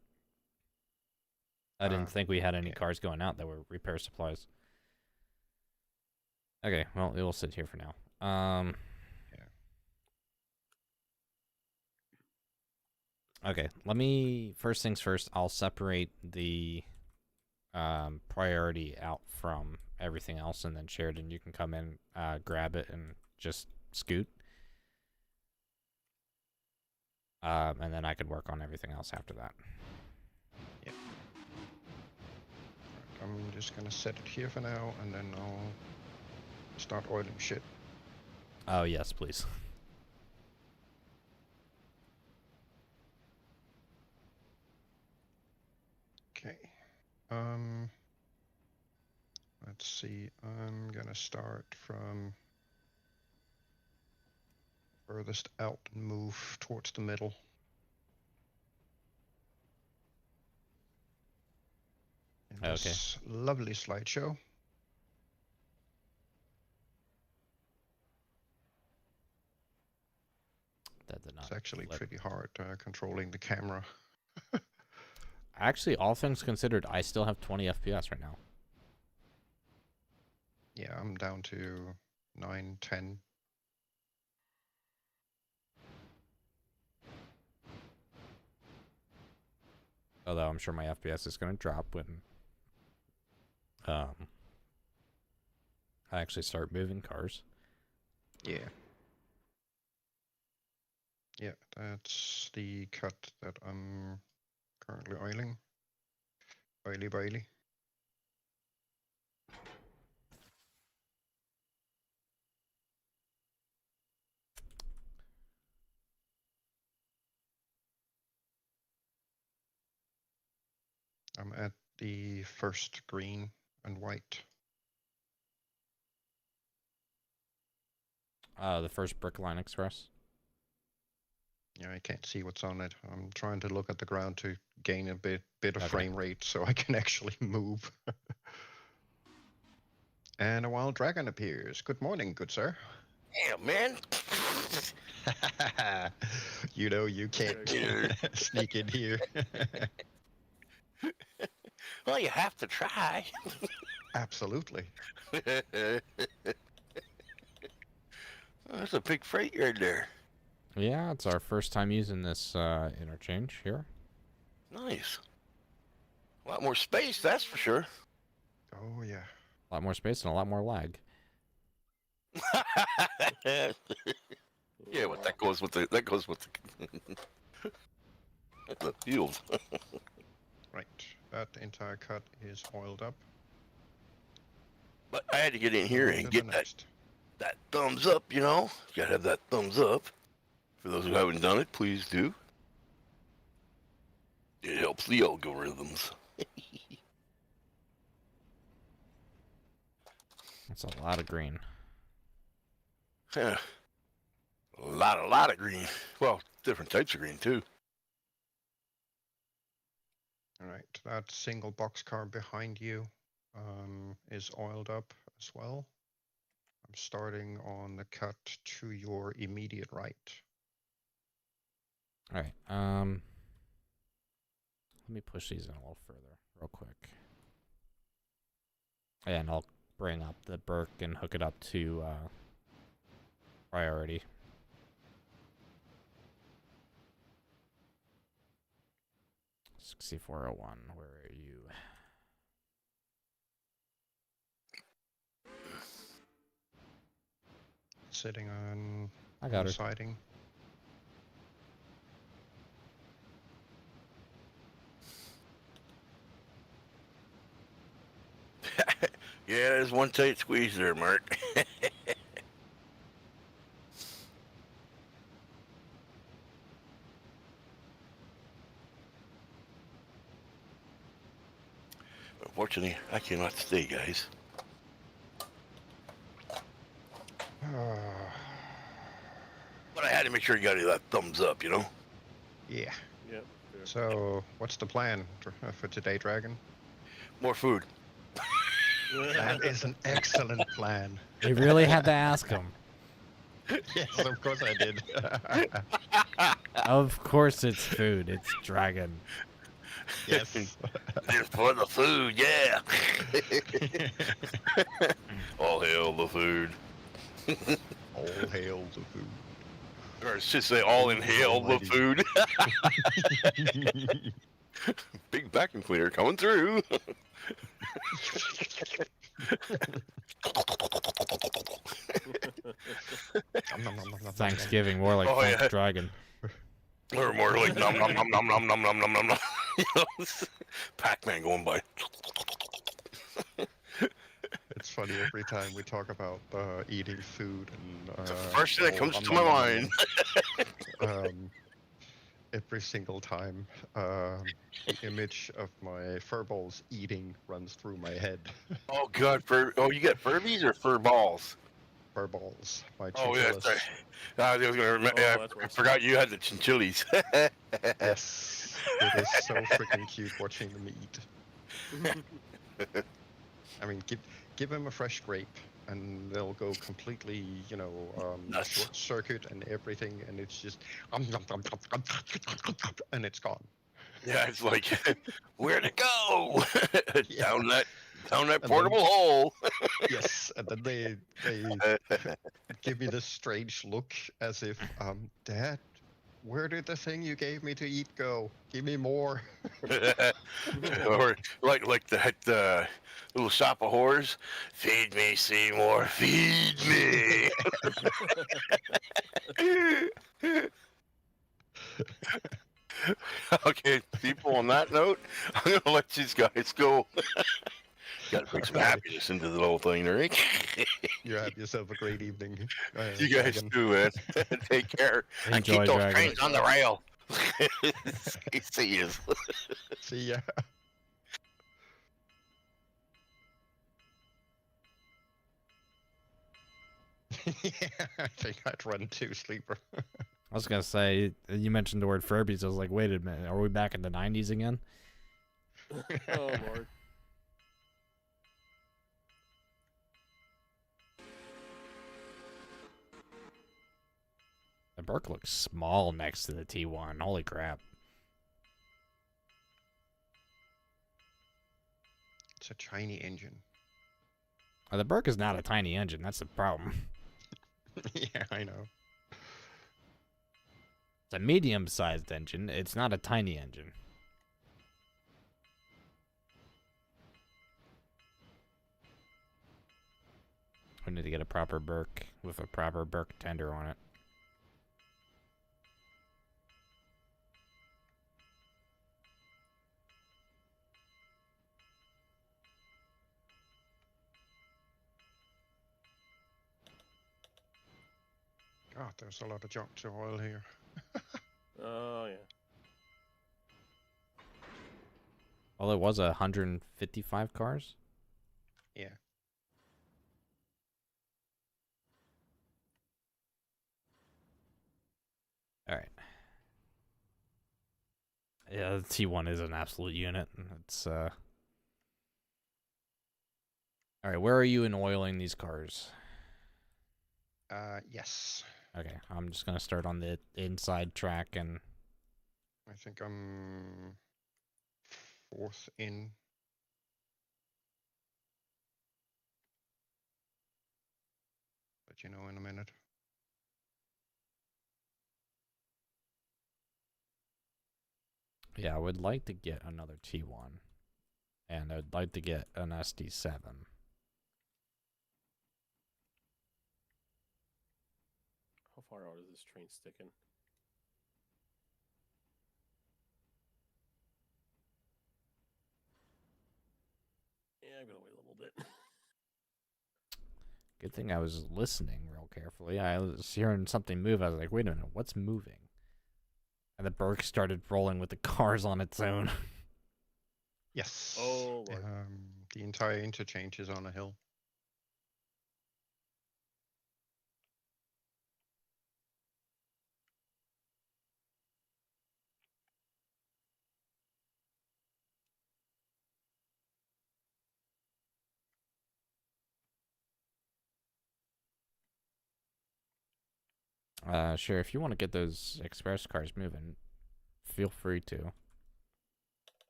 I didn't Ah, think we had any okay. cars going out that were repair supplies. Okay, well, it will sit here for now. Yeah. Okay, let me, first things first, I'll separate the priority out from everything else, and then Sheridan, you can come in, grab it, and just scoot. And then I could work on everything else after that. Yeah. Right, I'm just gonna set it here for now, and then I'll start oiling shit. Oh, yes, please. Okay. Let's see. I'm gonna start from furthest out and move towards the middle. In this lovely slideshow. That did not. It's actually flip. pretty hard controlling the camera. Actually, all things considered, I still have 20 FPS right now. Yeah, I'm down to 9, 10. Although I'm sure my FPS is going to drop when I actually start moving cars. Yeah. Yeah, that's the cut that I'm currently oiling. Oily Bailey. I'm at the first green and white. The first Brickline Express. Yeah, I can't see what's on it. I'm trying to look at the ground to gain a bit of Okay. frame rate so I can actually move. And a wild dragon appears. Good morning, good sir. Damn, man. You know you can't sneak in here. Well, you have to try. Absolutely. That's a big freight yard there. Yeah, it's our first time using this interchange here. Nice. A lot more space, that's for sure. Oh yeah. A lot more space and a lot more lag. Yeah, but that goes with the the field. Right. That entire cut is oiled up. But I had to get in here On and to get the that next. thumbs up, you know? You gotta have that thumbs up. For those who haven't done it, please do. It helps the algorithms. That's a lot of green. Yeah. A lot of green. Well, different types of green too. All right. That single boxcar behind you is oiled up as well. I'm starting on the cut to your immediate right. All right. Let me push these in a little further, real quick. And I'll bring up the Burke and hook it up to priority. $6401. Where are you? Sitting on I got her. siding. Yeah, there's one tight squeeze there, Mark. Unfortunately, I cannot stay, guys. But I had to make sure you got that thumbs up, you know? Yeah. Yep. So, what's the plan for today, Dragon? More food. That is an excellent plan. You really had to ask him. Yes, of course I did. Of course it's food. It's dragon. Yes. Just for the food, yeah. All hail the food. All hail the food. Or I should say, all inhale the Almighty. food. Big vacuum cleaner coming through. Thanksgiving, more like Oh, Thanks yeah. Dragon. Or more like nom nom nom nom nom nom nom nom nom nom. You know, Pac-Man going by. It's funny every time we talk about eating food and The first thing that all comes to my mind. Every single time, the image of my furballs eating runs through my head. Oh God, you got Furbies or fur balls? Furballs, my Oh yeah, chinchillas. sorry. I was gonna remember. Oh, I that's worse. forgot you had the chinchillas. Yes, it is so freaking cute watching them eat. I mean, give them a fresh grape, and they'll go completely, Nuts. short circuit and everything, and it's just, and it's gone. Yeah, it's like, where'd it go? Yeah. down that then- portable hole. Yes, and then they give me this strange look as if, Dad, where did the thing you gave me to eat go? Give me more. Or like that little shop of horrors. Feed me, Seymour. Feed me. Okay, people. On that note, I'm gonna let these guys go. Got to bring some happiness into the whole thing, Rick. You have yourself a great evening. You guys Dragon. do, man. Take care. And Enjoy, keep those Dragon. trains on the rail. See you. See ya. Yeah, I think I'd run too, Sleeper. I was gonna say, you mentioned the word Furbies. I was like, wait a minute, are we back in the 90s again? Oh Lord. The Burke looks small next to the T1. Holy crap. It's a tiny engine. The Burke is not a tiny engine. That's the problem. Yeah, I know. It's a medium-sized engine. It's not a tiny engine. We need to get a proper Burke with a proper Burke tender on it. God, there's a lot of junk to oil here. Oh yeah. Well, it was 155 cars. Yeah. All right. Yeah, the T1 is an absolute unit. It's All right, where are you in oiling these cars? Yes. Okay, I'm just gonna start on the inside track and I think I'm 4th in. Let you know in a minute. yeah, I would like to get another T1, and I'd like to get an SD7. How far out is this train sticking? Yeah, I'm gonna wait a little bit. Good thing I was listening real carefully. I was hearing something move. I was like, wait a minute, what's moving? And the Burke started rolling with the cars on its own. Yes. Oh, Lord. The entire interchange is on a hill. Sure, if you want to get those express cars moving, feel free to.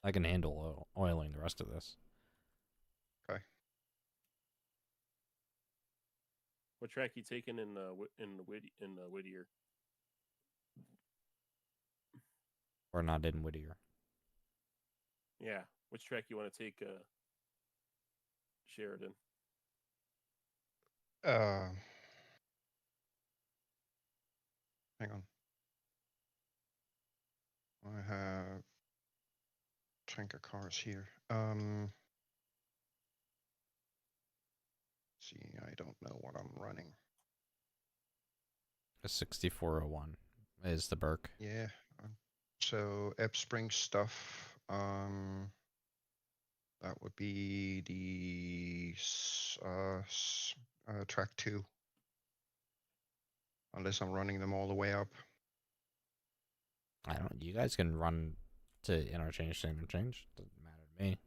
I can handle oiling the rest of this. Okay. What track you taking in Whittier? Or not in Whittier. Yeah. Which track you want to take, Sheridan? Hang on. I have tanker cars here. See, I don't know what I'm running. A 6401 is the Burke. Yeah. So Ebb Spring stuff. That would be the track 2. Unless I'm running them all the way up. I don't. You guys can run to interchange. Doesn't matter to me.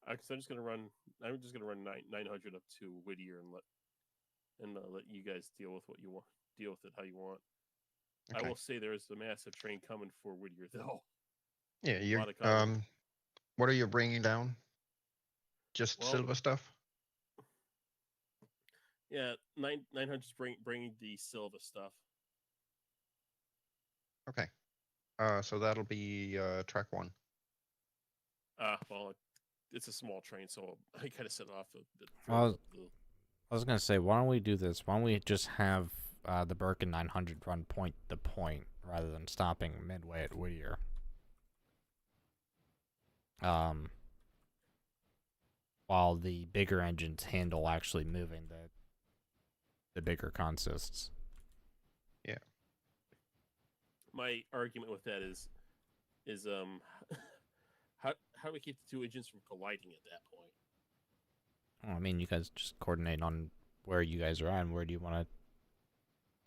Cause I'm just gonna run 900 up to Whittier and let you guys deal with what you want. Deal with it how you want. Okay. I will say there is a massive train coming for Whittier though. Yeah, you. lot of cover. What are you bringing down? Just Well, silver stuff. Yeah, 900's bringing the Silva stuff. Okay. So that'll be track 1. Well, it's a small train, so I kind of set it off a bit. I was gonna say, why don't we do this? Why don't we just have the Birkin 900 run point to point rather than stopping midway at Whittier? While the bigger engines handle actually moving the bigger consists. Yeah. My argument with that is how do we keep the 2 engines from colliding at that point? Well, I mean, you guys just coordinate on where you guys are at and where do you want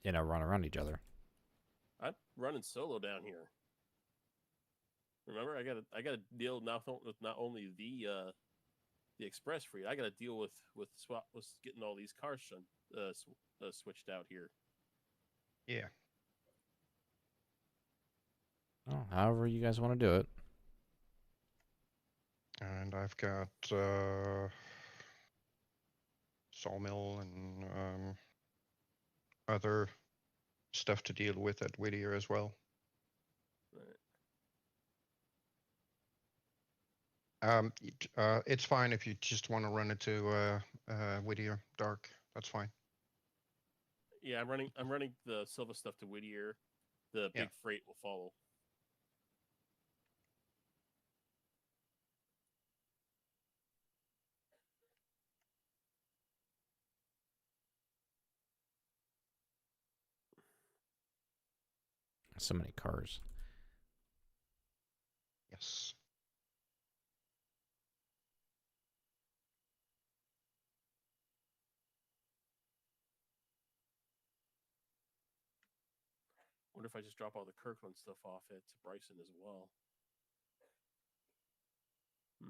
to, run around each other. I'm running solo down here. Remember, I gotta deal now with not only the express freight. I gotta deal with getting all these cars switched out here. Yeah. Oh, however you guys want to do it. and I've got sawmill and other stuff to deal with at Whittier as well. Right. It's fine if you just want to run it to Whittier Dark. That's fine. Yeah, I'm running the Silva stuff to Whittier. The Yeah. big freight will follow. So many cars. Yes. Wonder if I just drop all the Kirkland stuff off at Bryson as well. No,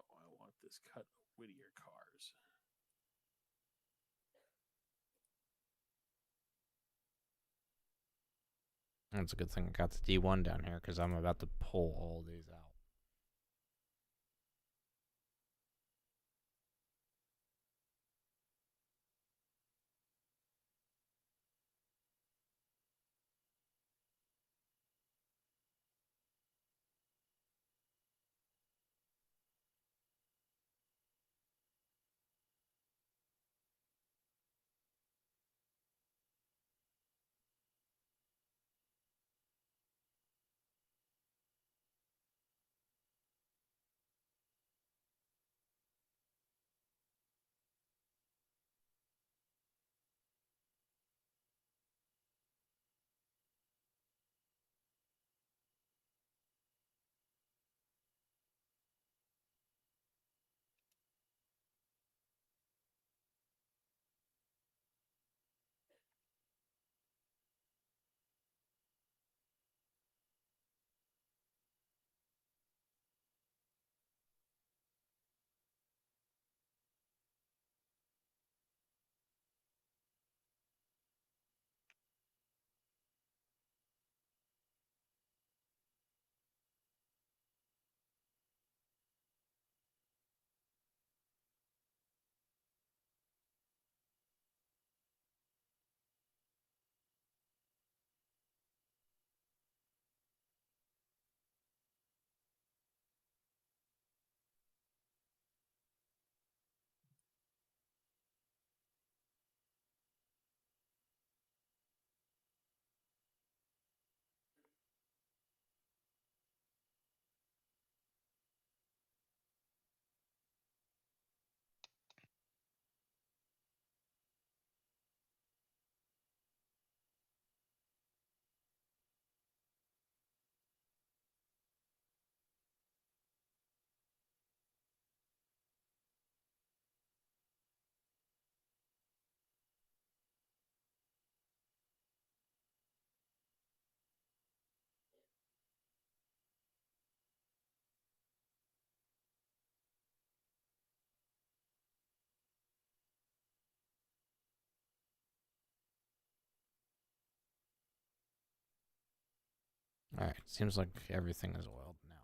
I want this cut of Whittier cars. That's a good thing I got the D1 down here because I'm about to pull all these out. Alright, seems like everything is oiled now.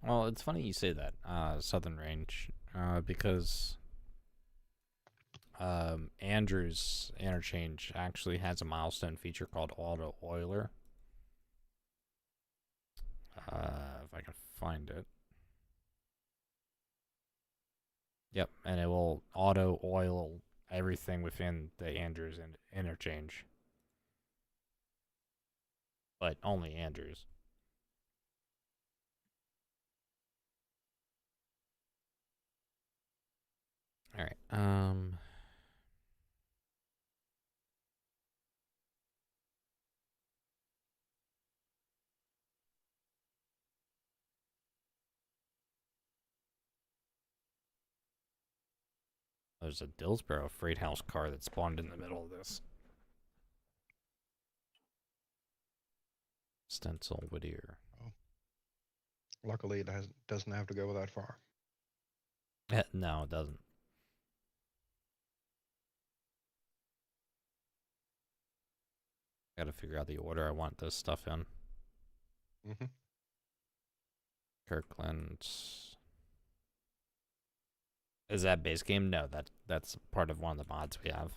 Well, it's funny you say that, Southern Range, because Andrew's interchange actually has a milestone feature called Auto Oiler. If I can find it. Yep, and it will auto oil everything within the Andrews interchange. But only Andrews. All right. There's a Dillsborough freight house car that spawned in the middle of this. Stencil Whittier. Oh. Luckily, it doesn't have to go that far. No, it doesn't. Gotta figure out the order I want this stuff in. Mm-hmm. Kirkland. Is that base game? No, that's part of one of the mods we have.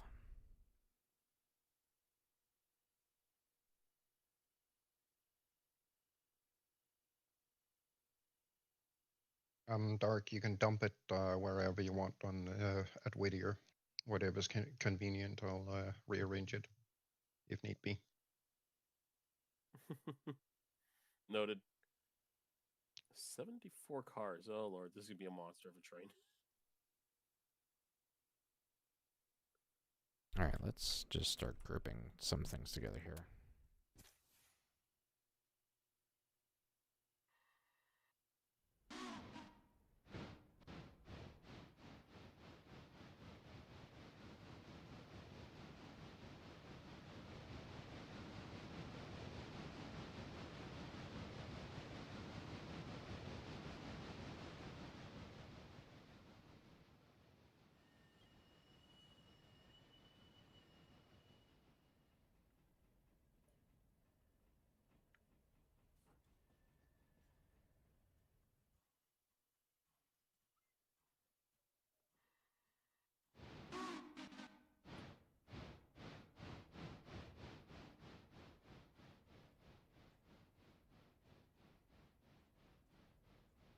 Dark, you can dump it wherever you want on at Whittier. Whatever's convenient, I'll rearrange it if need be. Noted. 74 cars. Oh lord, this is gonna be a monster of a train. All right, let's just start grouping some things together here.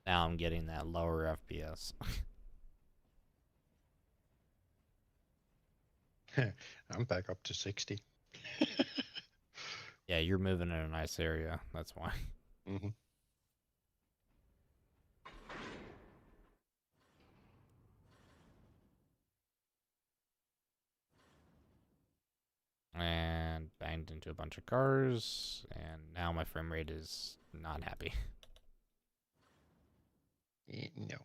Now I'm getting that lower FPS. I'm back up to 60. Yeah, you're moving in a nice area. That's why. Mm-hmm. And banged into a bunch of cars, and now my frame rate is not happy. No.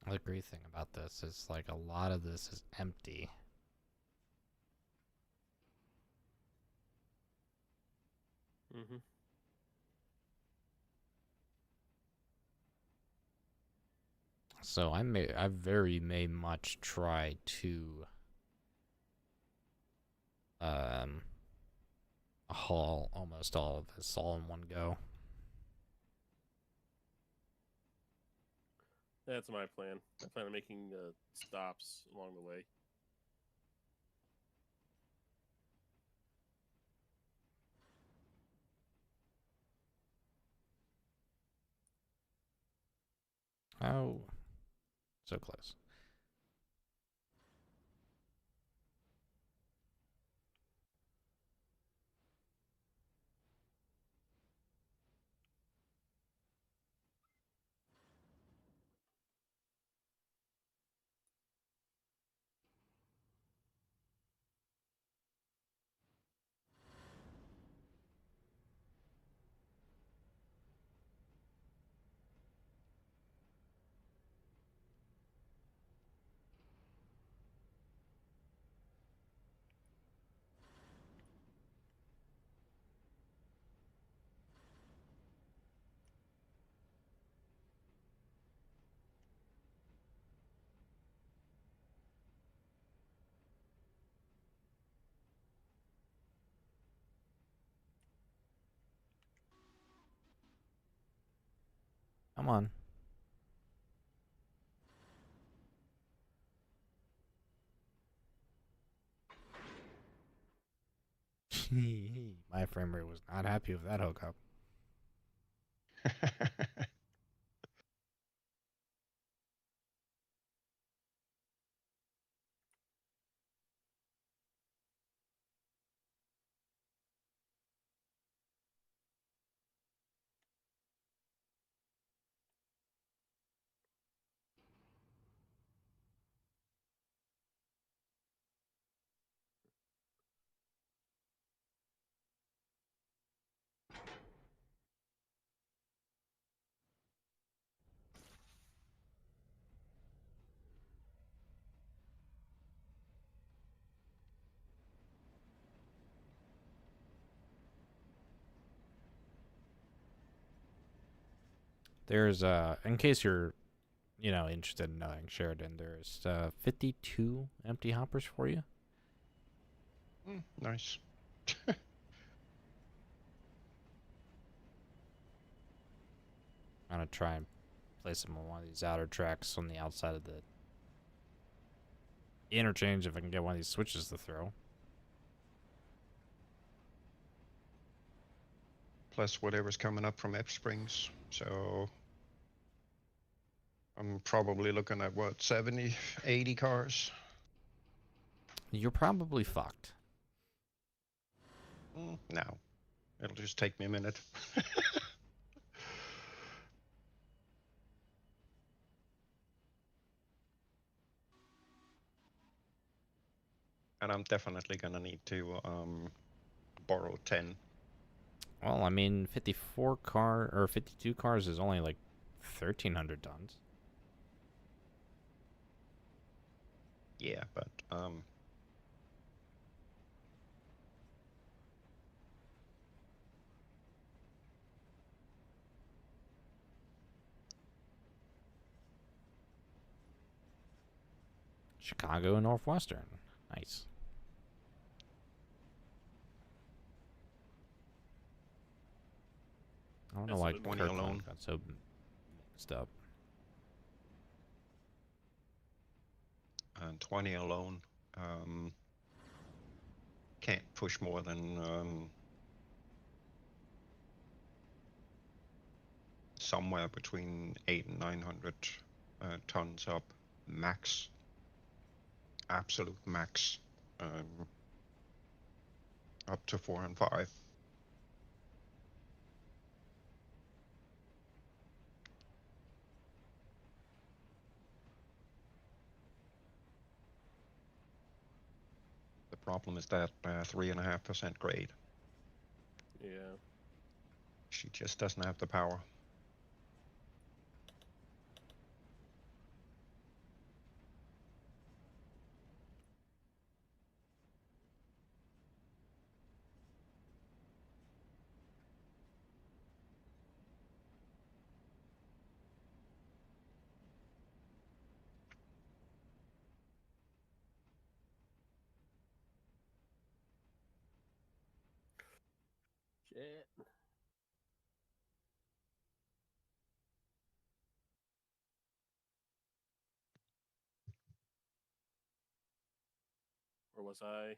The great thing about this is like a lot of this is empty. Mm-hmm. So I may much try to haul almost all of this all in one go. That's my plan. I plan on making stops along the way. Oh, so close. Come on. My frame rate was not happy with that hookup. There's in case you're, interested in knowing, Sheridan, there's 52 empty hoppers for you. Nice. I'm gonna try and place them on one of these outer tracks on the outside of the interchange if I can get one of these switches to throw. Plus whatever's coming up from Ep Springs. So I'm probably looking at what, 70, 80 cars? You're probably fucked. No. It'll just take me a minute. And I'm definitely gonna need to borrow 10. Well, I mean, 52 cars is only like 1,300 tons. Yeah, but Chicago and Northwestern. Nice. I don't know That's why a bit more Kirkland alone. got so mixed up. and 20 alone. Can't push more than somewhere between 800 and 900 tons up max. Absolute max. Up to 4 and 5. The problem is that 3.5% grade. Yeah. She just doesn't have the power. Shit. Where was I?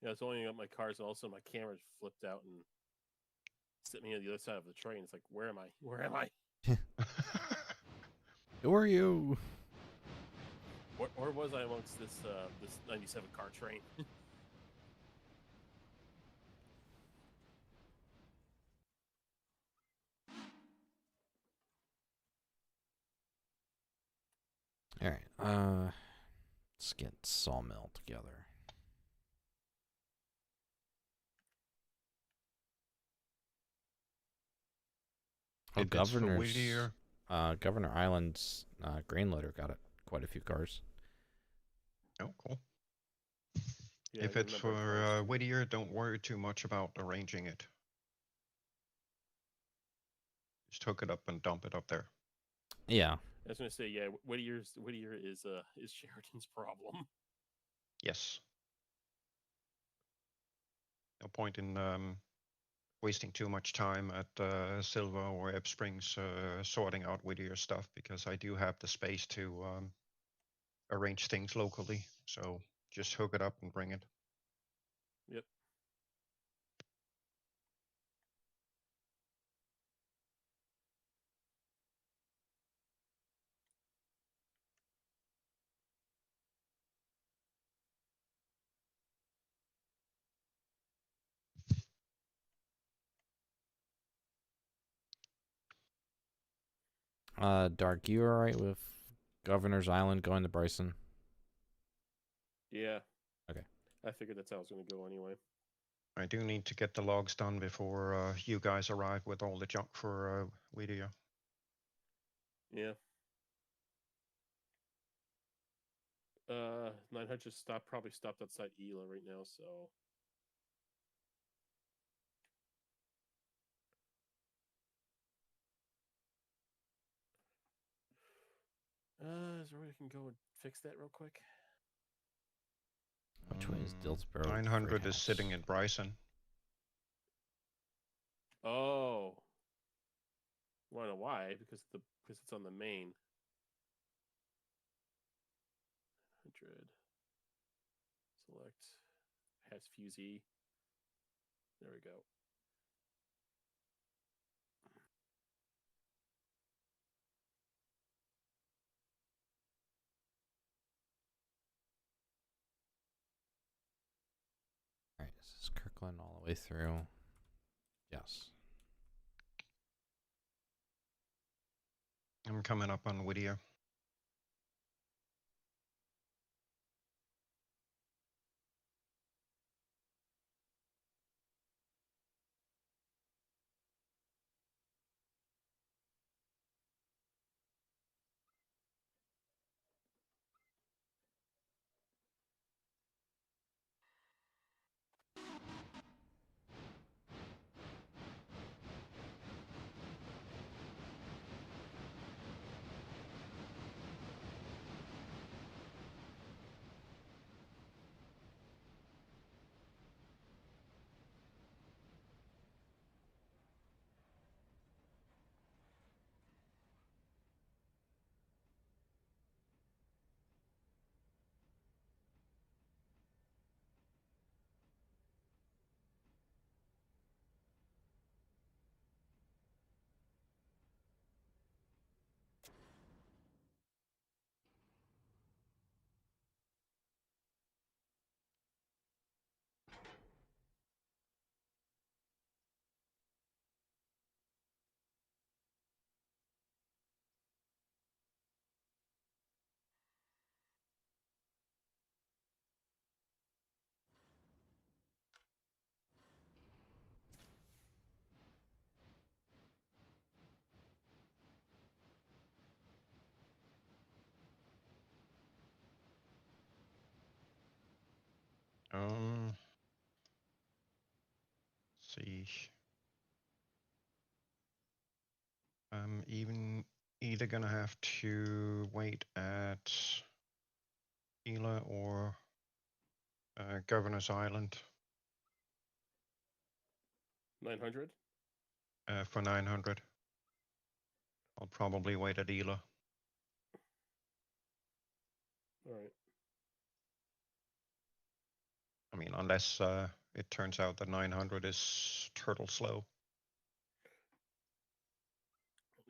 Yeah, I was only up my cars, and also my camera flipped out and set me on the other side of the train. It's like, where am I? Where am I? Who are you? Where was I amongst this 97 car train? All right. Let's get Sawmill together. Oh, It's for Governor's Whittier. Governor Island's grain loader got it. Quite a few cars. Oh, cool. Yeah, If you it's remember for cars, too. Whittier, don't worry too much about arranging it. Just hook it up and dump it up there. Yeah. I was gonna say, yeah, Whittier is Sheridan's problem. Yes. No point in wasting too much time at Silva or Ebb Springs sorting out Whittier stuff, because I do have the space to arrange things locally. So just hook it up and bring it. Yep. Dark, you alright with Governor's Island going to Bryson? Yeah. Okay. I figured that's how it was gonna go anyway. I do need to get the logs done before you guys arrive with all the junk for Whittier. Yeah. 900 probably stopped outside Ela right now, so. Is there a way I can go and fix that real quick? Which way is Dillsboro? 900 is sitting in Bryson. Oh. Wanna know why? Because it's on the main. 100. Select. Has Fusey. There we go. Alright, is this Kirkland all the way through? Yes. I'm coming up on Whittier. See. I'm either gonna have to wait at Ela or Governor's Island 900. for 900. I'll probably wait at Ela. All right. I mean, unless it turns out that 900 is turtle slow.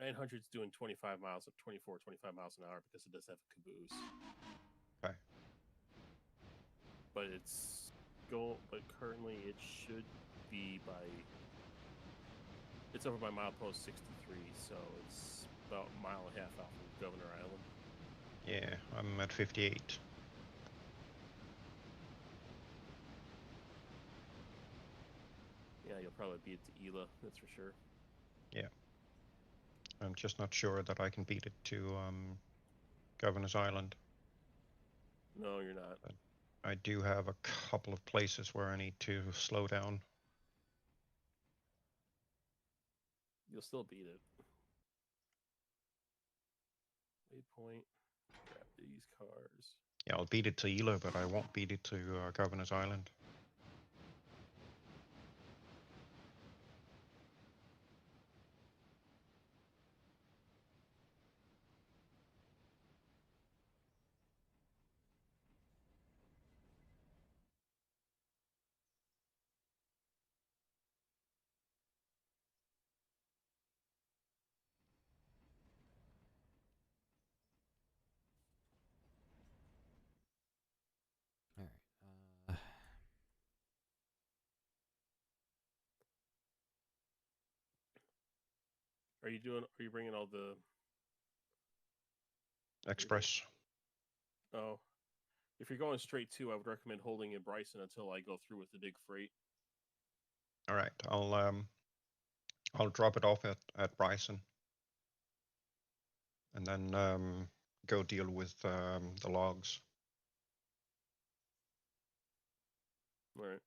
900's doing 25 miles, 25 miles an hour because it does have a caboose. Okay. But but currently it should be it's over by milepost 63, so it's about a mile and a half out from Governor Island. Yeah, I'm at 58. Yeah, you'll probably beat it to Ela, that's for sure. Yeah. I'm just not sure that I can beat it to Governor's Island. No, you're not. I do have a couple of places where I need to slow down. You'll still beat it. Waypoint. Grab these cars. Yeah, I'll beat it to Elo, but I won't beat it to Governor's Island. All right. Are you bringing all the? Express. Oh, if you're going straight to, I would recommend holding in Bryson until I go through with the dig freight. All right, I'll drop it off at Bryson, and then go deal with the logs. All right.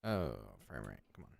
Oh, frame rate. Come on.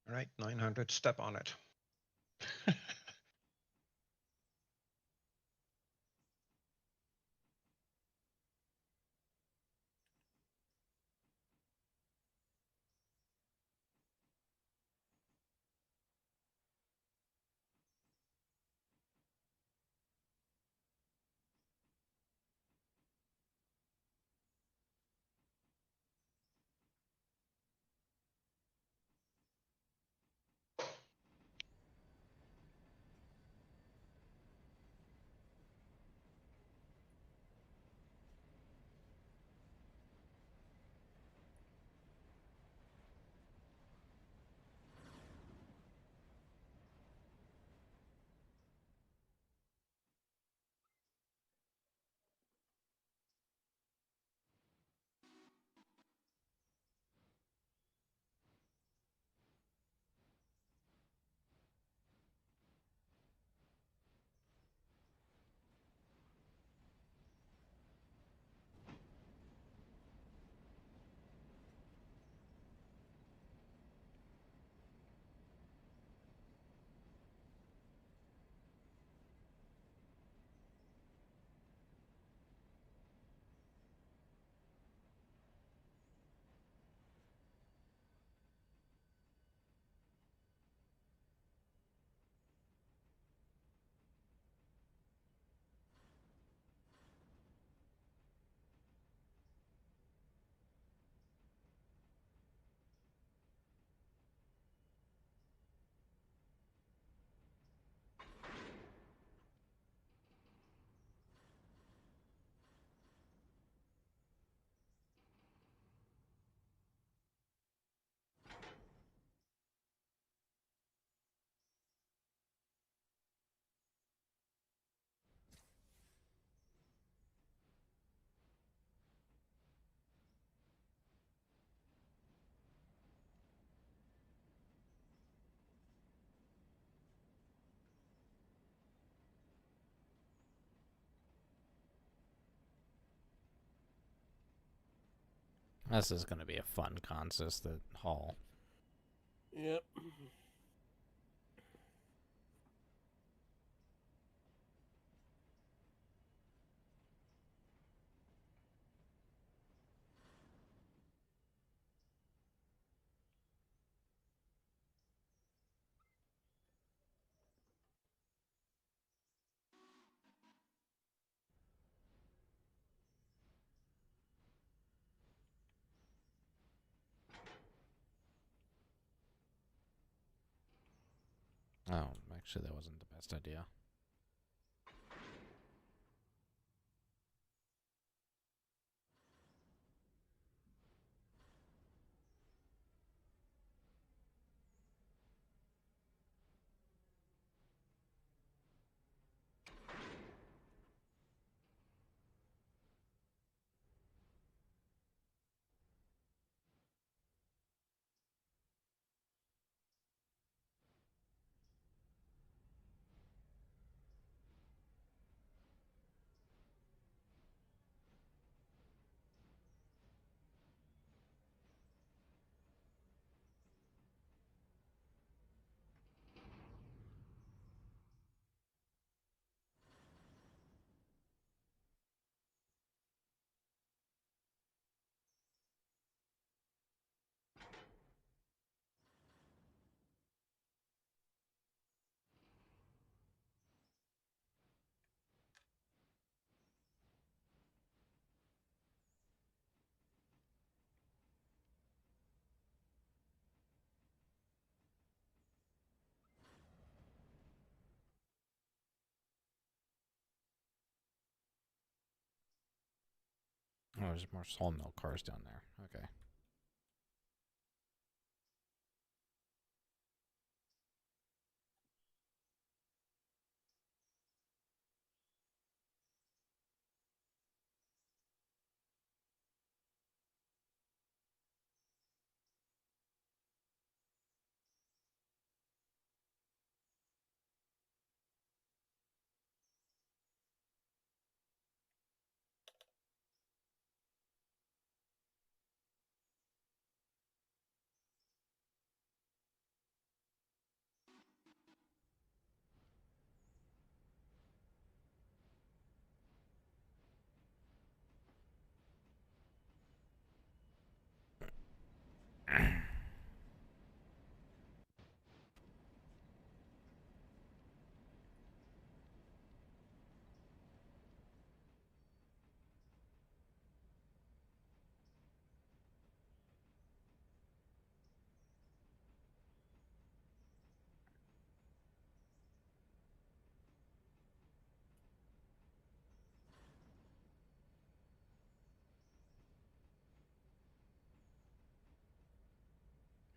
All right, 900, step on it. This is going to be a fun consist at Hall. Yep. Oh, actually, that wasn't the best idea. Oh, there's more sawmill cars down there. Okay.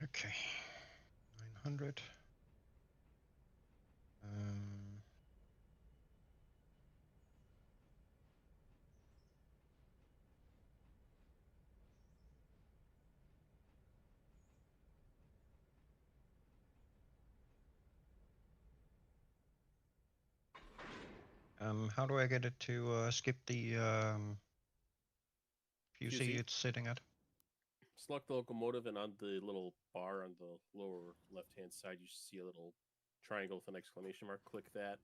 Okay. 900. How do I get it to skip the fusee Fusee? it's sitting at? Select the locomotive, and on the little bar on the lower left-hand side, you should see a little triangle with an exclamation mark. Click that,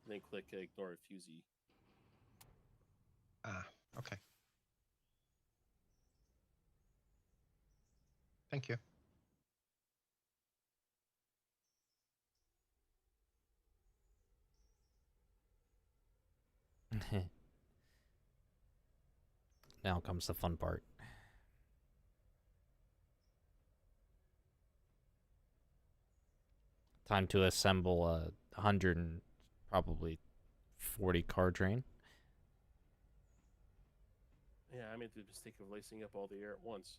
and then click ignore fusee. Ah, okay. Thank you. Now comes the fun part. Time to assemble a 100 and probably 40 car train. Yeah, I made the mistake of lacing up all the air at once.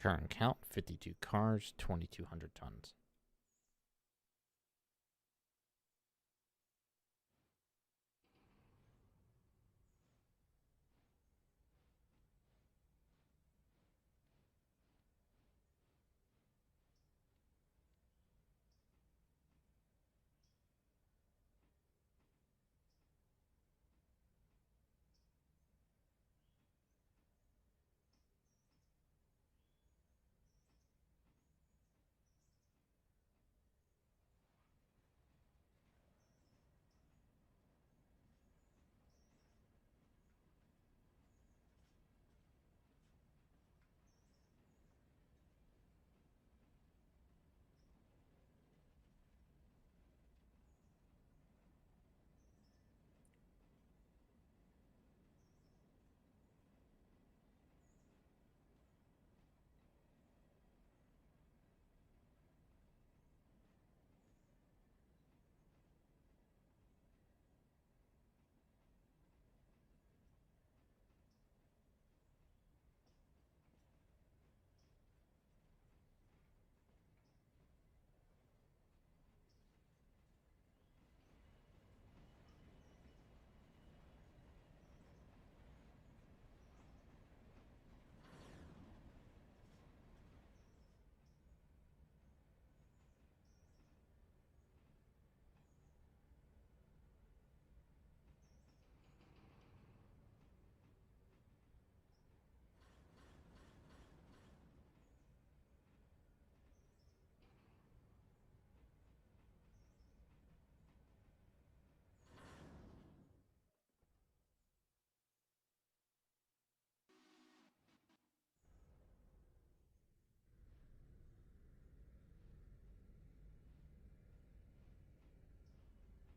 Current count 52 cars, 2,200 tons.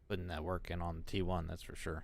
Putting that work in on the T1, that's for sure.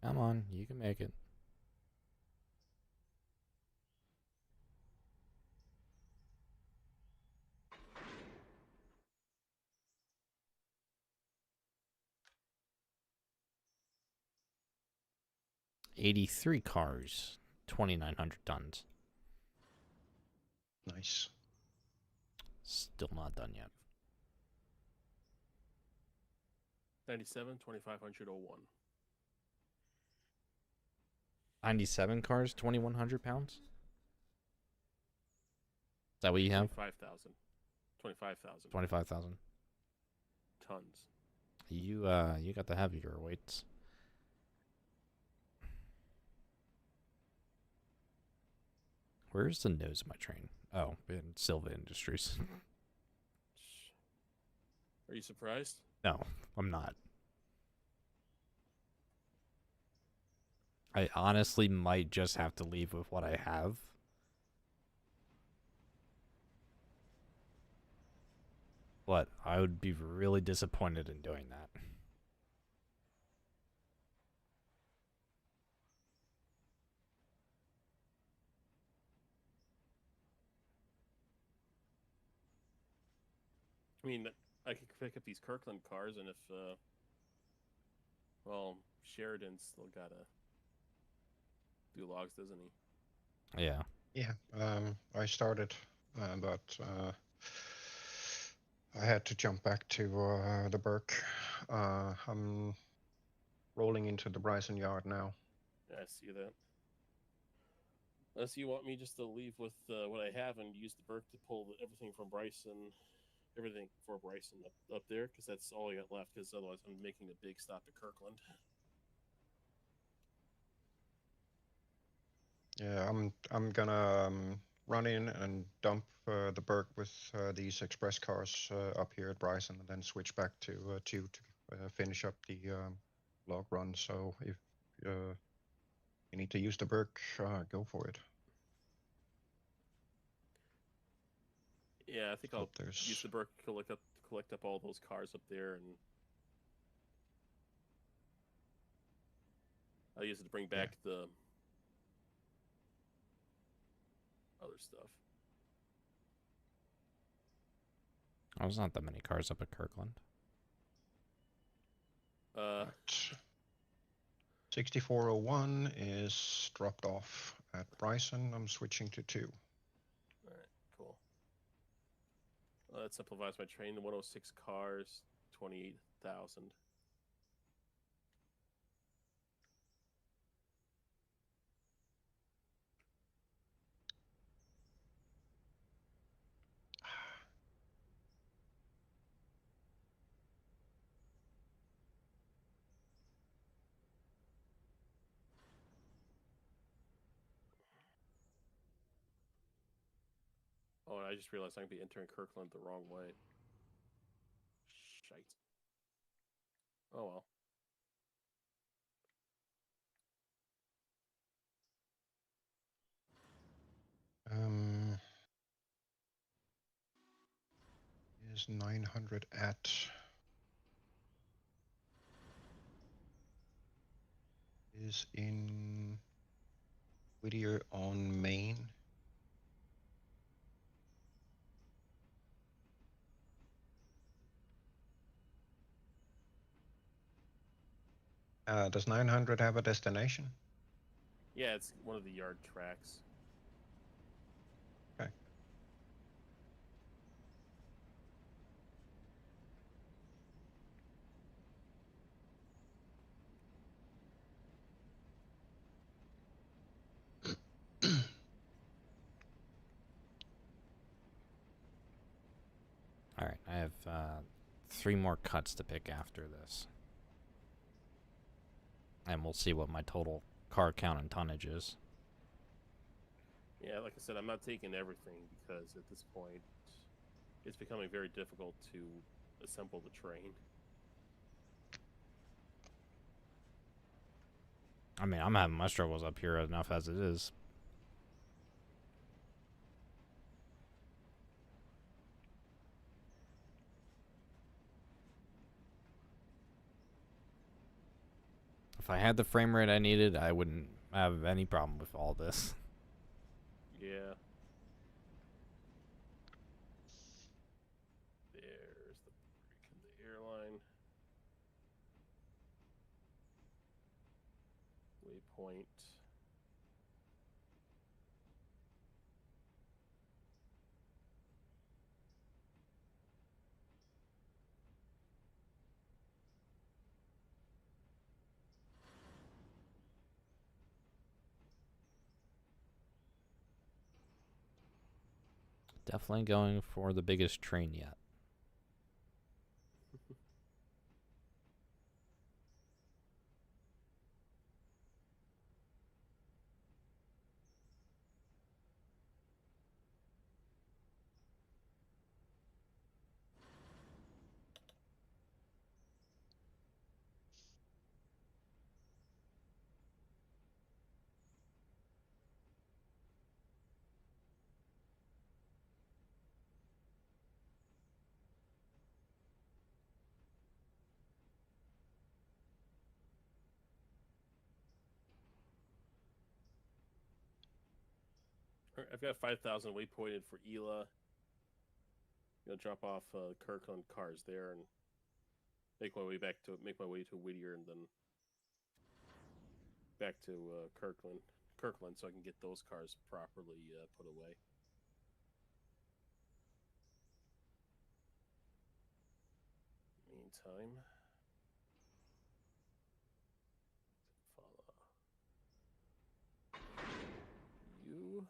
Come on, you can make it. $83 cars, 2,900 tons. Nice. Still not done yet. 97, 2,501. 97 cars, 2,100 pounds? Is that what you have? 25,000. 25,000 25,000. tons. You got the heavier weights. Where's the nose of my train? Oh, in Silva Industries. Are you surprised? No, I'm not. I honestly might just have to leave with what I have. But I would be really disappointed in doing that. I mean, I could pick up these Kirkland cars, and if, well, Sheridan's still gotta do logs, doesn't he? Yeah. Yeah, I started, but I had to jump back to the Burke. I'm rolling into the Bryson yard now. Yeah, I see that. Unless you want me just to leave with what I have and use the Burke to pull everything from Bryson everything for Bryson up there because that's all I got left. Because otherwise, I'm making a big stop at Kirkland. Yeah, I'm gonna run in and dump the Berg with these express cars up here at Bryson, and then switch back to two to finish up the log run. So if you need to use the Berg, go for it. Yeah, I think I'll Hope there's use the Burke to collect up all those cars up there, and I'll use it to bring back the other stuff. Oh, there's not that many cars up at Kirkland. Uh, 6401 is dropped off at Bryson. I'm switching to 2. all right, cool. That simplifies my train to 106 cars, 28,000. Oh, and I just realized I'm gonna be entering Kirkland the wrong way. Shite. Oh well. Is 900 at is in Whittier on Main. Does 900 have a destination? Yeah, it's one of the yard tracks. Okay. All right, I have 3 more cuts to pick after this. And we'll see what my total car count and tonnage is. Yeah, like I said, I'm not taking everything because at this point, it's becoming very difficult to assemble the train. I mean, I'm having my struggles up here enough as it is. If I had the frame rate I needed, I wouldn't have any problem with all this. Yeah. There's the break in the airline. Waypoint. Definitely going for the biggest train yet. I've got 5,000 waypointed for Ela. Gonna drop off Kirkland cars there and make my way to Whittier and then back to Kirkland, so I can get those cars properly put away. Meantime, follow you.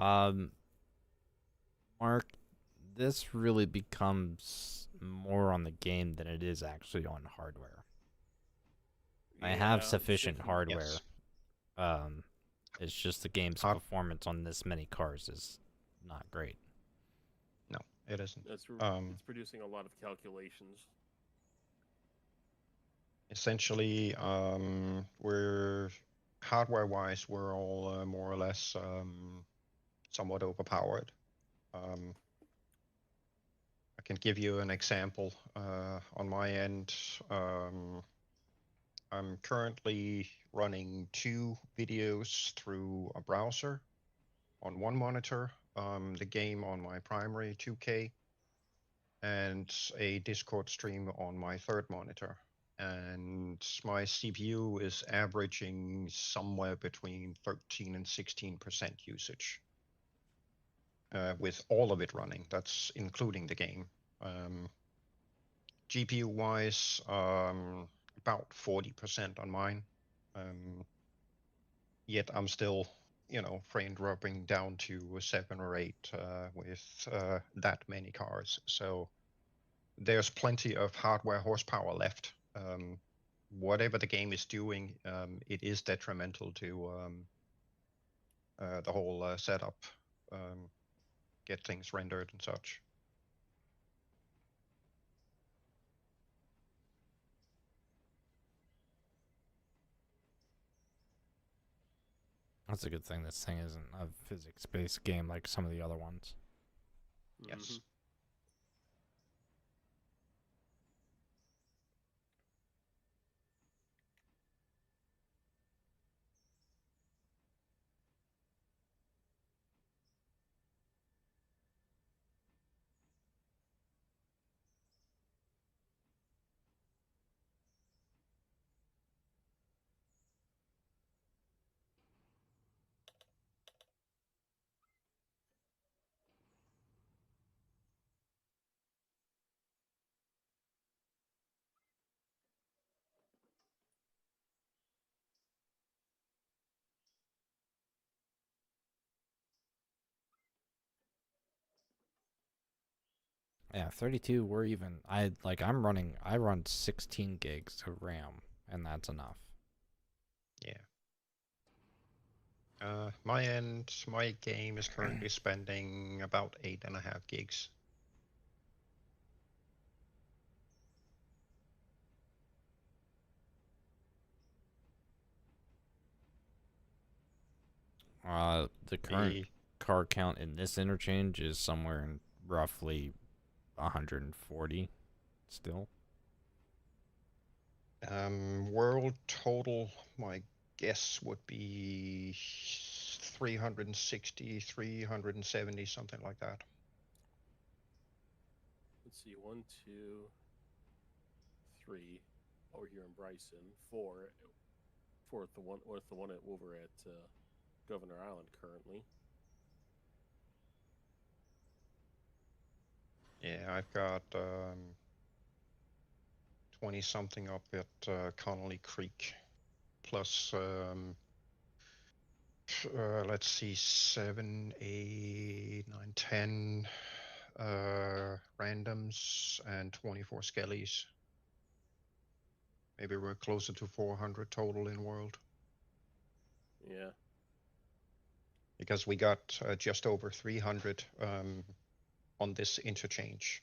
Um, Mark, this really becomes more on the game than it is actually on hardware. I have Yeah, I'm sufficient thinking- hardware. Yes. It's just the game's Hard- performance on this many cars is not great. No, it isn't. It's producing a lot of calculations. Essentially, we're hardware-wise, we're all more or less somewhat overpowered. I can give you an example. On my end, I'm currently running 2 videos through a browser on one monitor, the game on my primary 2K, and a Discord stream on my third monitor. And my CPU is averaging somewhere between 13 and 16% usage. With all of it running, that's including the game. GPU wise, about 40% on mine. Yet I'm still, frame dropping down to 7 or 8 with that many cars. So there's plenty of hardware horsepower left. Whatever the game is doing, it is detrimental to the whole setup, get things rendered and such. That's a good thing this thing isn't a physics-based game like some of the other ones. Yes. Mhm. Yeah, 32. I run 16 gigs of RAM, and that's enough. Yeah. My end, my game is currently spending about 8.5 gigs. The current car count in this interchange is somewhere in roughly 140 still. World total, my guess would be 360, 370, something like that. Let's see, 1, 2, 3 over here in Bryson, 4 at the one over at Governor Island currently. Yeah, I've got 20 something up at Connolly Creek, plus let's see, 7, 8, 9, 10 randoms and 24 skellies. Maybe we're closer to 400 total in world. Yeah. Because we got just over 300 on this interchange.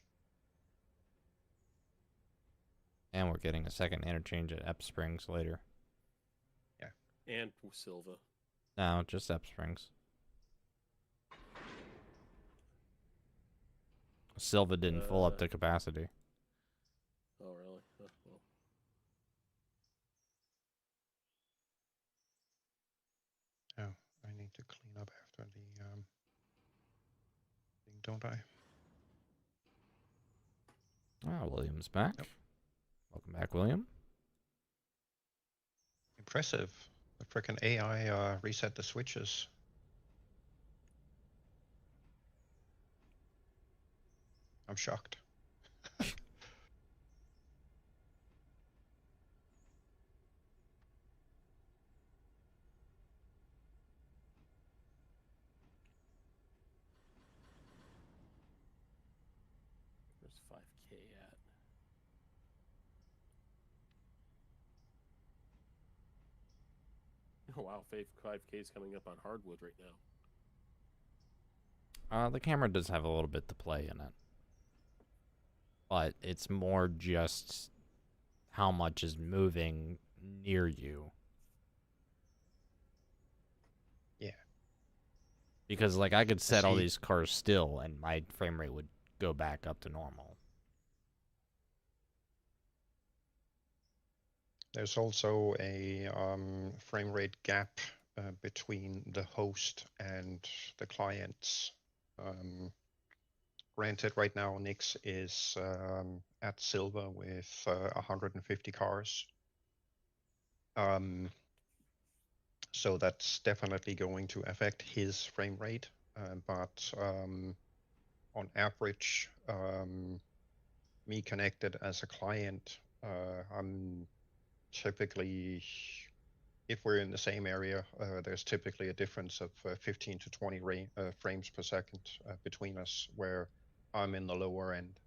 And we're getting a second interchange at Ep Springs later. Yeah. And Silva. No, just Ep Springs. Silva didn't fill up to capacity. Oh, really? Well. Oh, I need to clean up after the thing, don't I? Ah, William's back. Yep. Welcome back, William. Impressive. The frickin' AI reset the switches. I'm shocked. 5K at? Oh wow, 5K is coming up on hardwood right now. The camera does have a little bit to play in it, but it's more just how much is moving near you. Yeah. Because, like, I could set all See. these cars still, and my frame rate would go back up to normal. There's also a frame rate gap between the host and the clients. Granted, right now Nix is at silver with 150 cars. So that's definitely going to affect his frame rate. But on average, me connected as a client, I'm typically, if we're in the same area, there's typically a difference of 15 to 20 frames per second between us, where I'm in the lower end.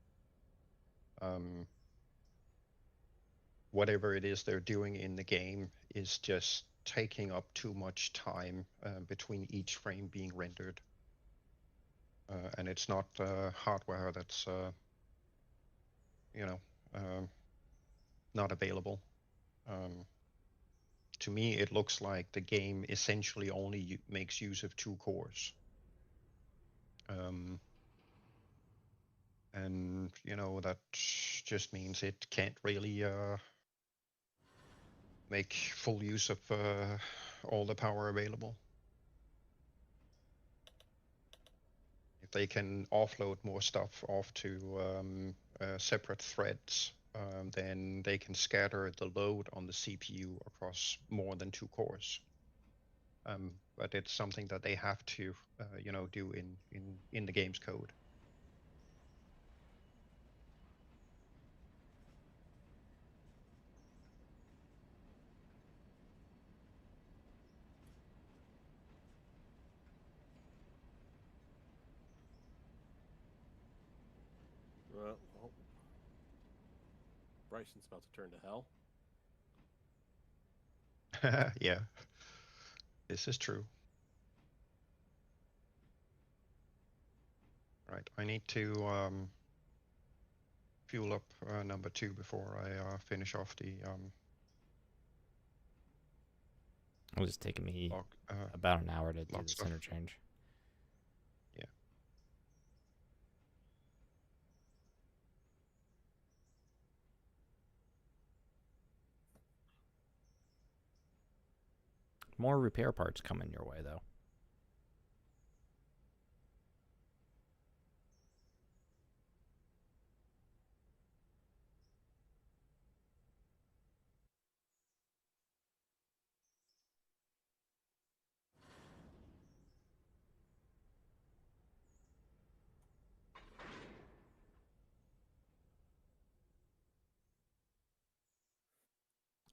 Whatever it is they're doing in the game is just taking up too much time between each frame being rendered. And it's not hardware that's, not available. To me, it looks like the game essentially only makes use of 2 cores. And, that just means it can't really make full use of all the power available. If they can offload more stuff off to separate threads, then they can scatter the load on the CPU across more than 2 cores. But it's something that they have to, do in the game's code. Well, Bryson's about to turn to hell. Yeah, this is true. Right, I need to fuel up number 2 before I finish off the It was taking me log, about an hour to do log this stuff. interchange. Yeah. More repair parts coming your way, though.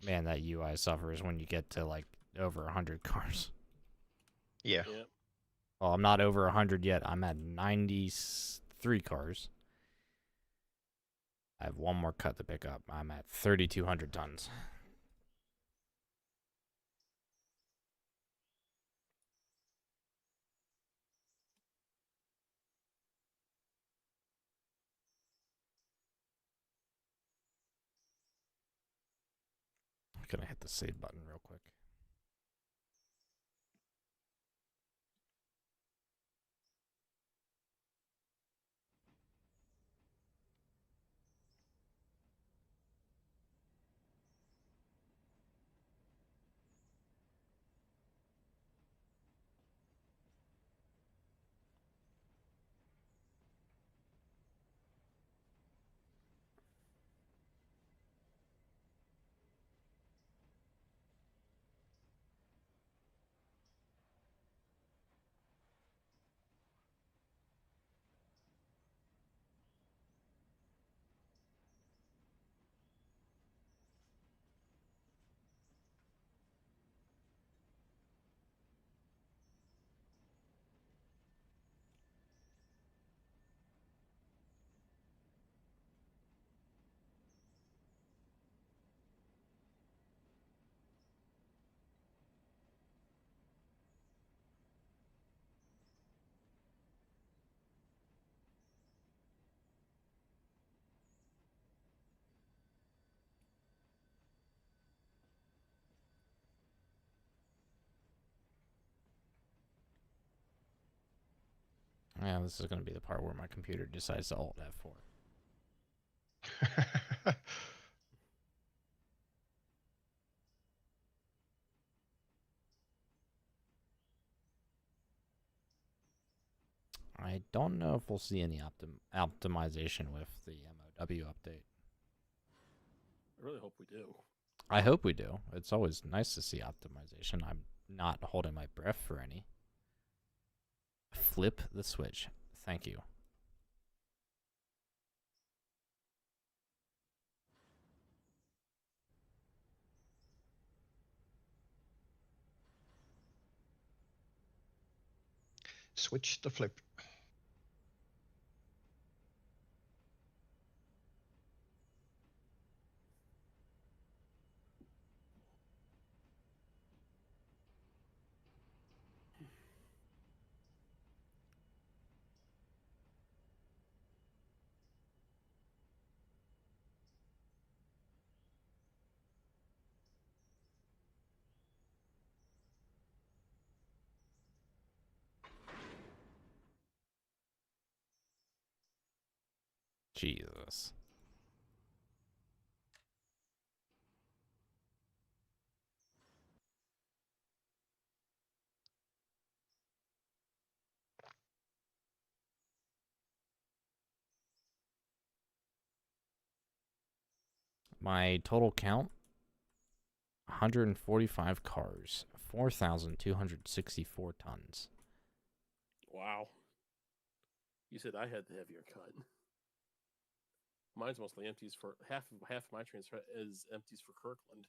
Man, that UI suffers when you get to, like, over 100 cars. Yeah. Yeah. Well, I'm not over 100 yet. I'm at 93 cars. I have one more cut to pick up. I'm at 3,200 tons. I'm gonna hit the save button real quick. Yeah, this is going to be the part where my computer decides to Alt F4. I don't know if we'll see any optimization with the MOW update. I really hope we do. I hope we do. It's always nice to see optimization. I'm not holding my breath for any. Flip the switch. Thank you. Switch the flip. Jesus. My total count, 145 cars, 4,264 tons. Wow. You said I had the heavier cut. Mine's mostly empties for half of my transfer is empties for Kirkland.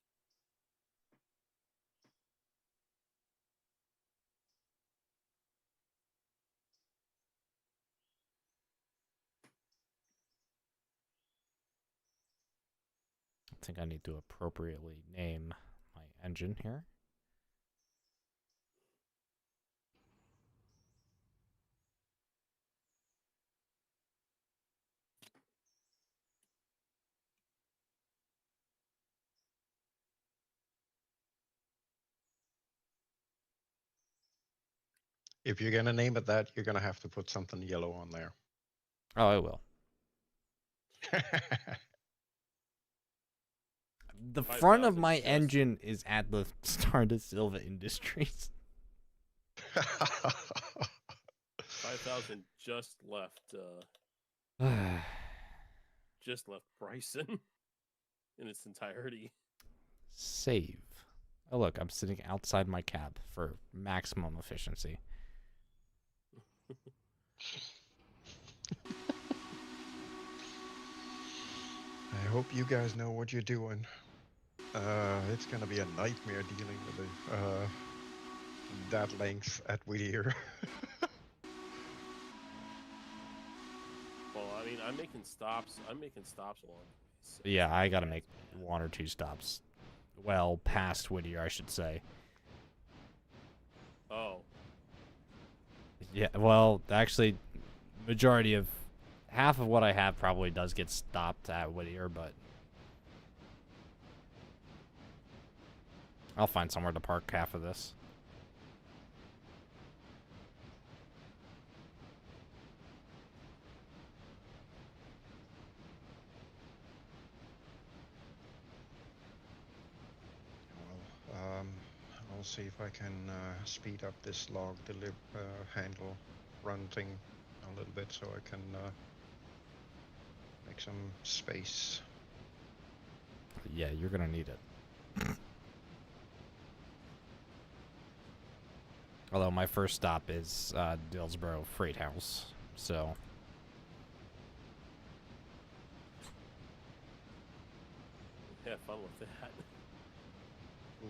I think I need to appropriately name my engine here. If you're gonna name it that, you're gonna have to put something yellow on there. Oh, I will. The front of 5,000 my just- engine is at the Stardust Silva Industries. 5,000 just left. Just left Bryson in its entirety. Save. Oh, look, I'm sitting outside my cab for maximum efficiency. I hope you guys know what you're doing. It's gonna be a nightmare dealing with that length at Whittier. Well, I mean, I'm making stops along the way. So Yeah, I gotta make one or two stops. Well, past Whittier, I should say. Oh, Yeah, well, actually, majority of half of what I have probably does get stopped at Whittier, but I'll find somewhere to park half of this. Well, I'll see if I can speed up this log handle run thing a little bit so I can make some space. Yeah, you're gonna need it. Although my first stop is Dillsboro Freight House, so have fun with that. Ooh.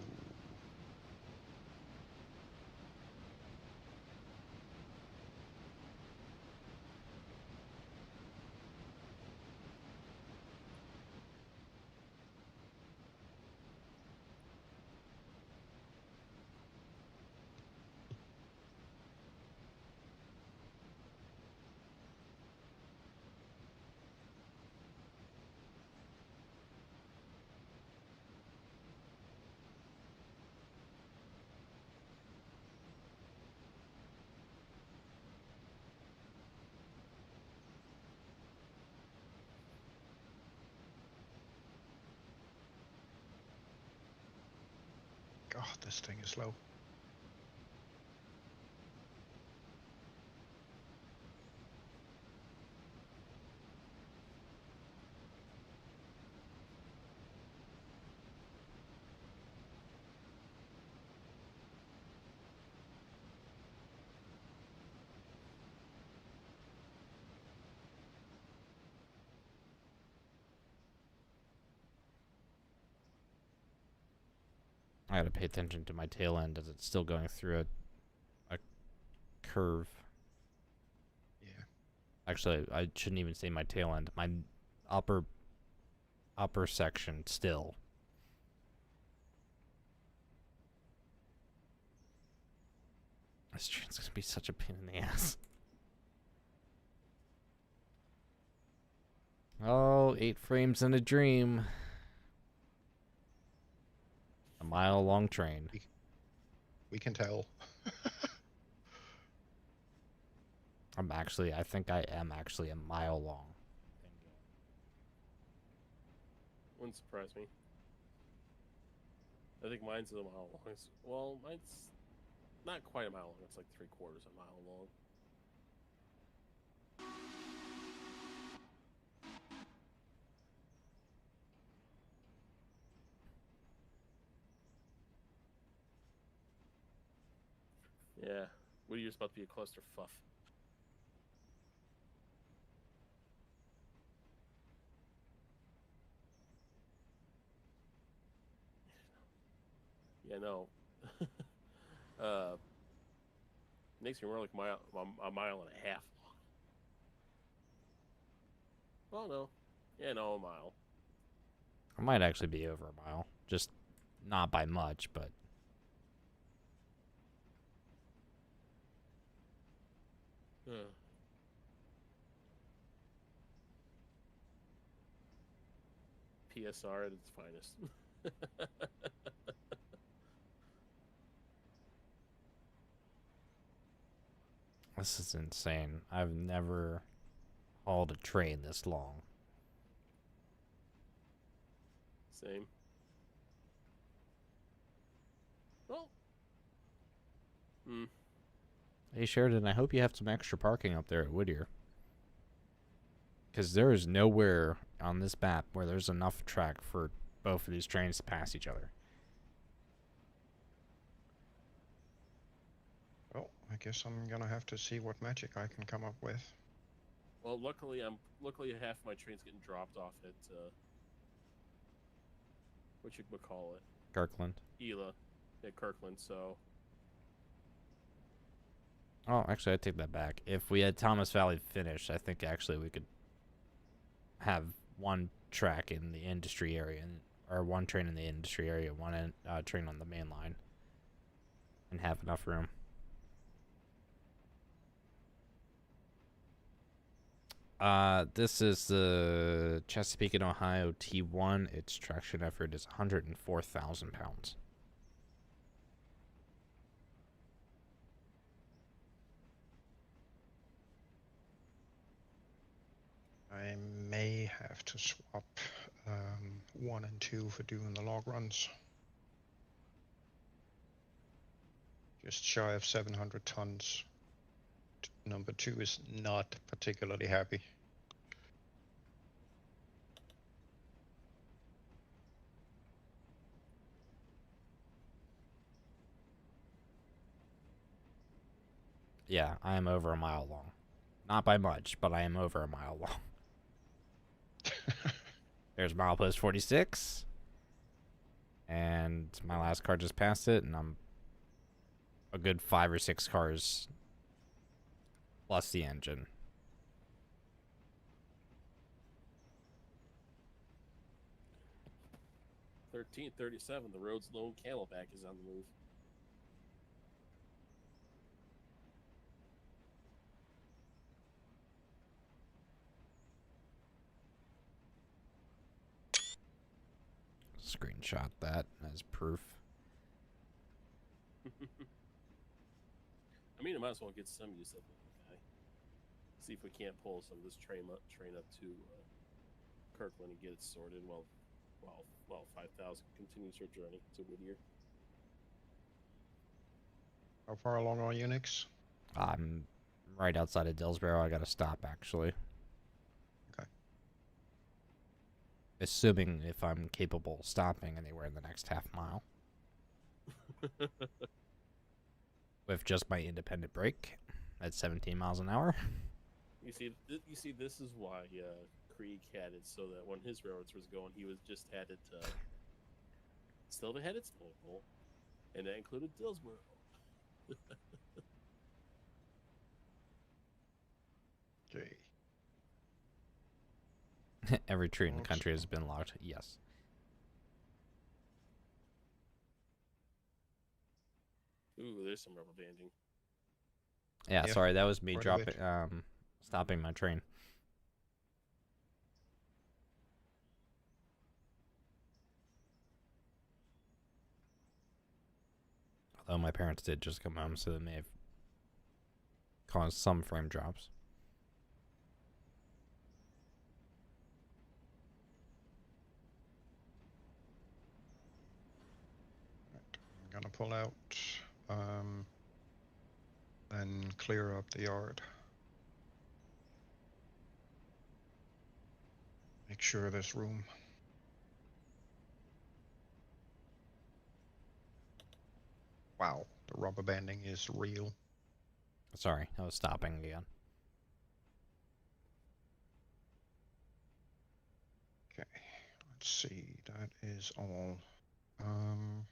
Oh, this thing is low. I gotta pay attention to my tail end as it's still going through a curve. Yeah. Actually, I shouldn't even say my tail end. My upper section still. This train's gonna be such a pain in the ass. Oh, 8 frames in a dream. A mile-long train. We can tell. I think I am actually a mile long. Wouldn't surprise me. I think mine's a mile long. Well, mine's not quite a mile long. It's like 3/4 a mile long. Yeah, Whittier's about to be a clusterfuck. Yeah, no. Makes me more like a mile and a half long. Oh no, yeah, no, a mile. I might actually be over a mile. Just not by much, but... PSR at its finest. This is insane. I've never hauled a train this long. Same. Well. Hey Sheridan, I hope you have some extra parking up there at Whittier. Because there is nowhere on this map where there's enough track for both of these trains to pass each other. Well, I guess I'm gonna have to see what magic I can come up with. Well, luckily half my train's getting dropped off at what you would call it, Kirkland. Ela, at Kirkland. So. Oh, actually, I take that back. If we had Thomas Valley finished, I think actually we could have one track in the industry area, or one train in the industry area, one train on the main line, and have enough room. This is the Chesapeake and Ohio T1. Its traction effort is 104,000 pounds. I may have to swap 1 and 2 for doing the log runs. Just shy of 700 tons. Number 2 is not particularly happy. Yeah, I am over a mile long. Not by much, but I am over a mile long. There's milepost 46. And my last car just passed it, and I'm a good 5 or 6 cars plus the engine. 1337, the road's lone camelback is on the move. Screenshot that as proof. I mean, I might as well get some use of it. Okay. See if we can't pull some of this train up to Kirkland and get it sorted while 5000 continues her journey to Whittier. How far along are you, Nix? I'm right outside of Dillsborough. I gotta stop, actually. Okay. Assuming if I'm capable of stopping anywhere in the next half mile. With just my independent brake at 17 miles an hour. You see, this is why Krieg had it so that when his railroads was going, he was just had it still had its local, and that included Dillsborough. Okay. Every tree in the Looks country has been locked. Yes. Ooh, there's some rubber banding. Yeah, Yeah, sorry, that was me quite a dropping, bit. stopping my train. Although my parents did just come home, so they may have caused some frame drops. I'm gonna pull out, then clear up the yard. Make sure there's room. Wow, the rubber banding is real. Sorry, I was stopping again. Okay, let's see. That is all. Um,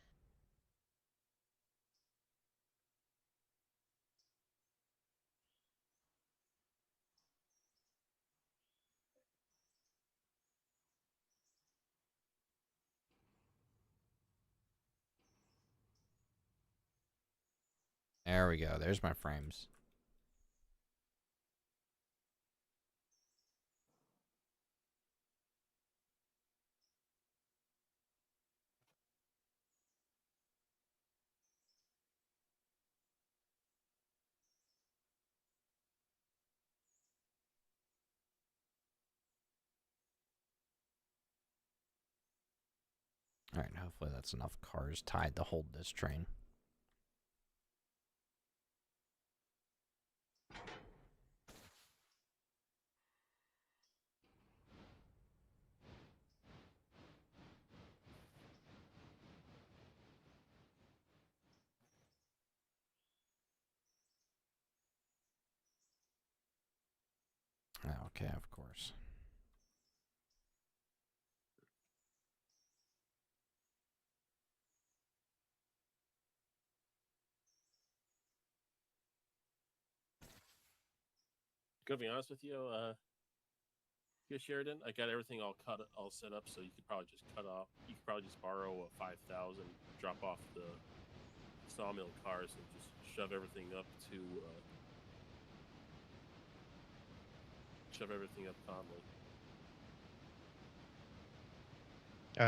There we go. There's my frames. Alright, hopefully that's enough cars tied to hold this train. Okay, of course. Gonna be honest with you, here Sheridan, I got everything all set up, so you could probably just cut off. You could probably just borrow a 5,000, drop off the sawmill cars, and just shove everything up to Conley.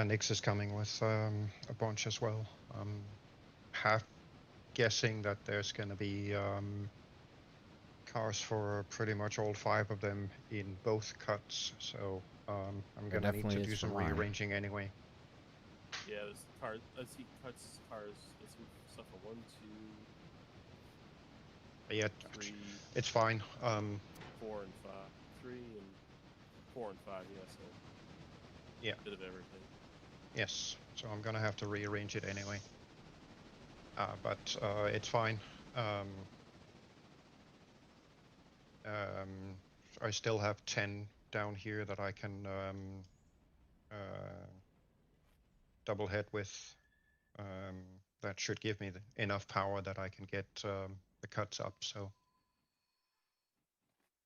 Nix is coming with a bunch as well. I'm half guessing that there's gonna be cars for pretty much all 5 of them in both cuts, so I'm There gonna need to definitely is do for some mine. rearranging anyway. Yeah, there's cars. I see cars. I see stuff for 1, 2, But yeah, 3, it's fine. 4, and 5. 3 and 4 and 5. Yeah, so Yeah. bit of everything. Yes, so I'm gonna have to rearrange it anyway. But it's fine. I still have 10 down here that I can double head with. That should give me enough power that I can get the cuts up, so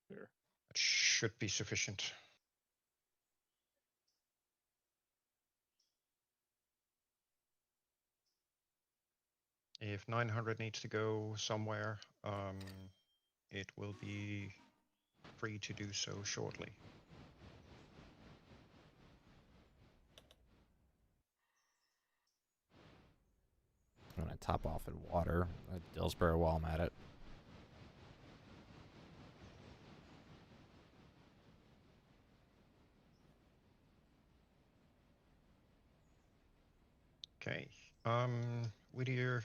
Sure. that should be sufficient. If 900 needs to go somewhere, it will be free to do so shortly. I'm gonna top off in water at Dillsborough while I'm at it. Okay, Whittier,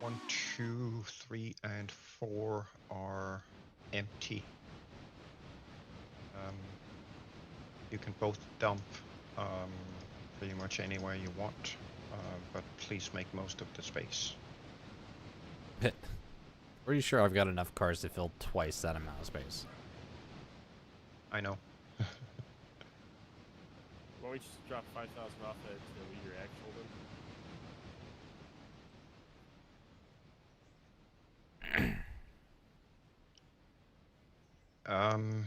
1, 2, 3, and 4 are empty. You can both dump pretty much anywhere you want, but please make most of the space. Pretty sure I've got enough cars to fill twice that amount of space. I know. Why don't we just drop 5,000 off at your actual then?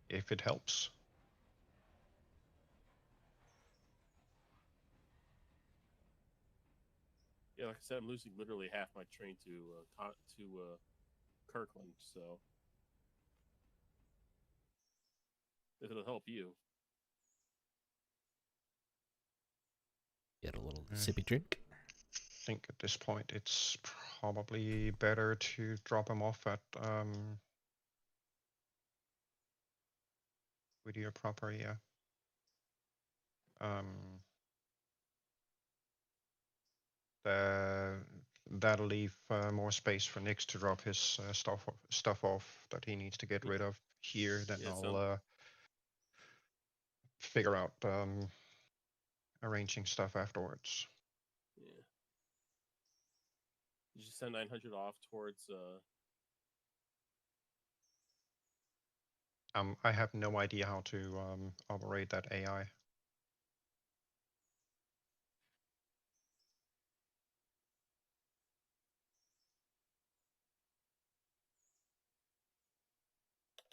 If it helps. Yeah, like I said, I'm losing literally half my train to Kirkland, so if it'll help you. Get a little sippy drink. I think at this point it's probably better to drop him off at Whittier proper, yeah. That'll leave more space for Nix to drop his stuff off that he needs to get rid of here. Then Yeah, I'll figure out arranging stuff afterwards. Yeah. Did you send 900 off towards? I have no idea how to operate that AI.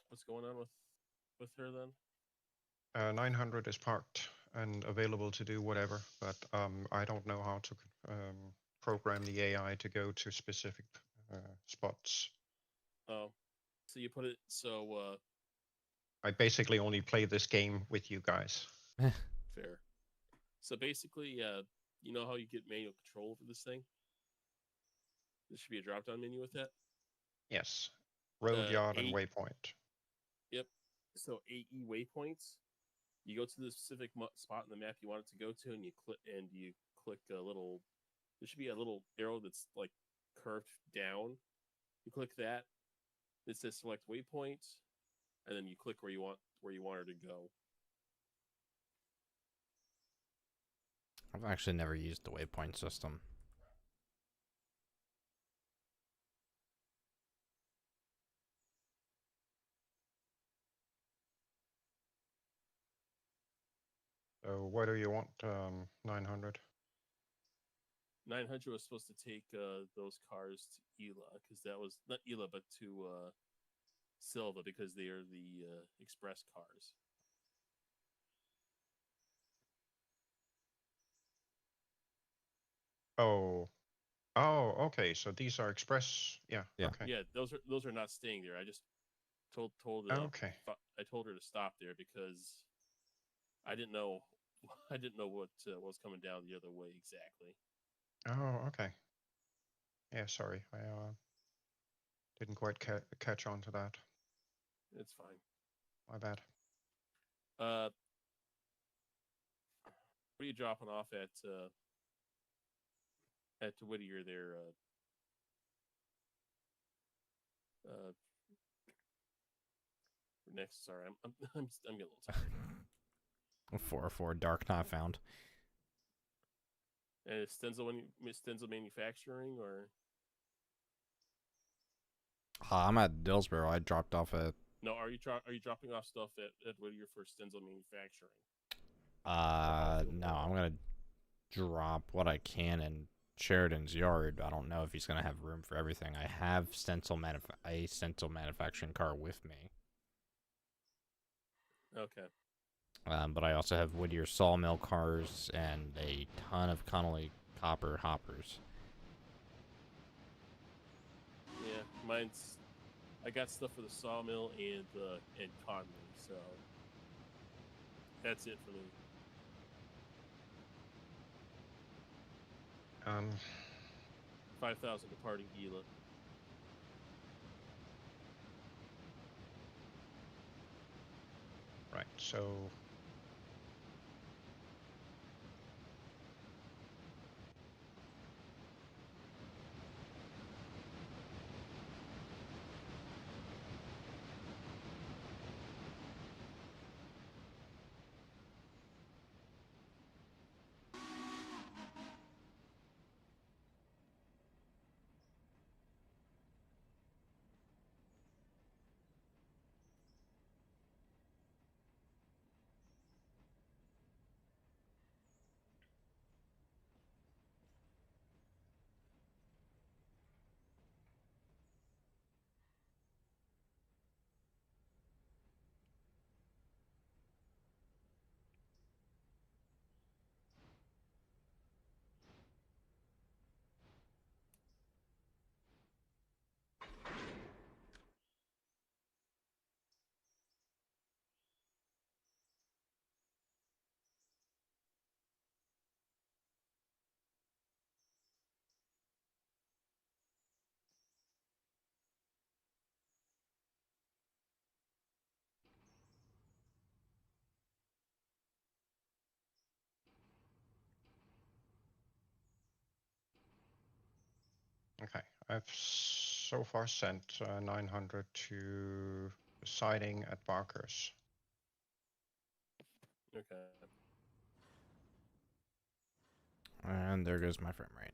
What's going on with her then? 900 is parked and available to do whatever, but I don't know how to program the AI to go to specific spots. Oh, so you put it so. I basically only play this game with you guys. Fair. So basically, you know how you get manual control over this thing? There should be a drop-down menu with that. Yes, road, yard, and waypoint. Yep. So AE waypoints. You go to the specific spot in the map you want it to go to, and you click a little. There should be a little arrow that's like curved down. You click that. It says select waypoint, and then you click where you want her to go. I've actually never used the waypoint system. So what do you want, 900? 900 was supposed to take those cars to Ela, because that was not Ela, but to Silva, because they are the express cars. Oh, okay. So these are express. Yeah. Okay. Yeah, those are not staying there. I just told Okay. I told her to stop there because I didn't know what was coming down the other way exactly. Oh, okay. Yeah, sorry. I didn't quite catch on to that. It's fine. My bad. What are you dropping off at Whittier there? Next, sorry, I'm getting a little tired. 404 dark not found. And is Stenzel Manufacturing or? I'm at Dillsboro. I dropped off at. No, are you dropping off stuff at Whittier for Stenzel Manufacturing? No, I'm gonna drop what I can in Sheridan's yard. I don't know if he's gonna have room for everything. I have a stencil manufacturing car with me. Okay. But I also have Whittier sawmill cars and a ton of Connolly copper hoppers. Yeah, mine's. I got stuff for the sawmill and Conley, so that's it for me. 5,000 departing Gila. Right. So Okay, I've so far sent 900 to the siding at Barker's. Okay. And there goes my frame rate.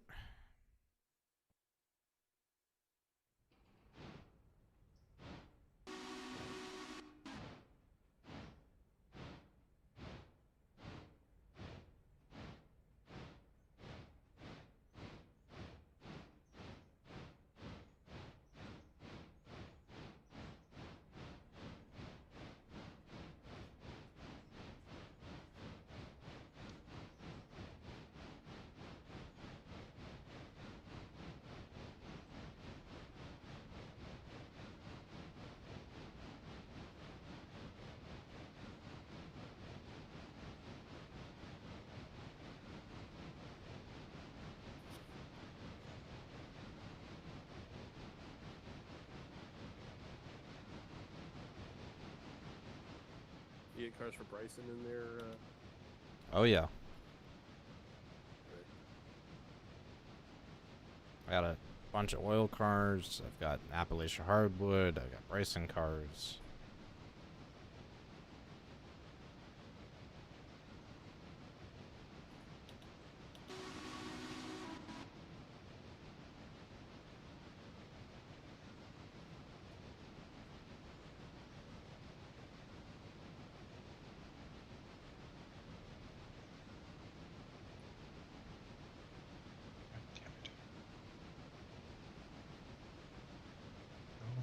You get cars for Bryson in there. Oh yeah, Right. I got a bunch of oil cars. I've got Appalachia hardwood. I've got Bryson cars. God damn it. Oh.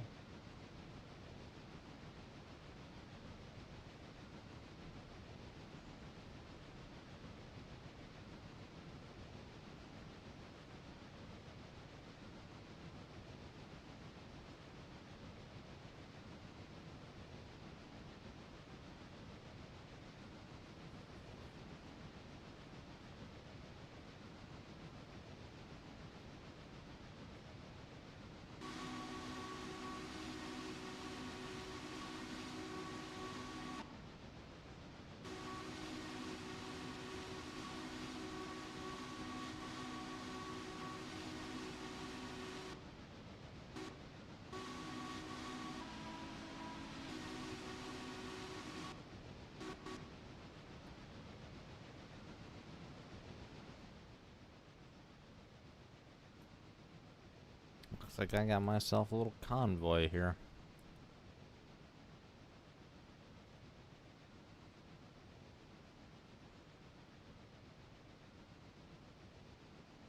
Looks like I got myself a little convoy here.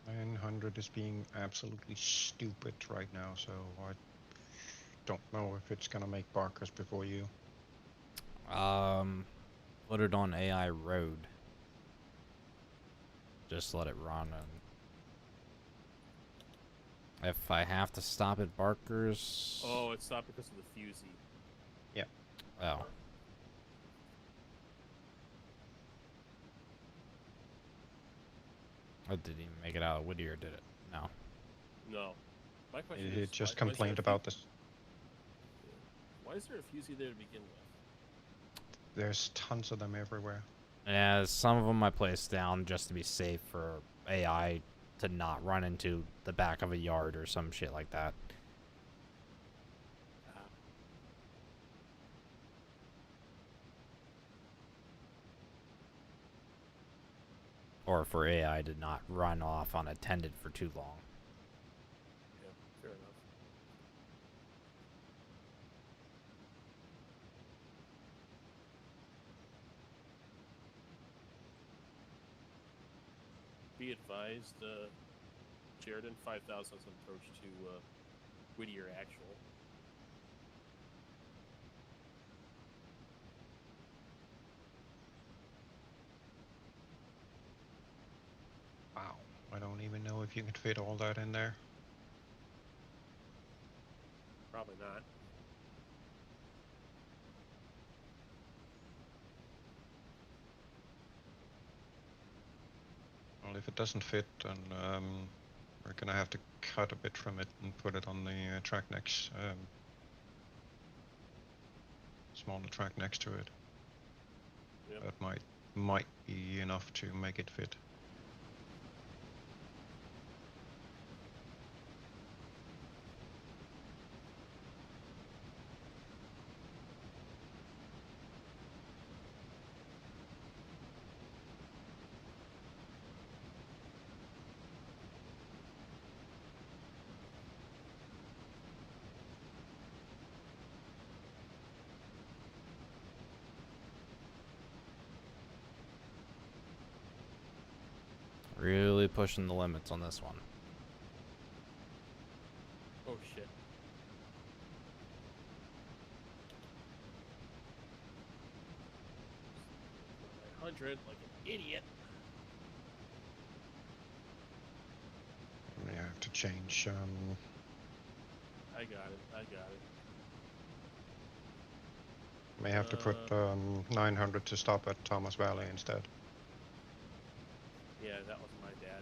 $900 is being absolutely stupid right now, so I don't know if it's gonna make Barker's before you. Put it on AI road. Just let it run, and if I have to stop at Barker's, Oh, it stopped because of the fusee. oh, I didn't even make it out of Whittier, did it? No. No. My question It is, just why is there a complained about this. Yeah. Why is there a fusee there to begin with? There's tons of them everywhere. Yeah, some of them I placed down just to be safe for AI to not run into the back of a yard or some shit like that. Ah. Or for AI to not run off unattended for too long. Yeah, fair enough. Be advised, Sheridan, 5,000 is an approach to Whittier Actual. Wow. I don't even know if you can fit all that in there. Probably not. Well, if it doesn't fit, then we're gonna have to cut a bit from it and put it on the track next, smaller track next to it. Yep. That might be enough to make it fit. Really pushing the limits on this one. Oh shit. $100 like an idiot. I have to change. I got it. I got it. May have to put 900 to stop at Thomas Valley instead. Yeah, that was my dad.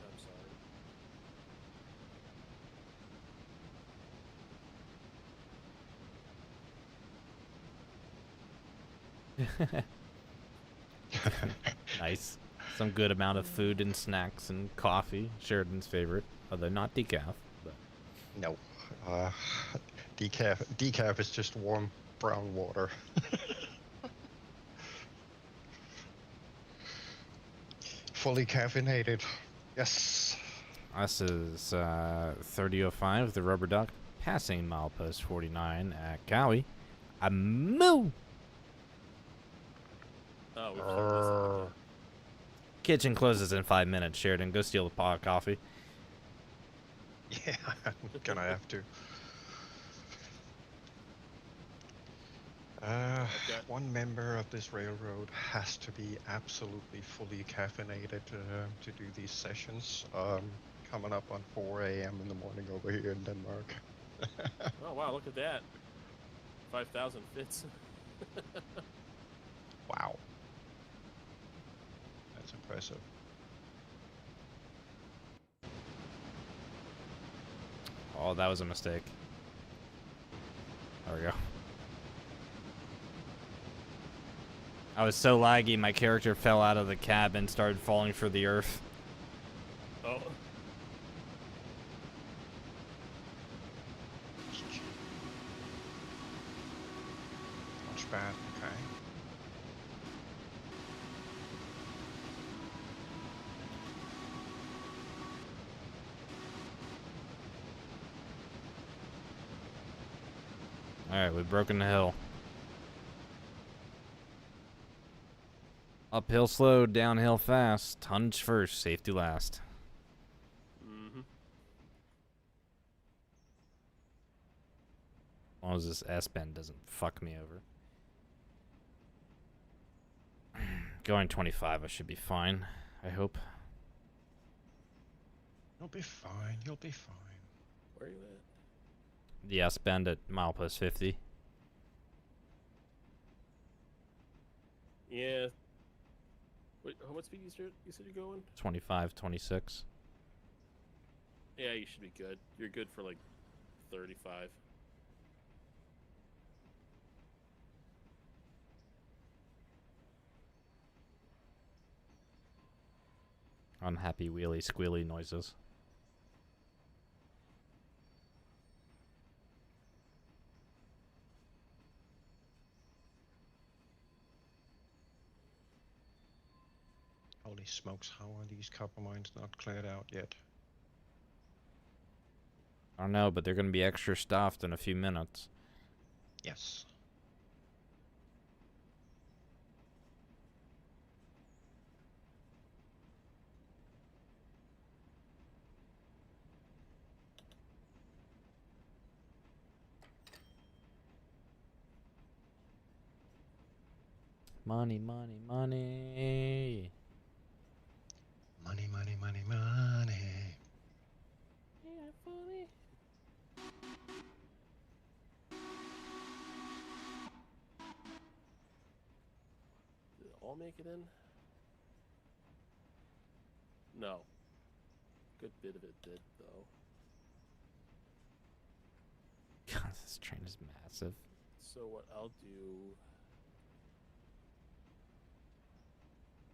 I'm sorry. Nice. Some good amount of food and snacks and coffee. Sheridan's favorite, although not decaf. But No, decaf is just warm brown water. Fully caffeinated. Yes. this is 30:05. The Rubber Duck passing milepost 49 at Cowie. A moo. Oh, we've done this like that. Kitchen closes in 5 minutes. Sheridan, go steal the pot of coffee. Yeah, I'm gonna have to. got- One member of this railroad has to be absolutely fully caffeinated to do these sessions. Coming up on 4 a.m. in the morning over here in Denmark. Oh wow, look at that. 5,000 fits. Wow. That's impressive. Oh, that was a mistake. There we go. I was so laggy, my character fell out of the cab and started falling for the earth. Oh. Not bad, okay. Alright, we've broken the hill. Uphill slow, downhill fast. Tonnage first, safety last. Mm-hmm. As long as this S-bend doesn't fuck me over. Going 25, I should be fine. I hope. You'll be fine, you'll be fine. Where are you at? The S-bend at milepost 50. Yeah. Wait, what speed you said you're going? 25, 26. Yeah, you should be good. You're good for like 35. Unhappy wheelie squealy noises. Holy smokes, how are these copper mines not cleared out yet? I don't know, but they're going to be extra stuffed in a few minutes. Yes. Money, money, money. Money, money, money, money. Yeah, funny. Did it all make it in? No. Good bit of it did, though. God, this train is massive. So what I'll do...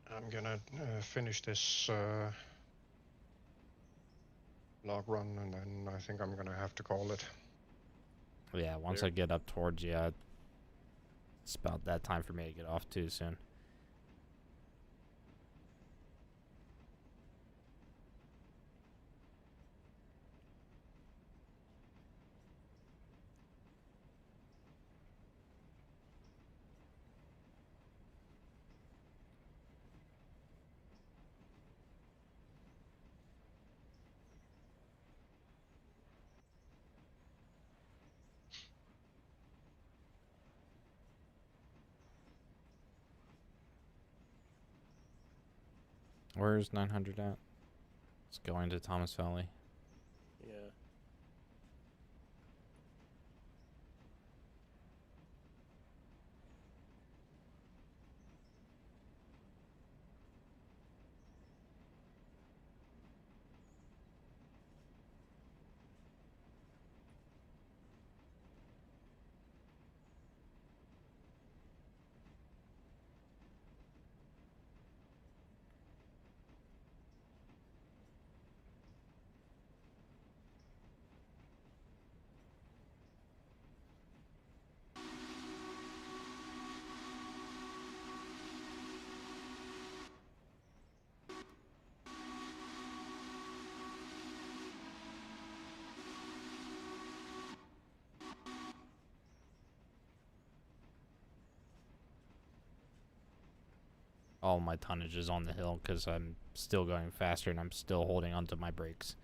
I'm gonna finish this log run and then I think I'm gonna have to call it. Yeah, once There. I get up towards you, it's about that time for me to get off too soon. Where's 900 at? It's going to Thomas Valley. Yeah. All my tonnage is on the hill because I'm still going faster and I'm still holding onto my brakes.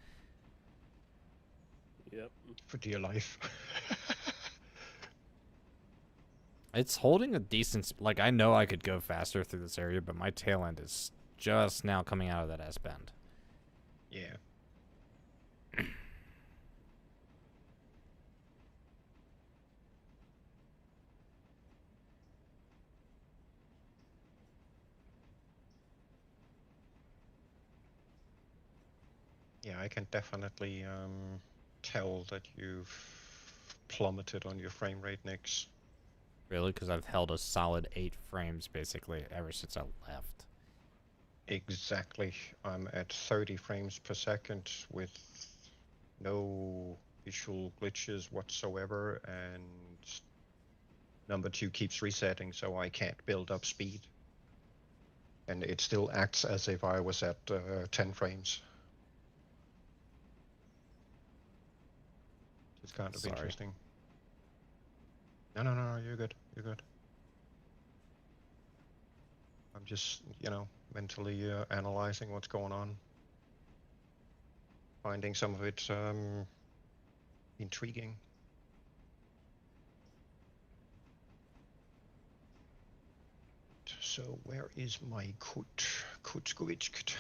Yep. For dear life. It's holding a decent... Like, I know I could go faster through this area, but my tail end is just now coming out of that S-bend. Yeah. Yeah, I can definitely tell that you've plummeted on your frame rate, Nix. Really? Because I've held a solid 8 frames, basically, ever since I left. Exactly. I'm at 30 frames per second with no visual glitches whatsoever, and number 2 keeps resetting, so I can't build up speed. And it still acts as if I was at 10 frames. It's kind of Sorry. interesting. No, you're good. You're good. I'm just, mentally analyzing what's going on. Finding some of it intriguing. So where is my Kutskowicz?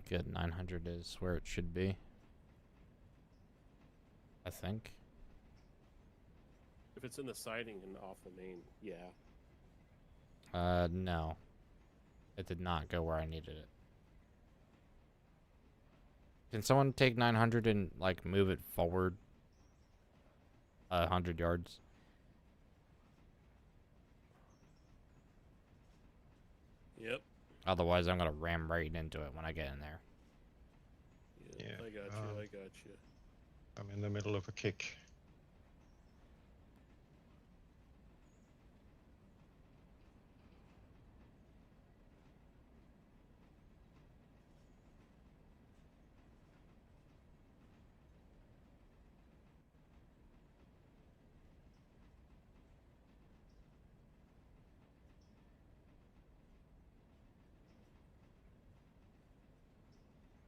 Good, 900 is where it should be. I think. If it's in the siding and off the main, yeah. No. It did not go where I needed it. Can someone take 900 and, like, move it forward 100 yards? Yep. Otherwise, I'm gonna ram right into it when I get in there. Yeah. I got you. I got you. I'm in the middle of a kick.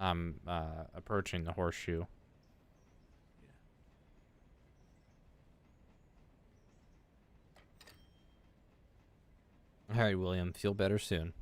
I'm approaching the horseshoe. Alright, William, feel better soon.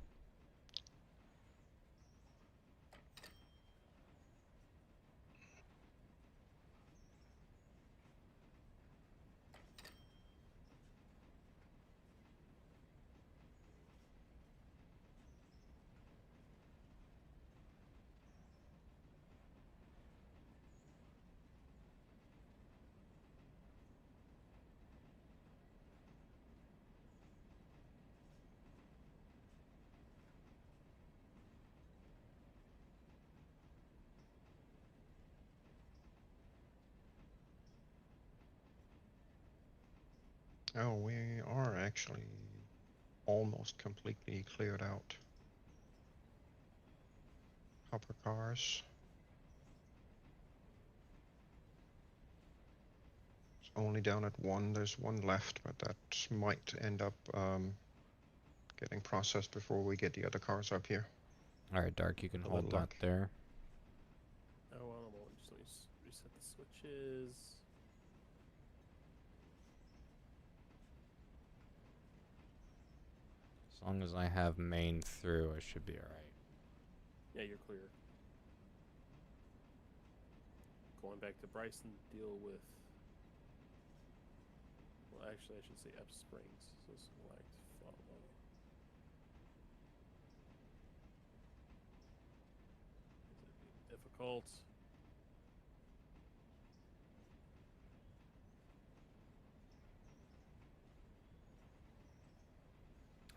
Oh, we are actually almost completely cleared out. Copper cars. It's only down at one. There's one left, but that might end up getting processed before we get the other cars up here. All right, Dark, you can A hold little that luck. there. Oh, well, I'm on. Just let me reset the switches. As long as I have main through, I should be all right. Yeah, you're clear. Going back to Bryson, deal with. Well, actually, I should say F Springs. So select follow. Is it being difficult?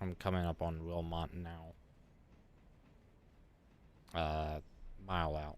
I'm coming up on Wilmot now. Mile out.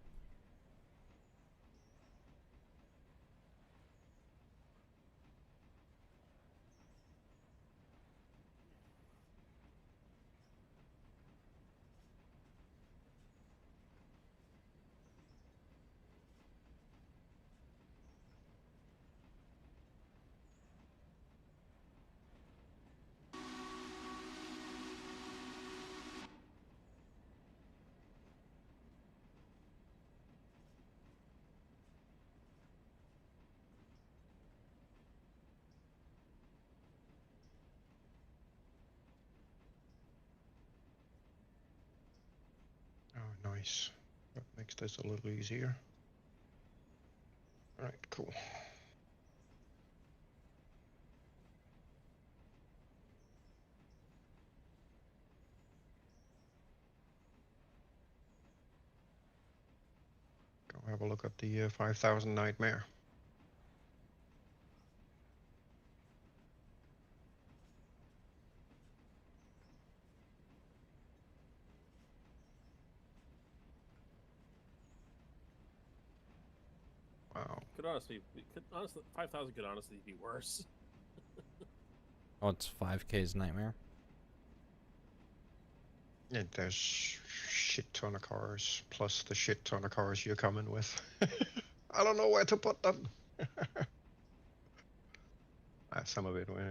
Oh, nice. That makes this a little easier. All right, cool. Go have a look at the 5000 Nightmare. Wow. Could honestly, 5,000 could honestly be worse. Oh, it's 5K's nightmare. Yeah, there's shit ton of cars, plus the shit ton of cars you're coming with. I don't know where to put them. Some of it we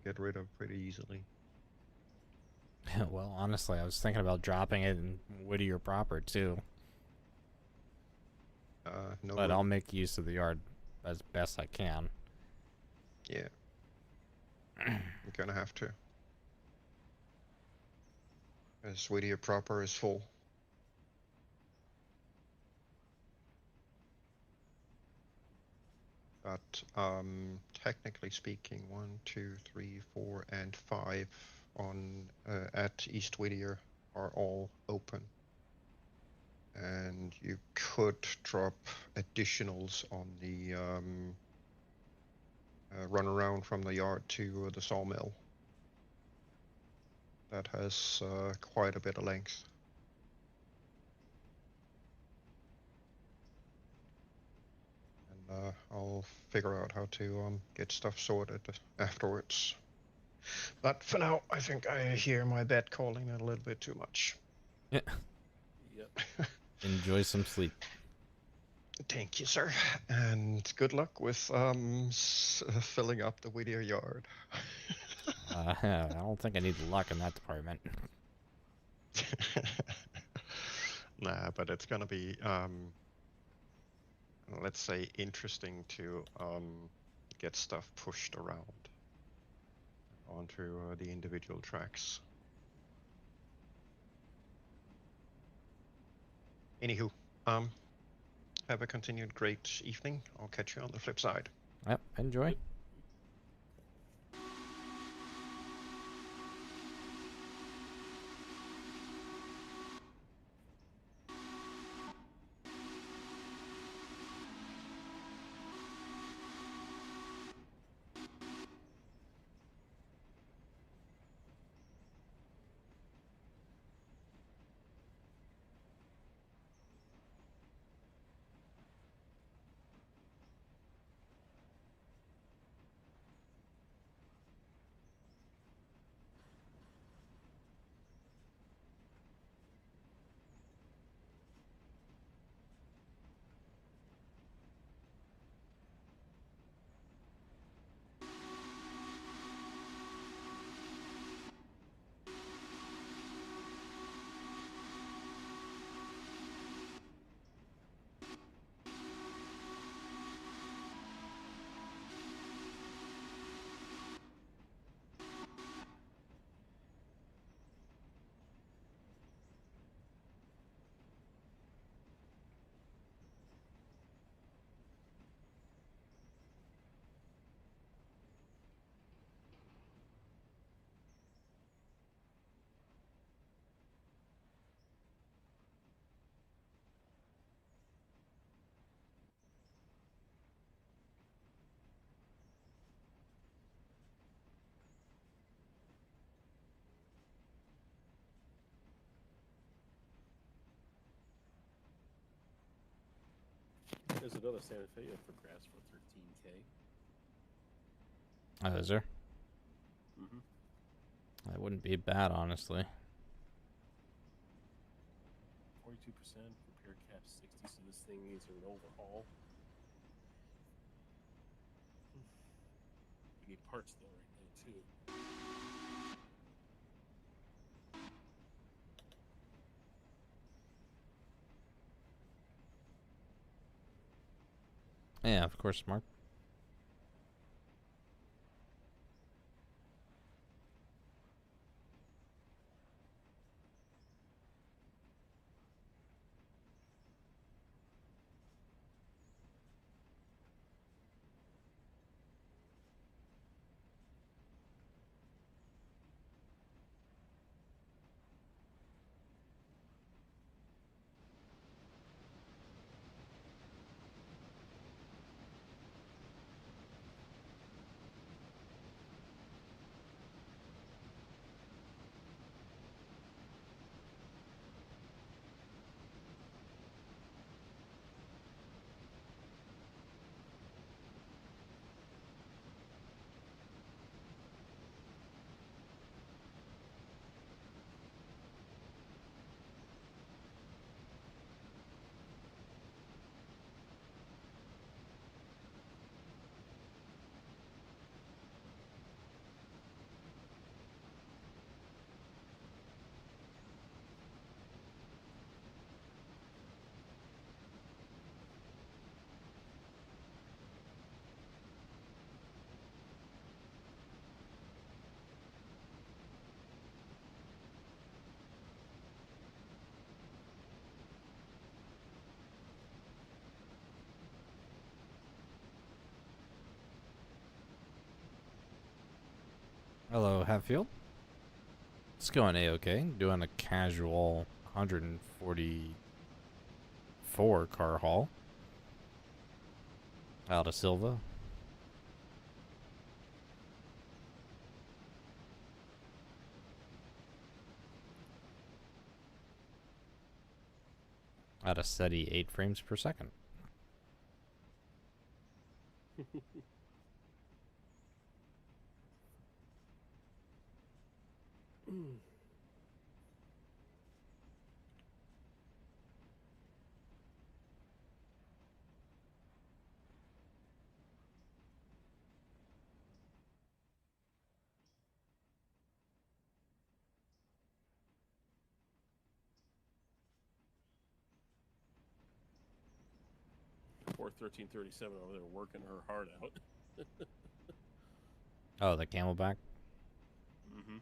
get rid of pretty easily. Well, honestly, I was thinking about dropping it in Whittier proper too. No But room. I'll make use of the yard as best I can. Yeah. You're gonna have to. As Whittier proper is full. But technically speaking, 1, 2, 3, 4, and 5 on at East Whittier are all open. And you could drop additionals on the run around from the yard to the sawmill. That has quite a bit of length. And I'll figure out how to get stuff sorted afterwards. But for now, I think I hear my bed calling a little bit too much. Yeah. Yep. Enjoy some sleep. Thank you, sir. And good luck with filling up the Whittier yard. I don't think I need luck in that department. Nah, but it's gonna be, let's say, interesting to get stuff pushed around onto the individual tracks. Anywho, have a continued great evening. I'll catch you on the flip side. Yep, enjoy. another Santa Fe up for grabs for 13K. Oh, is there? Mm-hmm. That wouldn't be bad, honestly. 42%, repair cap 60, so this thing needs an overhaul. We need parts though right now too. Yeah, of course, Mark. Hello, Hatfield. It's going A-okay. Doing a casual 144 car haul out of Silva. At a steady 8 frames per second. Or 1337 over there working her heart out. Oh, the Camelback? Mm-hmm.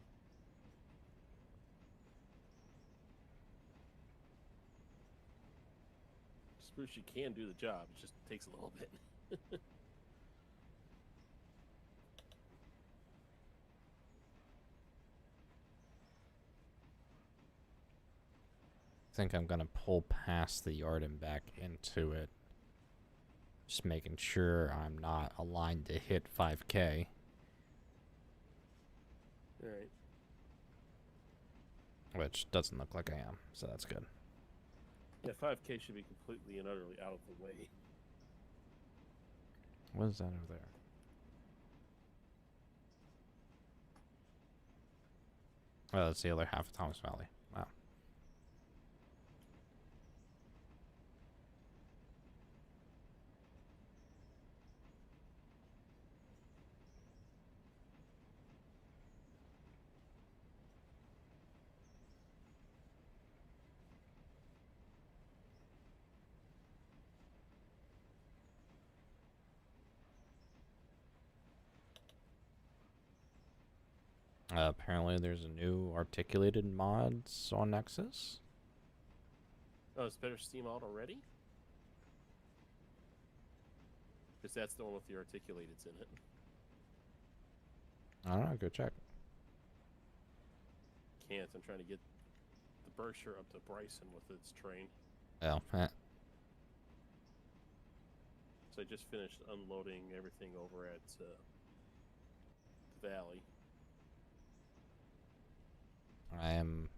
Spruce, you can do the job. It just takes a little bit. I think I'm gonna pull past the yard and back into it. Just making sure I'm not aligned to hit 5K. Alright. Which doesn't look like I am, so that's good. Yeah, 5K should be completely and utterly out of the way. What is that over there? Oh, that's the other half of Thomas Valley. Wow. Apparently there's a new articulated mods on Nexus. Oh, it's better steam out already? Because that's the one with the articulateds in it. I don't know, go check. Can't. I'm trying to get the Berkshire up to Bryson with its train. Oh, So I just finished unloading everything over at the Valley. I am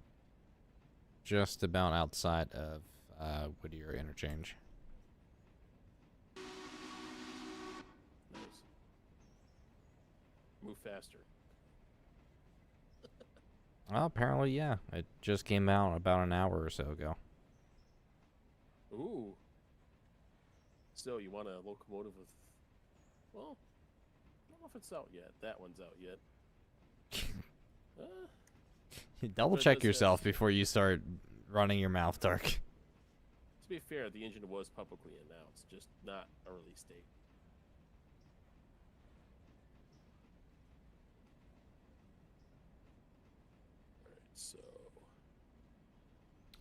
just about outside of Whittier Interchange. move faster. Well, apparently, yeah. It just came out about an hour or so ago. Ooh. So you want a locomotive with? Well, I don't know if it's out yet. That one's out yet. Double But it check does have- yourself before you start running your mouth dark. To be fair, the engine was publicly announced, just not a release date. Alright, so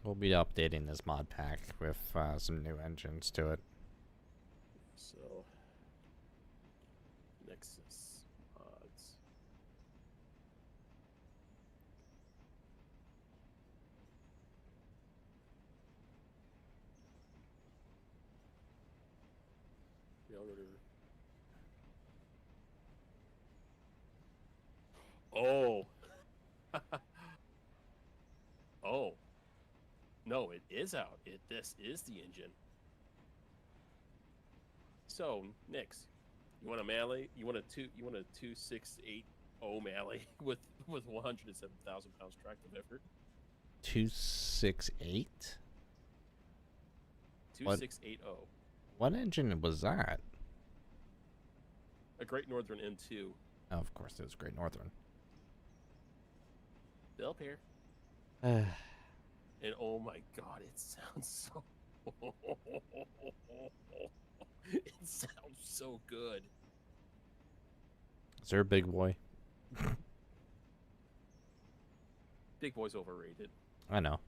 We'll be updating this mod pack with some new engines to it. Nexus mods. Oh. Oh. No, it is out. This is the engine. So, Nix, you want a melee? You want a 2680 melee with 107,000 pounds tractive effort? 268? 2680. What engine was that? A Great Northern M2. Oh, of course, it was Great Northern. They'll pair. And oh my god, it sounds so. It sounds so good. Is there a big boy? Big Boy's overrated. I know.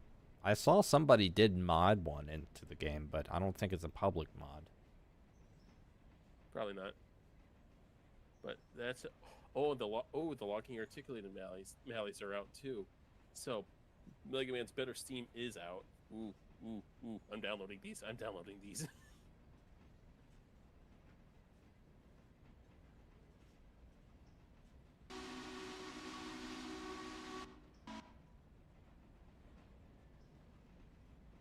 I saw somebody did mod one into the game, but I don't think it's a public mod. Probably not. But that's the locking articulated malleys are out too. So Mega Man's Better Steam is out. Ooh. I'm downloading these.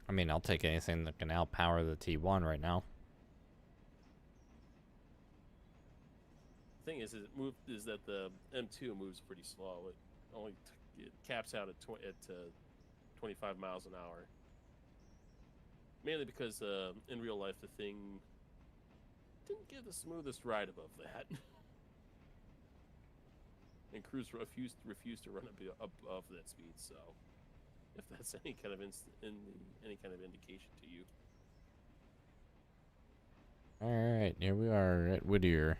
I mean, I'll take anything that can outpower the T1 right now. The thing is that the M2 moves pretty slow. It caps out at 25 miles an hour. Mainly because in real life the thing didn't give the smoothest ride above that, and crews refused to run above that speed. So, if that's any kind of indication to you. All right, here we are at Whittier.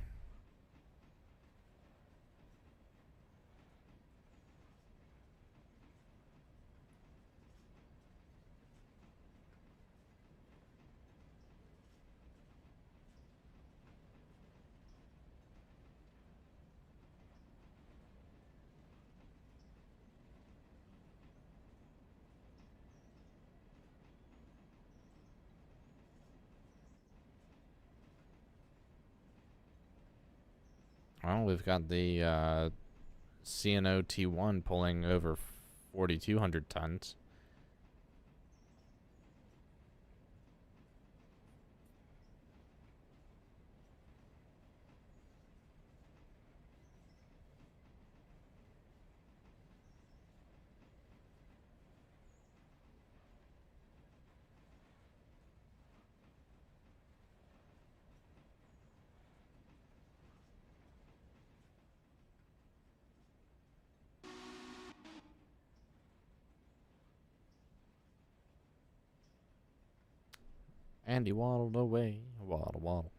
Well, we've got the CNO T1 pulling over 4,200 tons. And he waddled away. Waddle, waddle.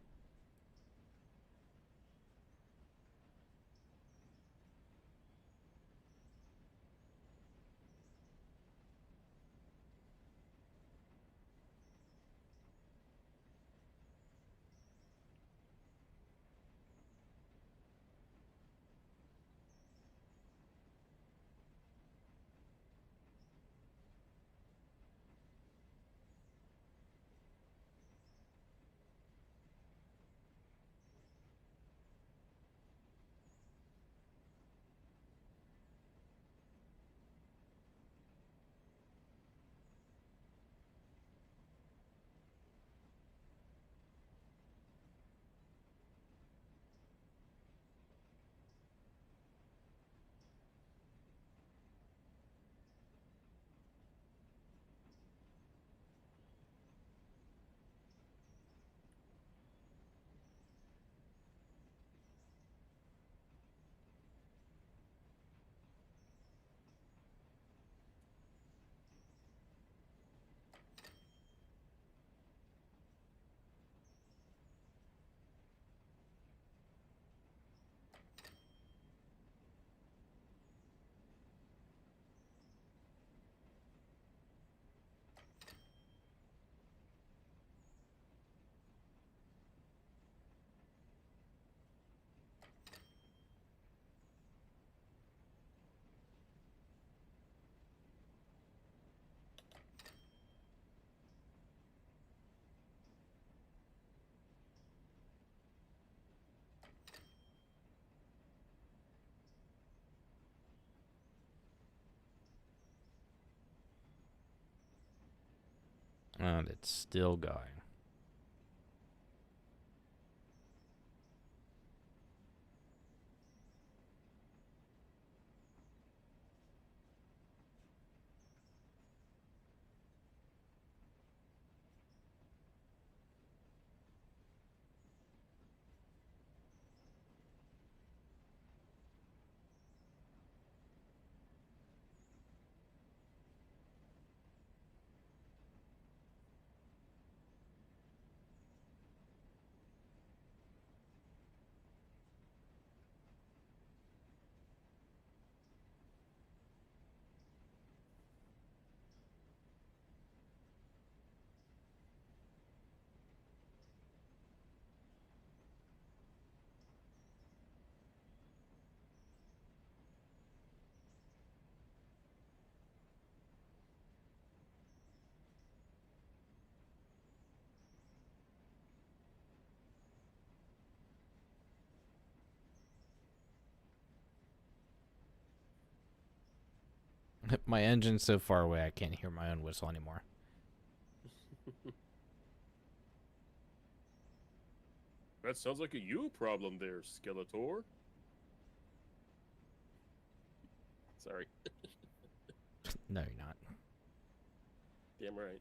And it's still going. My engine's so far away I can't hear my own whistle anymore. That sounds like a you problem there, Skeletor. Sorry. No, you're not. Damn right.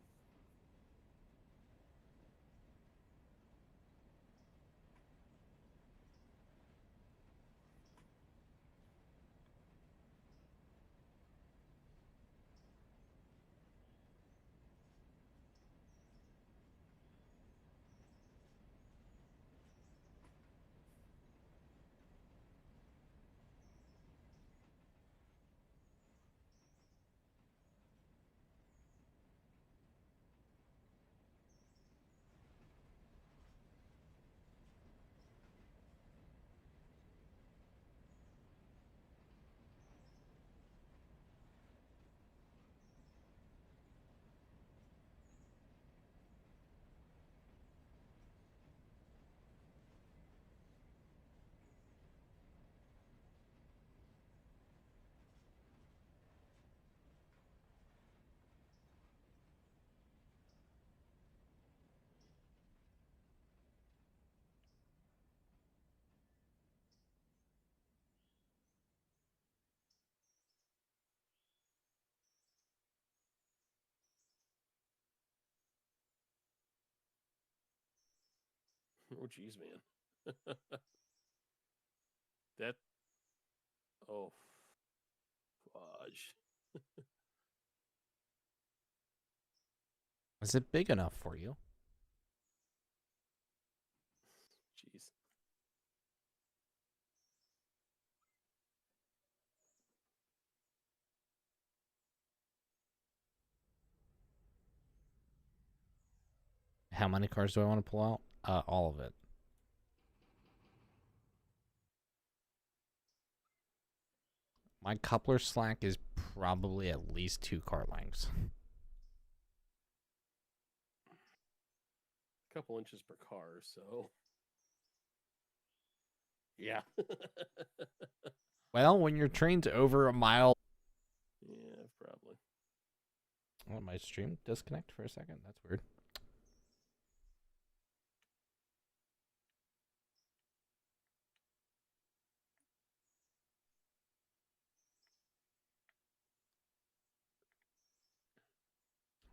Oh, jeez, man. That. Oh, fudge. Is it big enough for you? Jeez. How many cars do I want to pull out? All of it. My coupler slack is probably at least 2 car lengths. A couple inches per car, so. Yeah. Well, when your train's over a mile. Yeah, probably. Oh, my stream disconnect for a second. That's weird.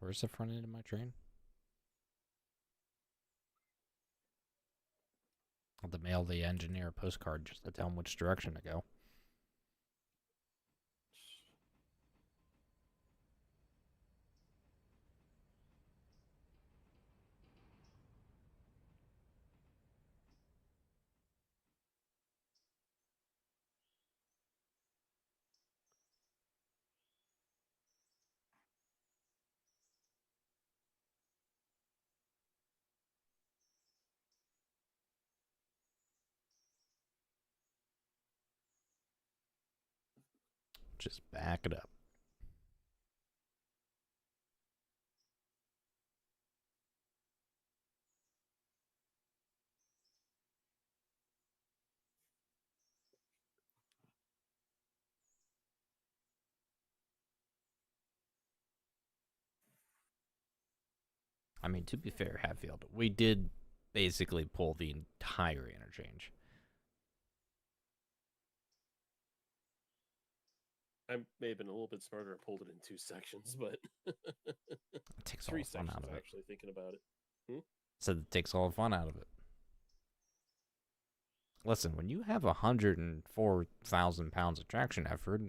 Where's the front end of my train? I'll have to mail the engineer a postcard just to tell him which direction to go. Just back it up. I mean, to be fair, Hatfield, we did basically pull the entire interchange. I may have been a little bit smarter and pulled it in 2 sections, but It takes all 3 the fun sections out of it. actually thinking about it. So it takes all the fun out of it. Listen, when you have 104,000 pounds of traction effort,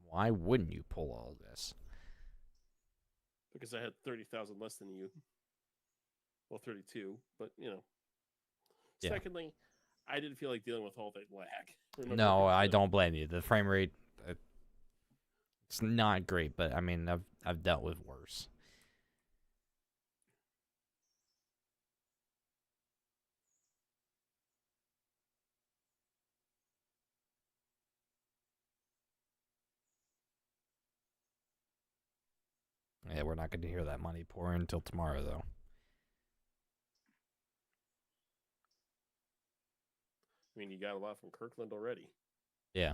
why wouldn't you pull all this? Because I had 30,000 less than you. Well, 32, but you know. Yeah. Secondly, I didn't feel like dealing with all that lag. Remember, No, I don't blame you. The frame rate, it's not great, but I mean, I've dealt with worse. Yeah, we're not going to hear that money pour until tomorrow, though. I mean, you got a lot from Kirkland already. Yeah.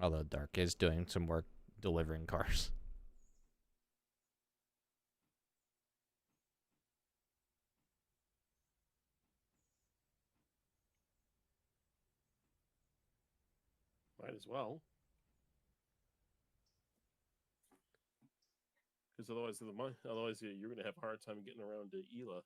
Although Dark is doing some work delivering cars. Might as well. Because otherwise you're going to have a hard time getting around to Ela.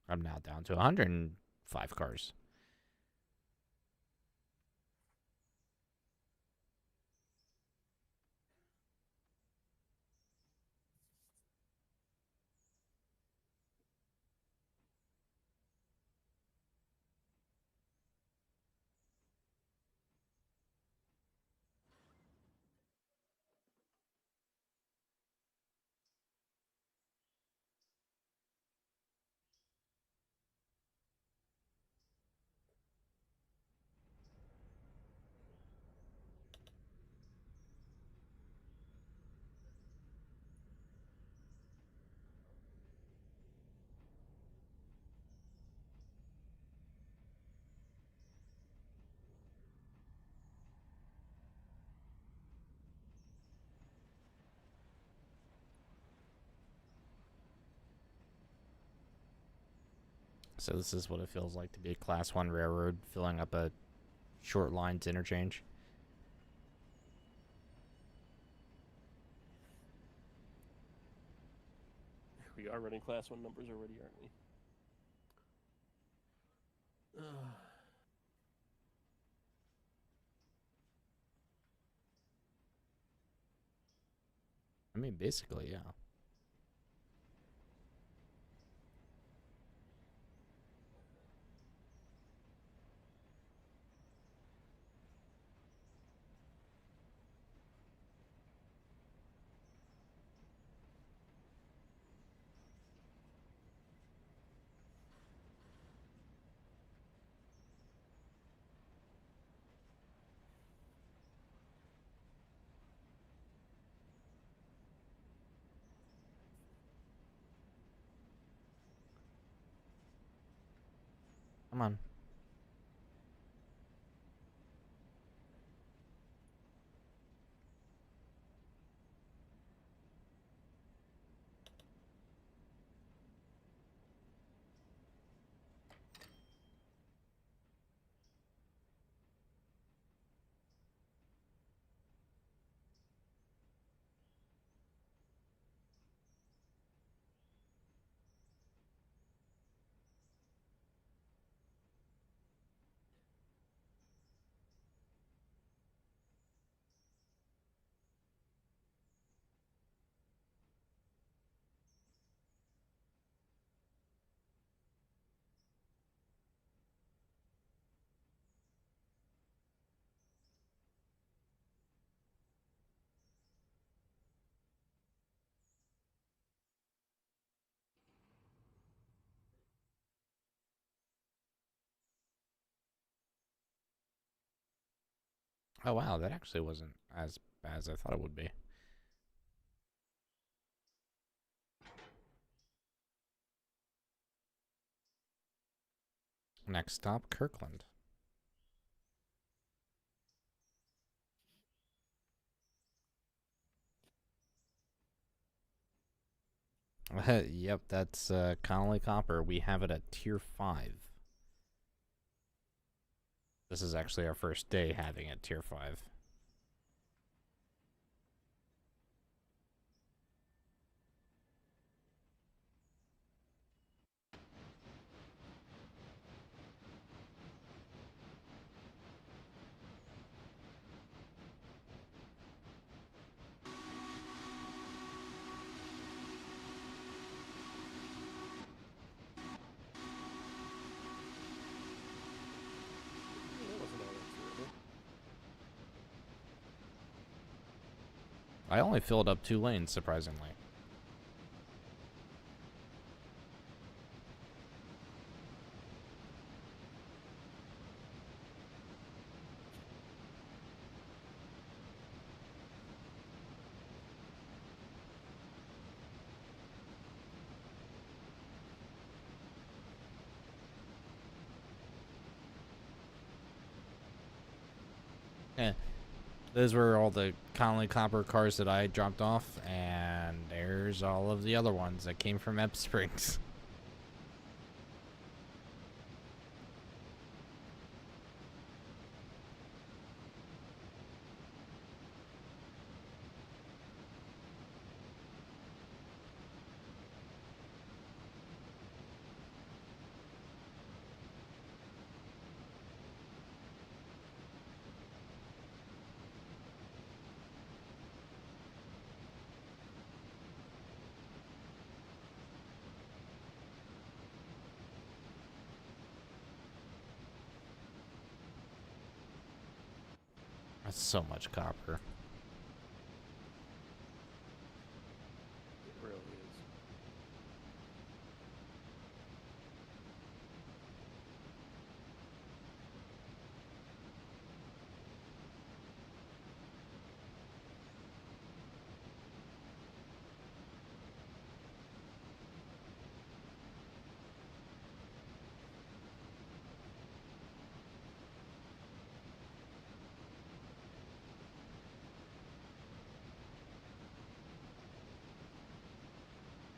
I'm now down to 105 cars. So this is what it feels like to be a Class 1 railroad filling up a short lines interchange. We are running Class 1 numbers already, aren't we? I mean, basically, yeah. Come on. Oh wow, that actually wasn't as bad as I thought it would be. Next stop, Kirkland. Yep, that's Connolly Copper. We have it at tier 5. This is actually our first day having it tier 5. That wasn't all that terrible. I only filled up 2 lanes, surprisingly. Eh, those were all the Connolly Copper cars that I dropped off, and there's all of the other ones that came from Ebb Springs. That's so much copper. It really is.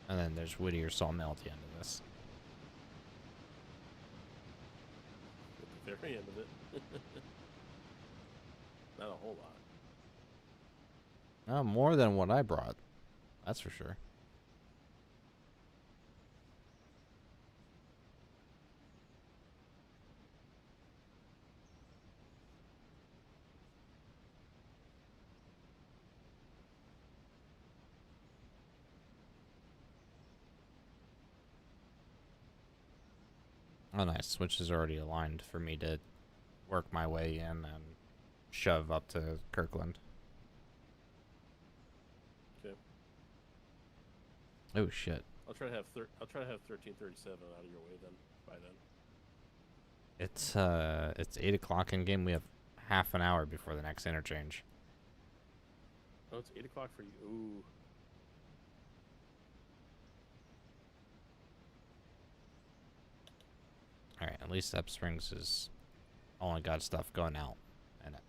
And then there's Whittier Sawmill at the end of this. At the very end of it. Not a whole lot. More than what I brought. That's for sure. Oh, nice. Switch is already aligned for me to work my way in and shove up to Kirkland. Okay. Oh shit! I'll try to have 1337 out of your way then. By then. It's 8 o'clock in game. We have half an hour before the next interchange. Oh, it's 8 o'clock for you. Ooh. All right, at least Ebb Springs is only got stuff going out in it.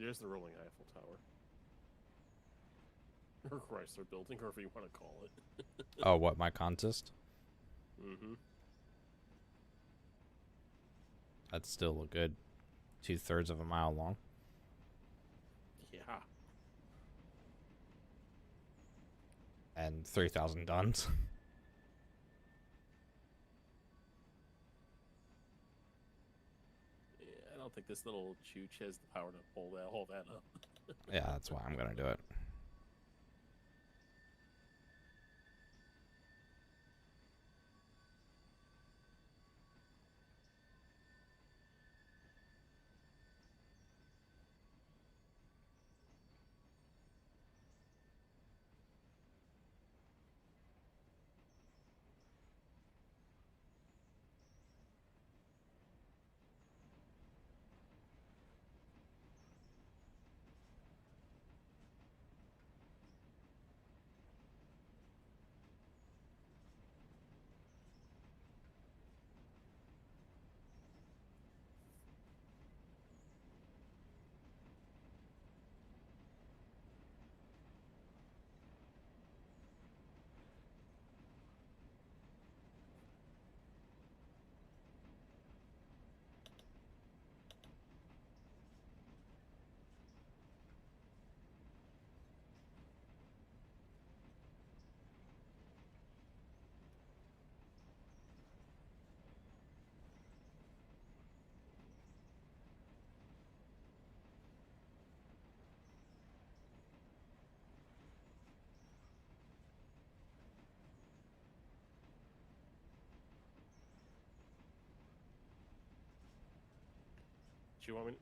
There's the rolling Eiffel Tower. Or Chrysler Building, or whatever you want to call it. Oh, what, my contest? Mm-hmm. That's still a good 2/3 of a mile long. Yeah. And 3,000 tons. Yeah, I don't think this little chooch has the power to pull that all that up. Yeah, that's why I'm gonna do it.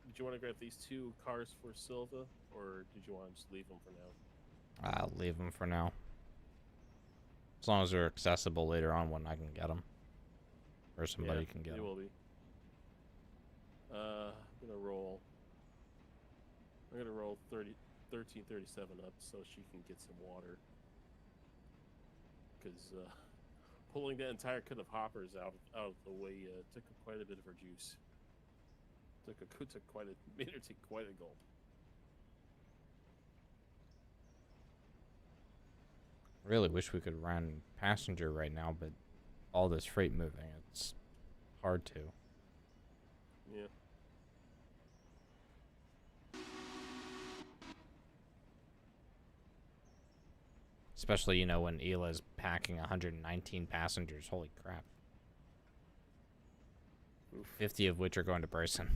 Did you want to grab these 2 cars for Silva, or did you want to just leave them for now? I'll leave them for now. As long as they're accessible later on when I can get them. Or somebody can get They them. will be. I'm gonna roll 1337 up so she can get some water. Because pulling that entire cut of hoppers out of the way took quite a bit of her juice. Made her take quite a gulp. Really wish we could run passenger right now, but all this freight moving, it's hard to. Yeah. Especially, you know, when Ela's packing 119 passengers. Holy crap. Oof. 50 of which are going to Bryson.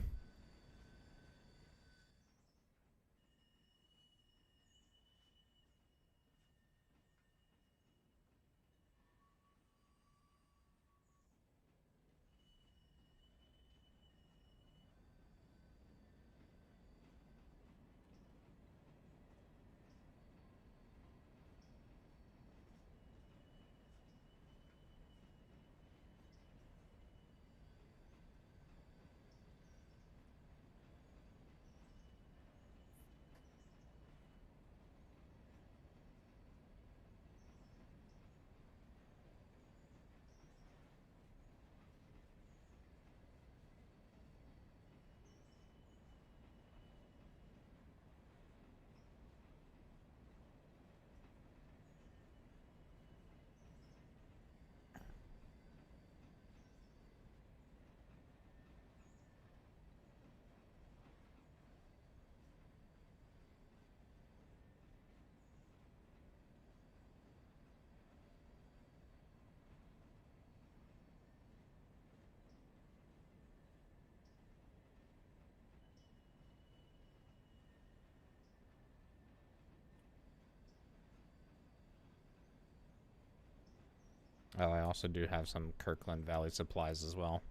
Oh, I also do have some Kirkland Valley supplies as well.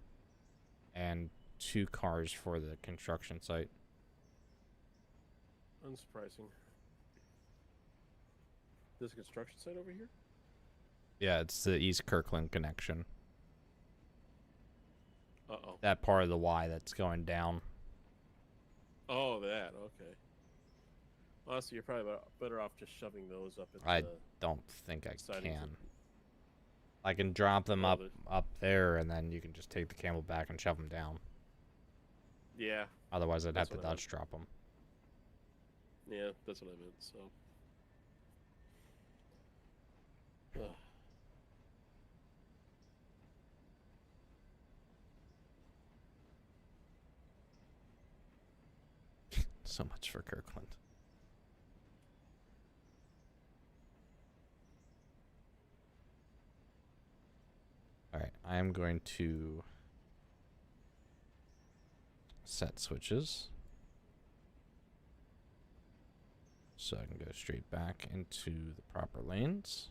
And 2 cars for the construction site. Unsurprising. There's a construction site over here? Yeah, it's the East Kirkland connection. Uh-oh. That part of the Y that's going down. Oh, that. Okay. Honestly, you're probably better off just shoving those up at I the don't think I sidings can. of- I can drop them Well, up there, and then you can just take the camel back and shove them down. Yeah. Otherwise, I'd have That's to what I meant. Dutch drop them. Yeah, that's what I meant. So. Ugh. So much for Kirkland. Alright, I am going to set switches. So I can go straight back into the proper lanes.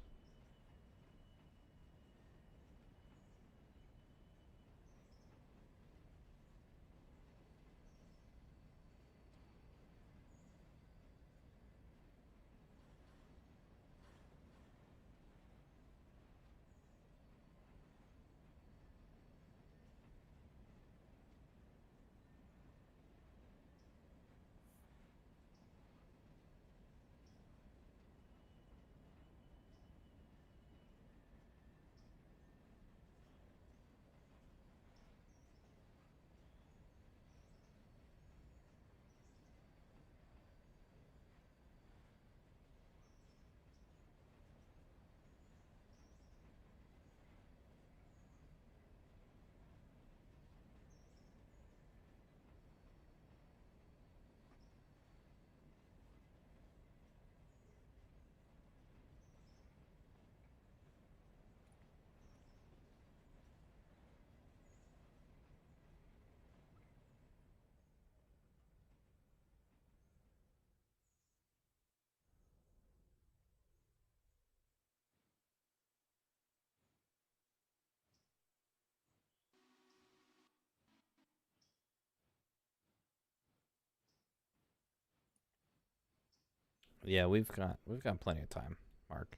Yeah, we've got plenty of time, Mark.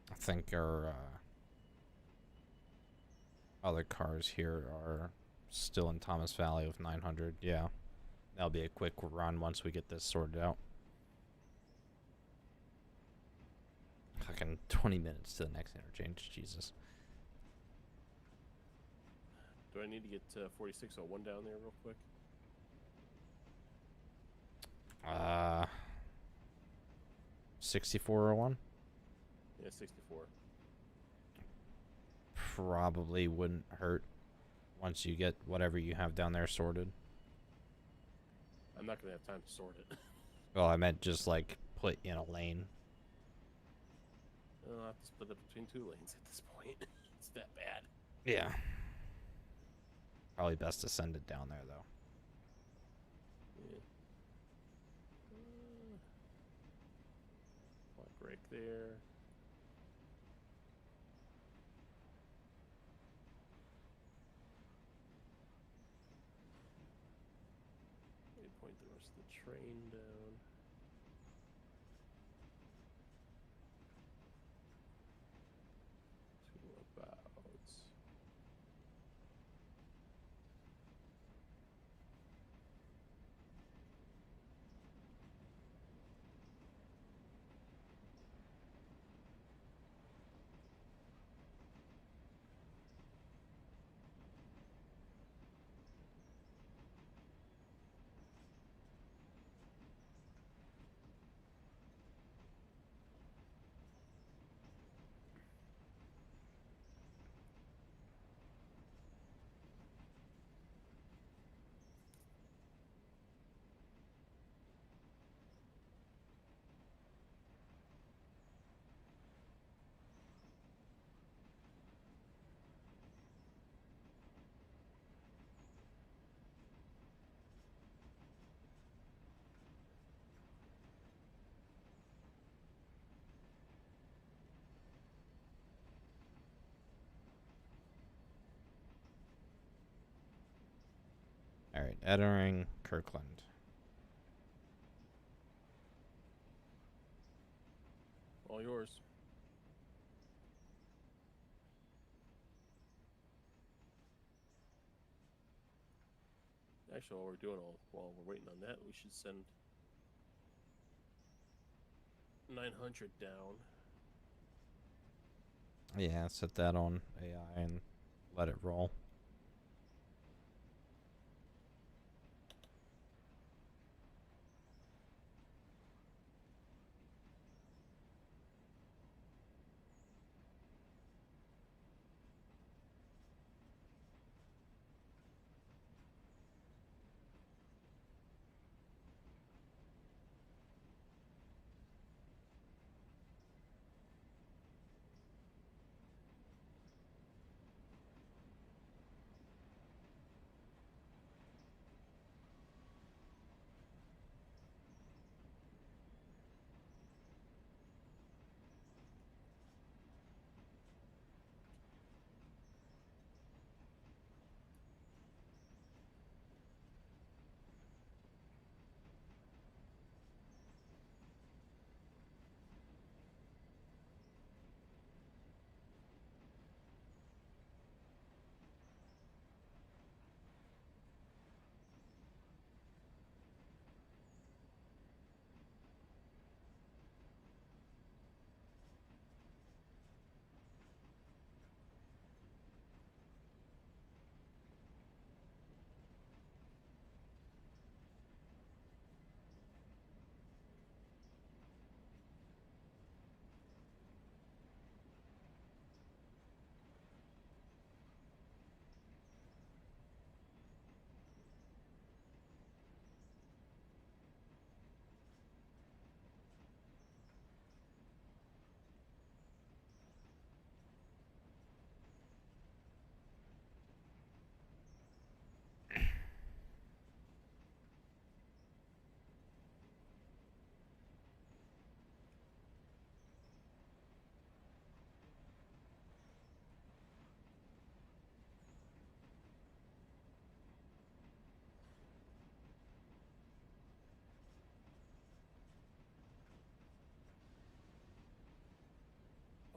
I think our other cars here are still in Thomas Valley with 900. Yeah, that'll be a quick run once we get this sorted out. Fucking 20 minutes to the next interchange. Jesus. Do I need to get 4601 down there real quick? 6401? Yeah, 64. Probably wouldn't hurt once you get whatever you have down there sorted. I'm not going to have time to sort it. Well, I meant just like put in a lane. I'll have to split it between 2 lanes at this point. It's that bad. Yeah. Probably best to send it down there, though. Yeah. Black rake there. Point the rest of the train down. To about. All right, entering Kirkland. All yours. Actually, while we're waiting on that, we should send 900 down. Yeah, set that on AI and let it roll.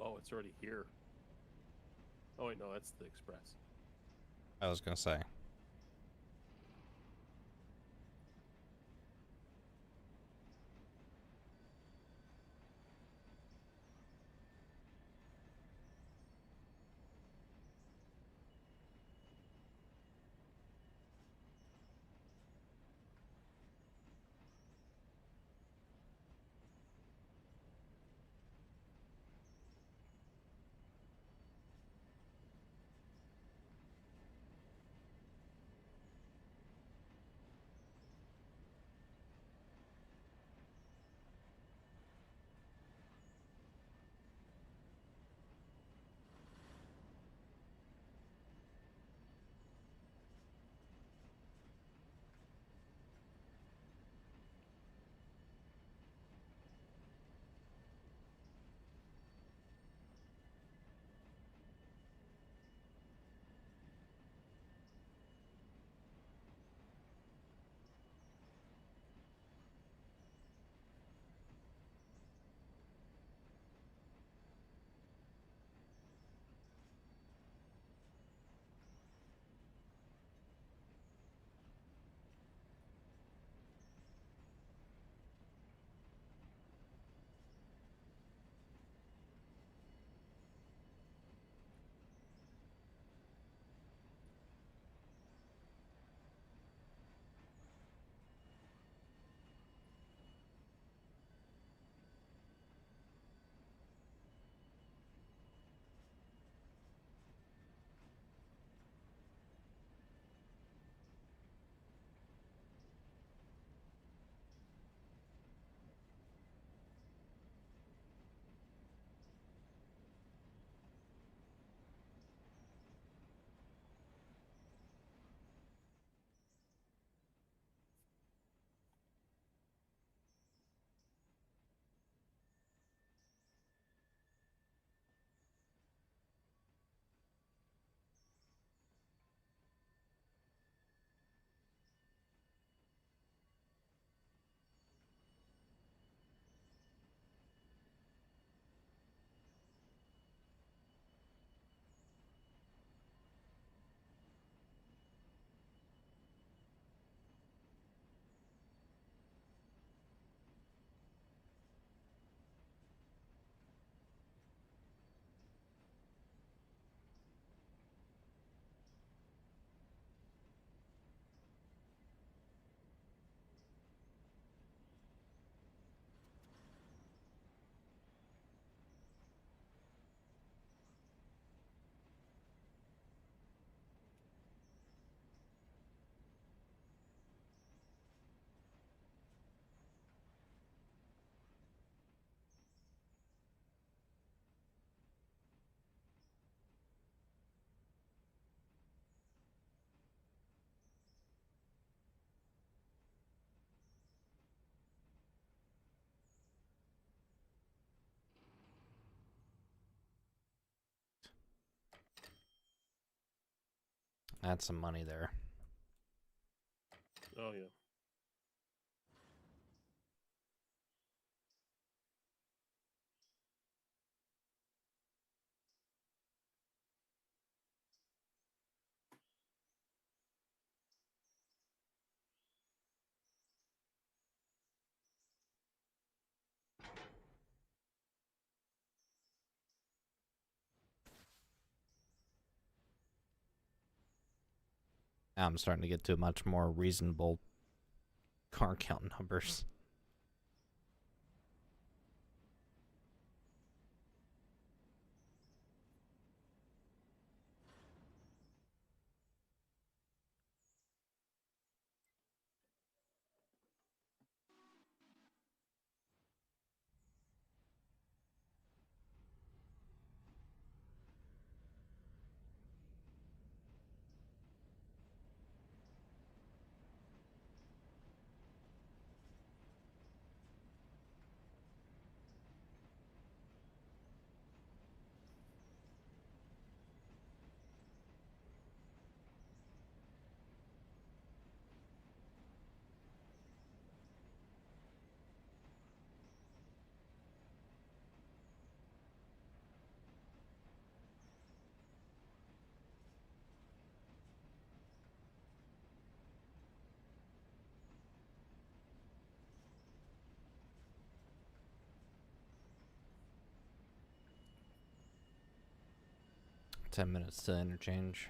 Oh, it's already here. Oh wait, no, that's the express. I was gonna say. That's some money there. Oh yeah. Now I'm starting to get to much more reasonable car count numbers. Ten minutes to interchange.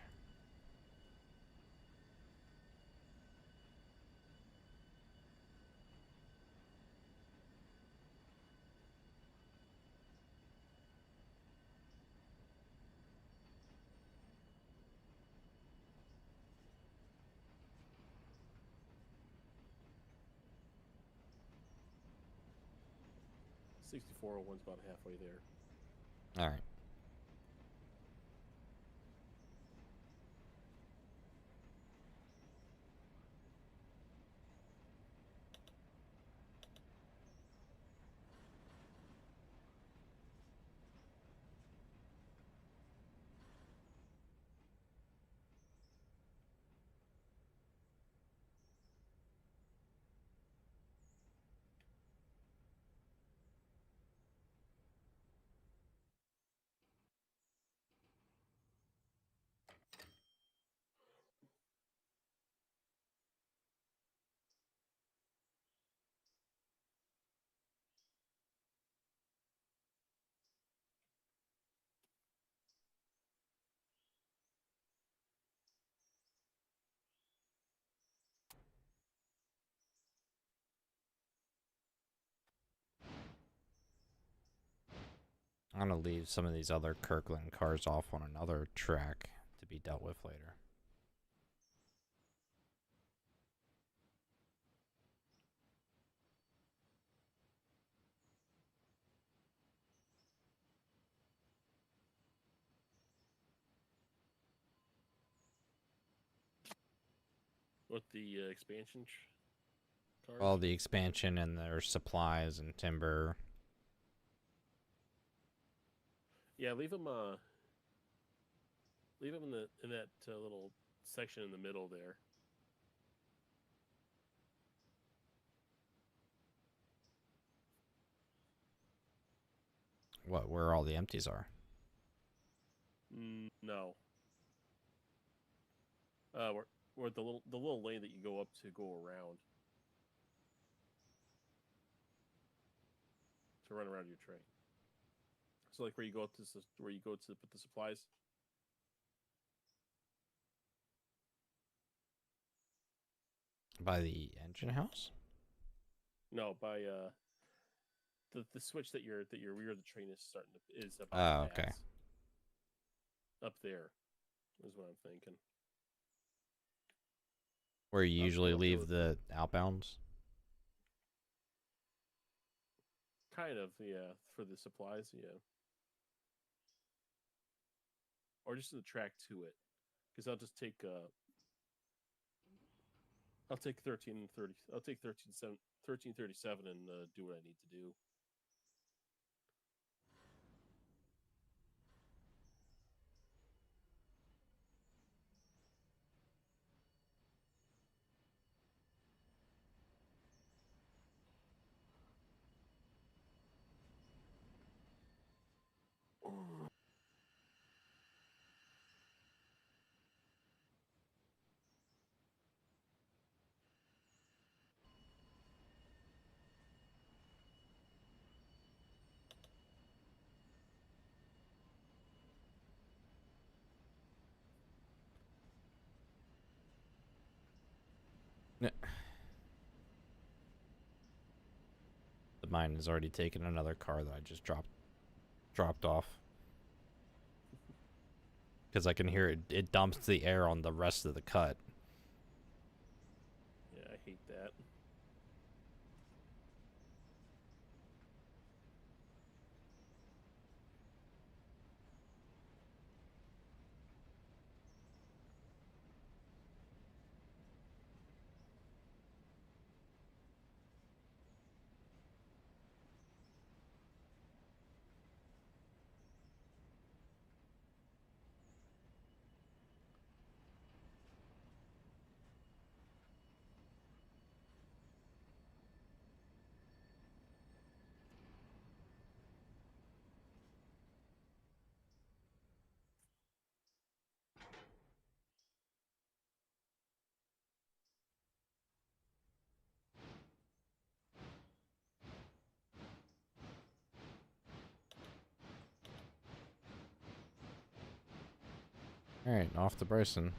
$64.01's about halfway there. All right. I'm gonna leave some of these other Kirkland cars off on another track to be dealt with later. What the expansion cars? All the expansion and their supplies and timber. Yeah, leave them. Leave them in that little section in the middle there. What? Where all the empties are? No. Where the little lane that you go up to go around to run around your train. So like where you go up to put the supplies. By the engine house? No, by the switch that your rear of the train is about Oh, to okay. pass. Up there is what I'm thinking. Where you usually up leave there. the outbounds? Kind of, yeah, for the supplies, yeah. Or just the track to it, because I'll just take I'll take 1330. I'll take 1337 and do what I need to do. The mine has already taken another car that I just dropped off. Because I can hear it dumps the air on the rest of the cut. Yeah, I hate that. Alright, off to Bryson.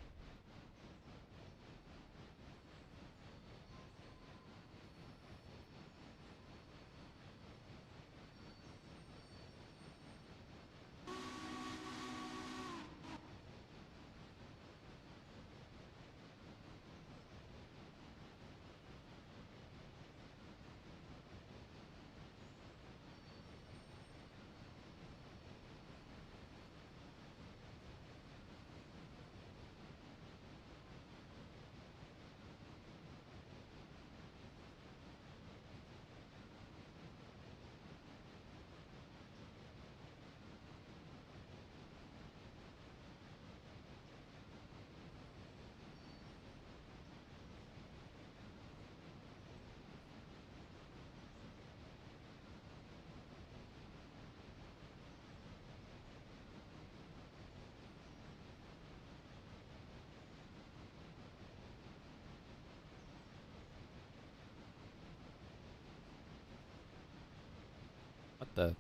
What the?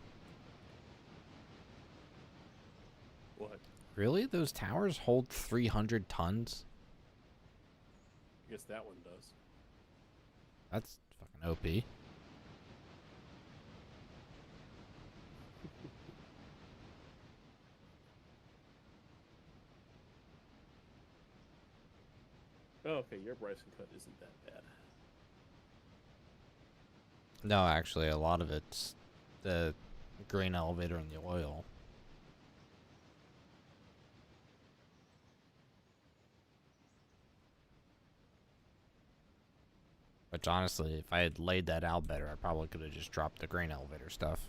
What? Really? Those towers hold 300 tons? I guess that one does. That's fucking OP. Oh, okay, your Bryson cut isn't that bad. No, actually, a lot of it's the grain elevator and the oil. Which, honestly, if I had laid that out better, I probably could have just dropped the grain elevator stuff.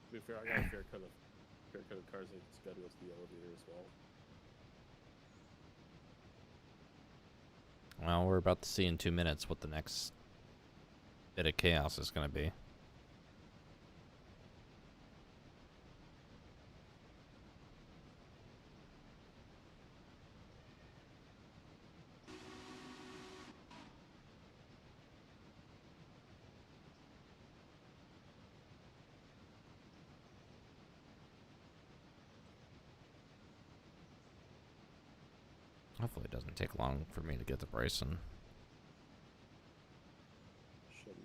To be fair, I got a fair cut of cars that just got to go to the elevator as well. Well, we're about to see in 2 minutes what the next bit of chaos is going to be. Hopefully it doesn't take long for me to get to Bryson. Shouldn't.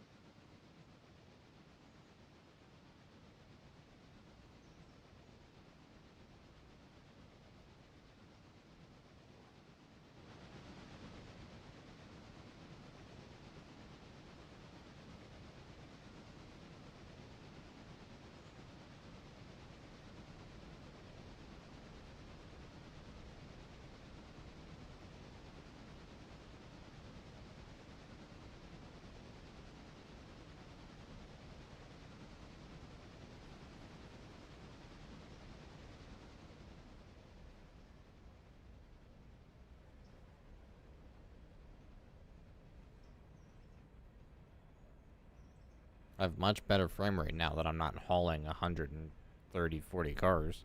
I have much better frame rate now that I'm not hauling 130, 40 cars.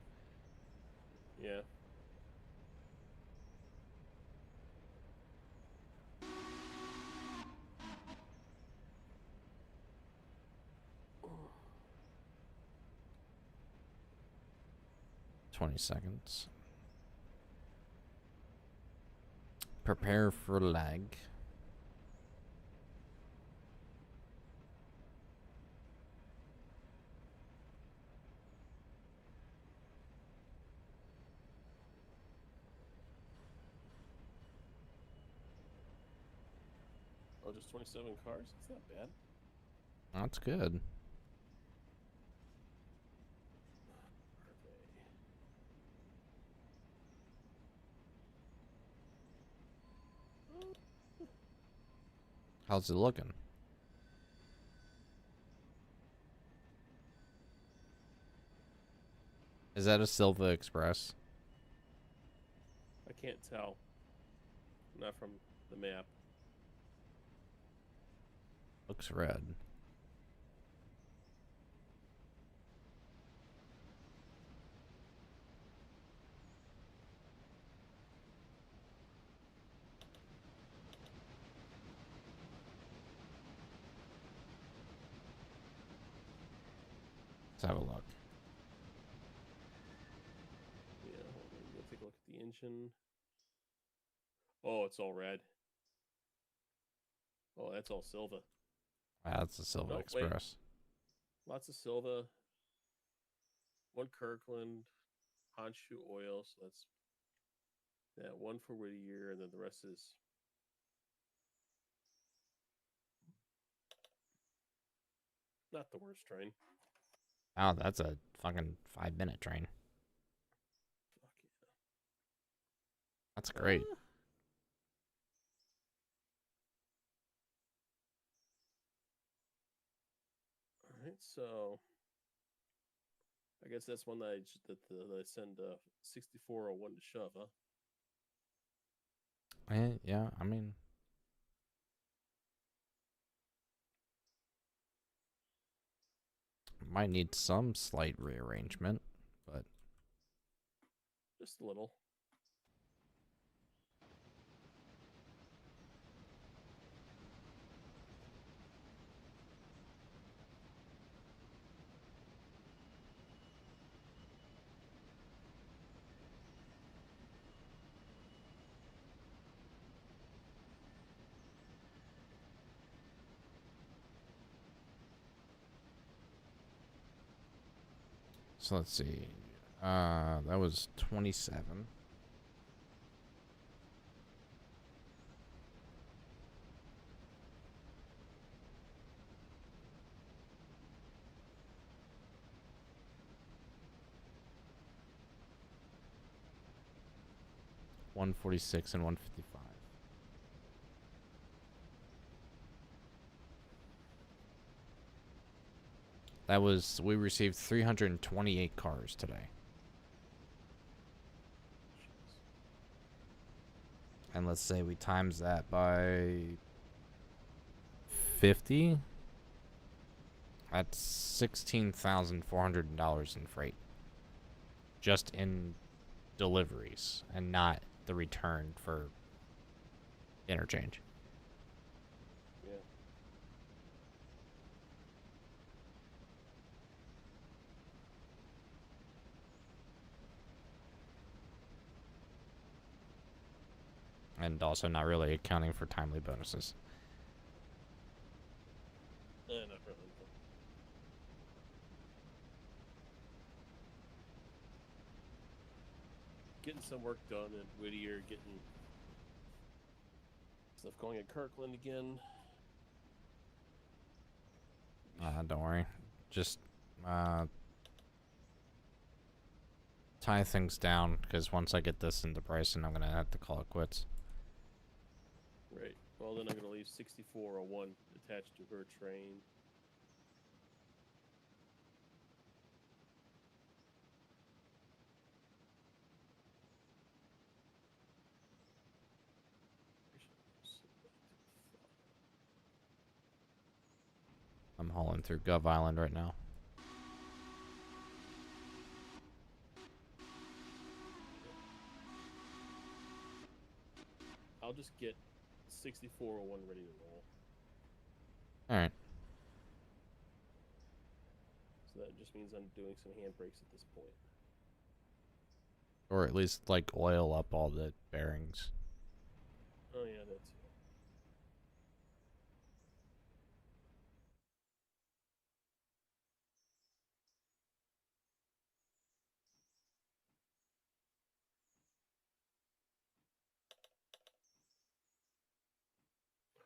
Yeah. $20. Prepare for lag. Oh, just 27 cars? It's not bad. That's good. How's it looking? Is that a Silva Express? I can't tell. Not from the map. Looks red. Let's have a look. Yeah, hold on. Go take a look at the engine. Oh, it's all red. Oh, that's all Silva. That's a Silva No, wait. Express. Lots of Silva. One Kirkland. Honshu oil, so that's that. One for Whittier, and then the rest is... not the worst train. Oh, that's a fucking 5-minute train. Fuck yeah. That's great. All right, so I guess that's one that I send 6401 to shove, huh? Yeah, I mean, might need some slight rearrangement, but Just a little. so let's see. That was 27. $146 and $155. That was, we received 328 cars today. And let's say we times that by 50. That's $16,400 in freight. Just in deliveries and not the return for interchange. Yeah. And also not really accounting for timely bonuses. Not really. Getting some work done at Whittier, getting stuff going at Kirkland again. Don't worry. Just tie things down, because once I get this into pricing, I'm going to have to call it quits. Right. Well, then I'm going to leave 6401 attached to her train. I'm hauling through Gov Island right now. I'll just get 6401 ready to roll. Alright. So that just means I'm doing some handbrakes at this point. Or at least, like, oil up all the bearings. Oh yeah, that's it.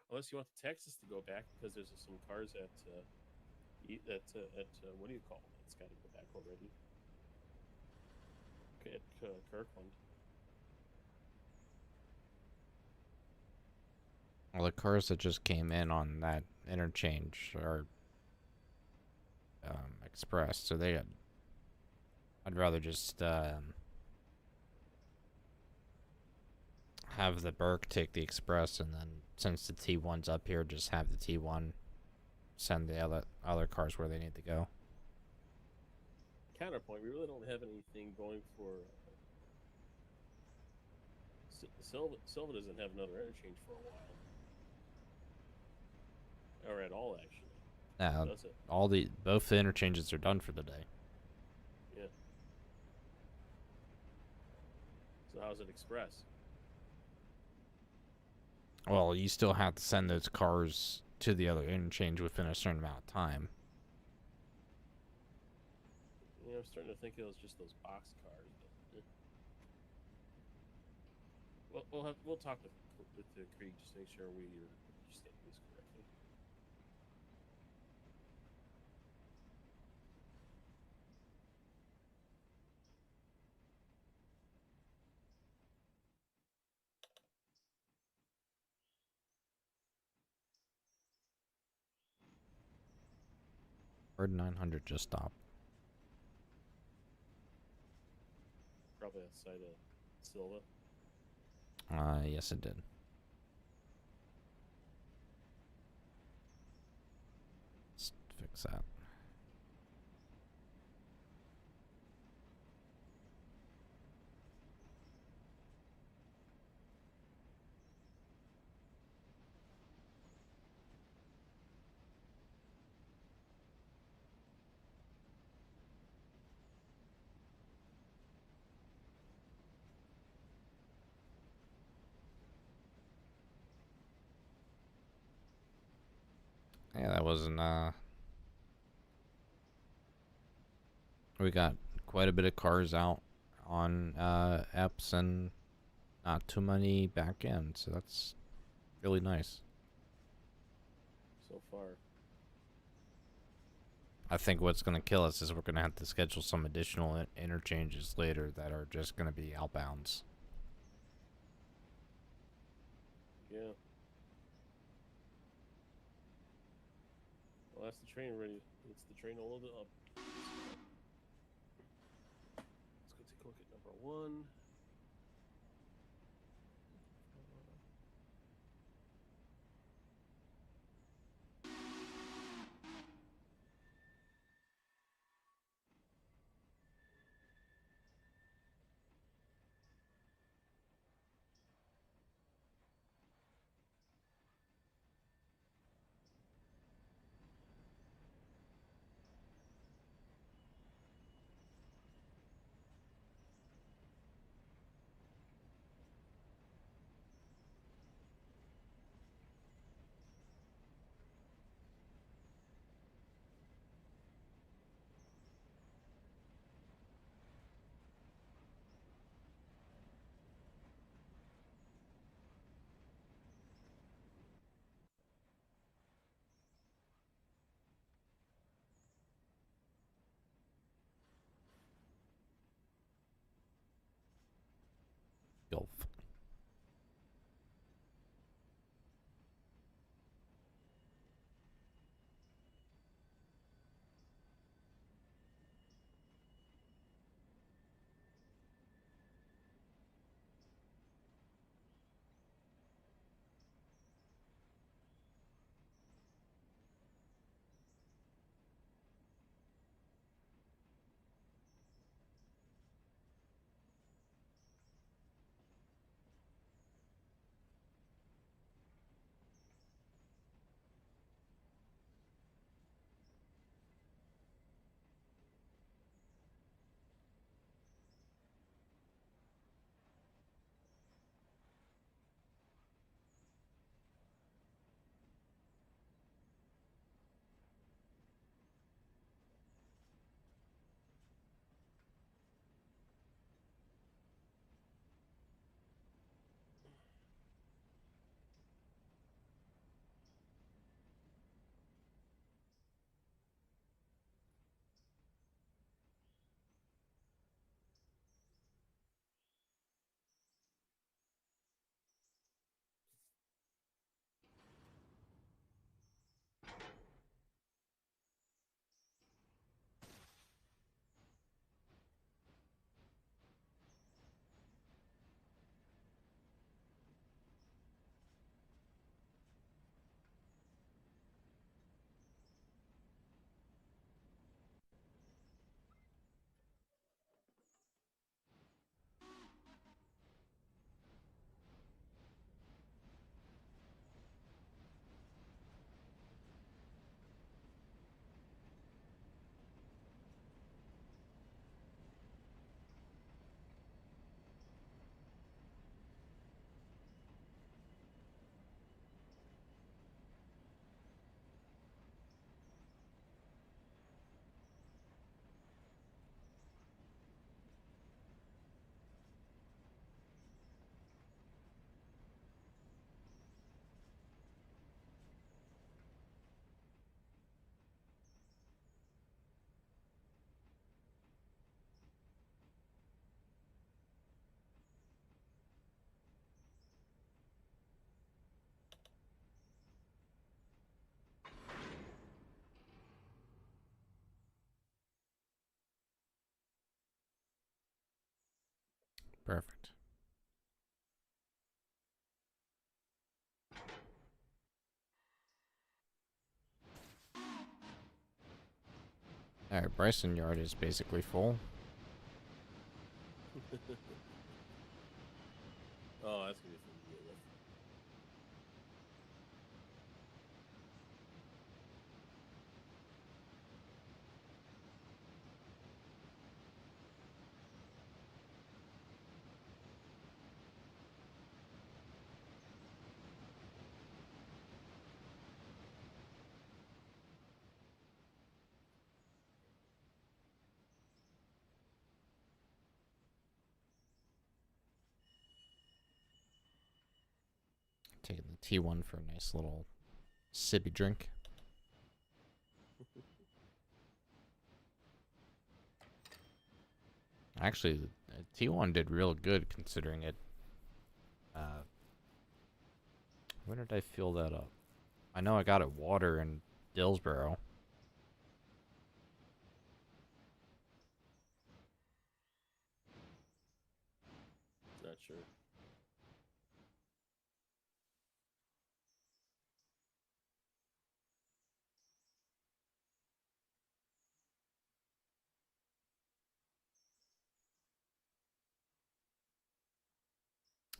Unless you want the Texas to go back because there's some cars at what do you call it? It's got to go back already. Okay, at Kirkland. Well, the cars that just came in on that interchange are express, so they had... I'd rather just have the Burke take the express, and then since the T1's up here, just have the T1 send the other cars where they need to go. Counterpoint, we really don't have anything going for Silva doesn't have another interchange for a while, or at all actually. Does it? Both the interchanges are done for the day. Yeah. So how's it express? Well, you still have to send those cars to the other interchange within a certain amount of time. Yeah, I'm starting to think it was just those box cars. But, we'll talk with the Krieg just to make sure we understand this correctly. Bird 900 just stopped. Probably outside of Silva. Yes it did. Let's fix that. Yeah, that wasn't, we got quite a bit of cars out on, EPS and not too many back ends, so that's really nice. So far. I think what's going to kill us is we're going to have to schedule some additional interchanges later that are just going to be outbounds. Yeah. Well, that's the train ready. It's the train all loaded up. Let's go take a look at number 1. Perfect. Alright, Bryson Yard is basically full. Oh, that's gonna be fun to deal with. Taking the T1 for a nice little sippy drink. Actually, the T1 did real good considering it. When did I fill that up? I know I got it water in Dillsboro. Not sure.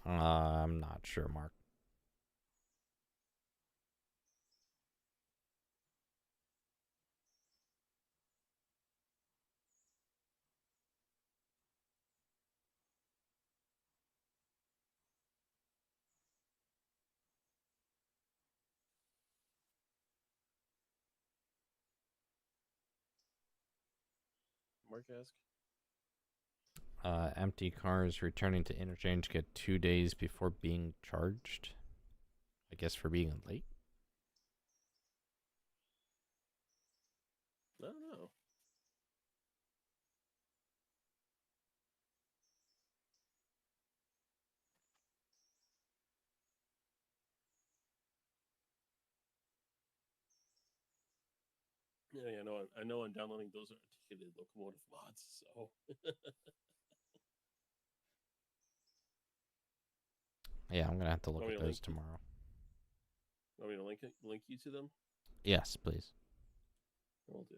I'm not sure, Mark. Mark ask. Empty cars returning to interchange get 2 days before being charged. I guess for being late. I don't know. Yeah, I know. I'm downloading those articulated locomotive mods. So Yeah, I'm gonna have to look Want me at to those link you? tomorrow. Want me to link you to them? Yes, please. I'll do.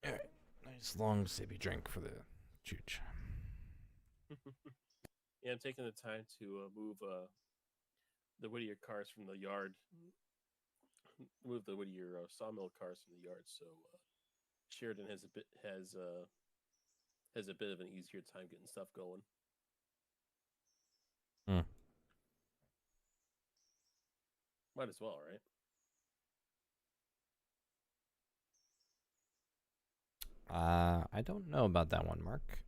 Alright. Nice long sippy drink for the chooch. Yeah, I'm taking the time to move the Whittier cars from the yard. Move the Whittier sawmill cars from the yard, so Sheridan has a bit of an easier time getting stuff going. Hmm. Might as well, right? I don't know about that one, Mark.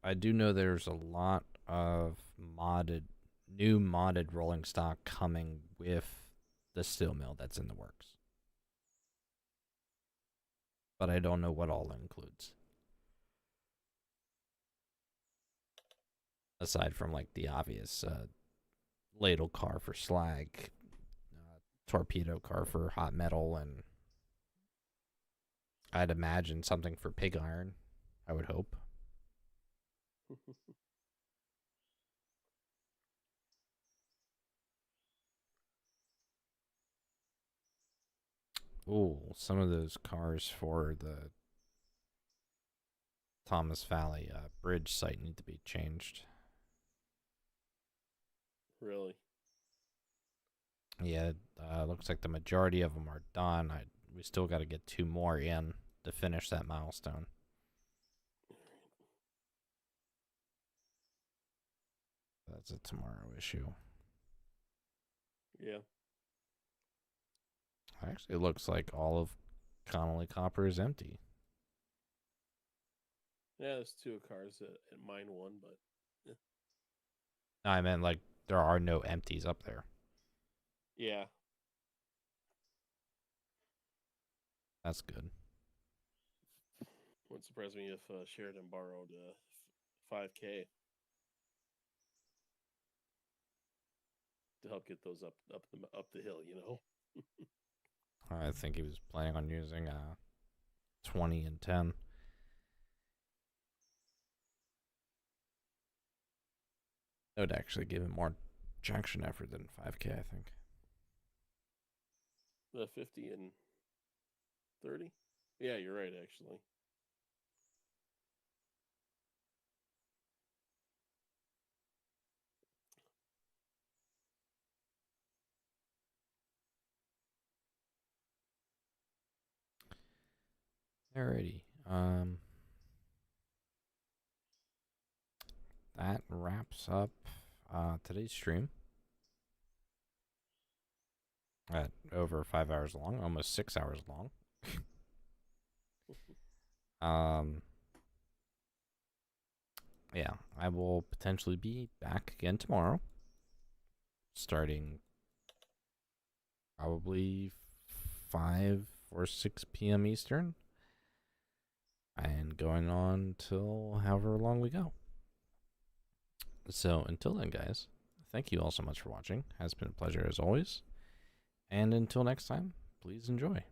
I do know there's a lot of new modded rolling stock coming with the steel mill that's in the works. But I don't know what all it includes. Aside from like the obvious ladle car for slag, torpedo car for hot metal, and I'd imagine something for pig iron. I would hope. Ooh, some of those cars for the Thomas Valley bridge site need to be changed. Really? Yeah, looks like the majority of them are done. We still got to get 2 more in to finish that milestone. That's a tomorrow issue. Yeah. Actually, it looks like all of Connolly Copper is empty. Yeah, there's 2 cars at mine 1, but I meant like there are no empties up there. yeah. That's good. Wouldn't surprise me if Sheridan borrowed 5K to help get those up the hill. You know. I think he was planning on using 20 and 10. That would actually give him more traction effort than 5K, I think. The 50 and 30. Yeah, you're right. Actually. Alrighty. That wraps up today's stream. At over 5 hours long, almost 6 hours long. Yeah, I will potentially be back again tomorrow, starting probably 5 or 6 p.m. Eastern, and going on till however long we go. So until then, guys, thank you all so much for watching. Has been a pleasure as always. And until next time, please enjoy.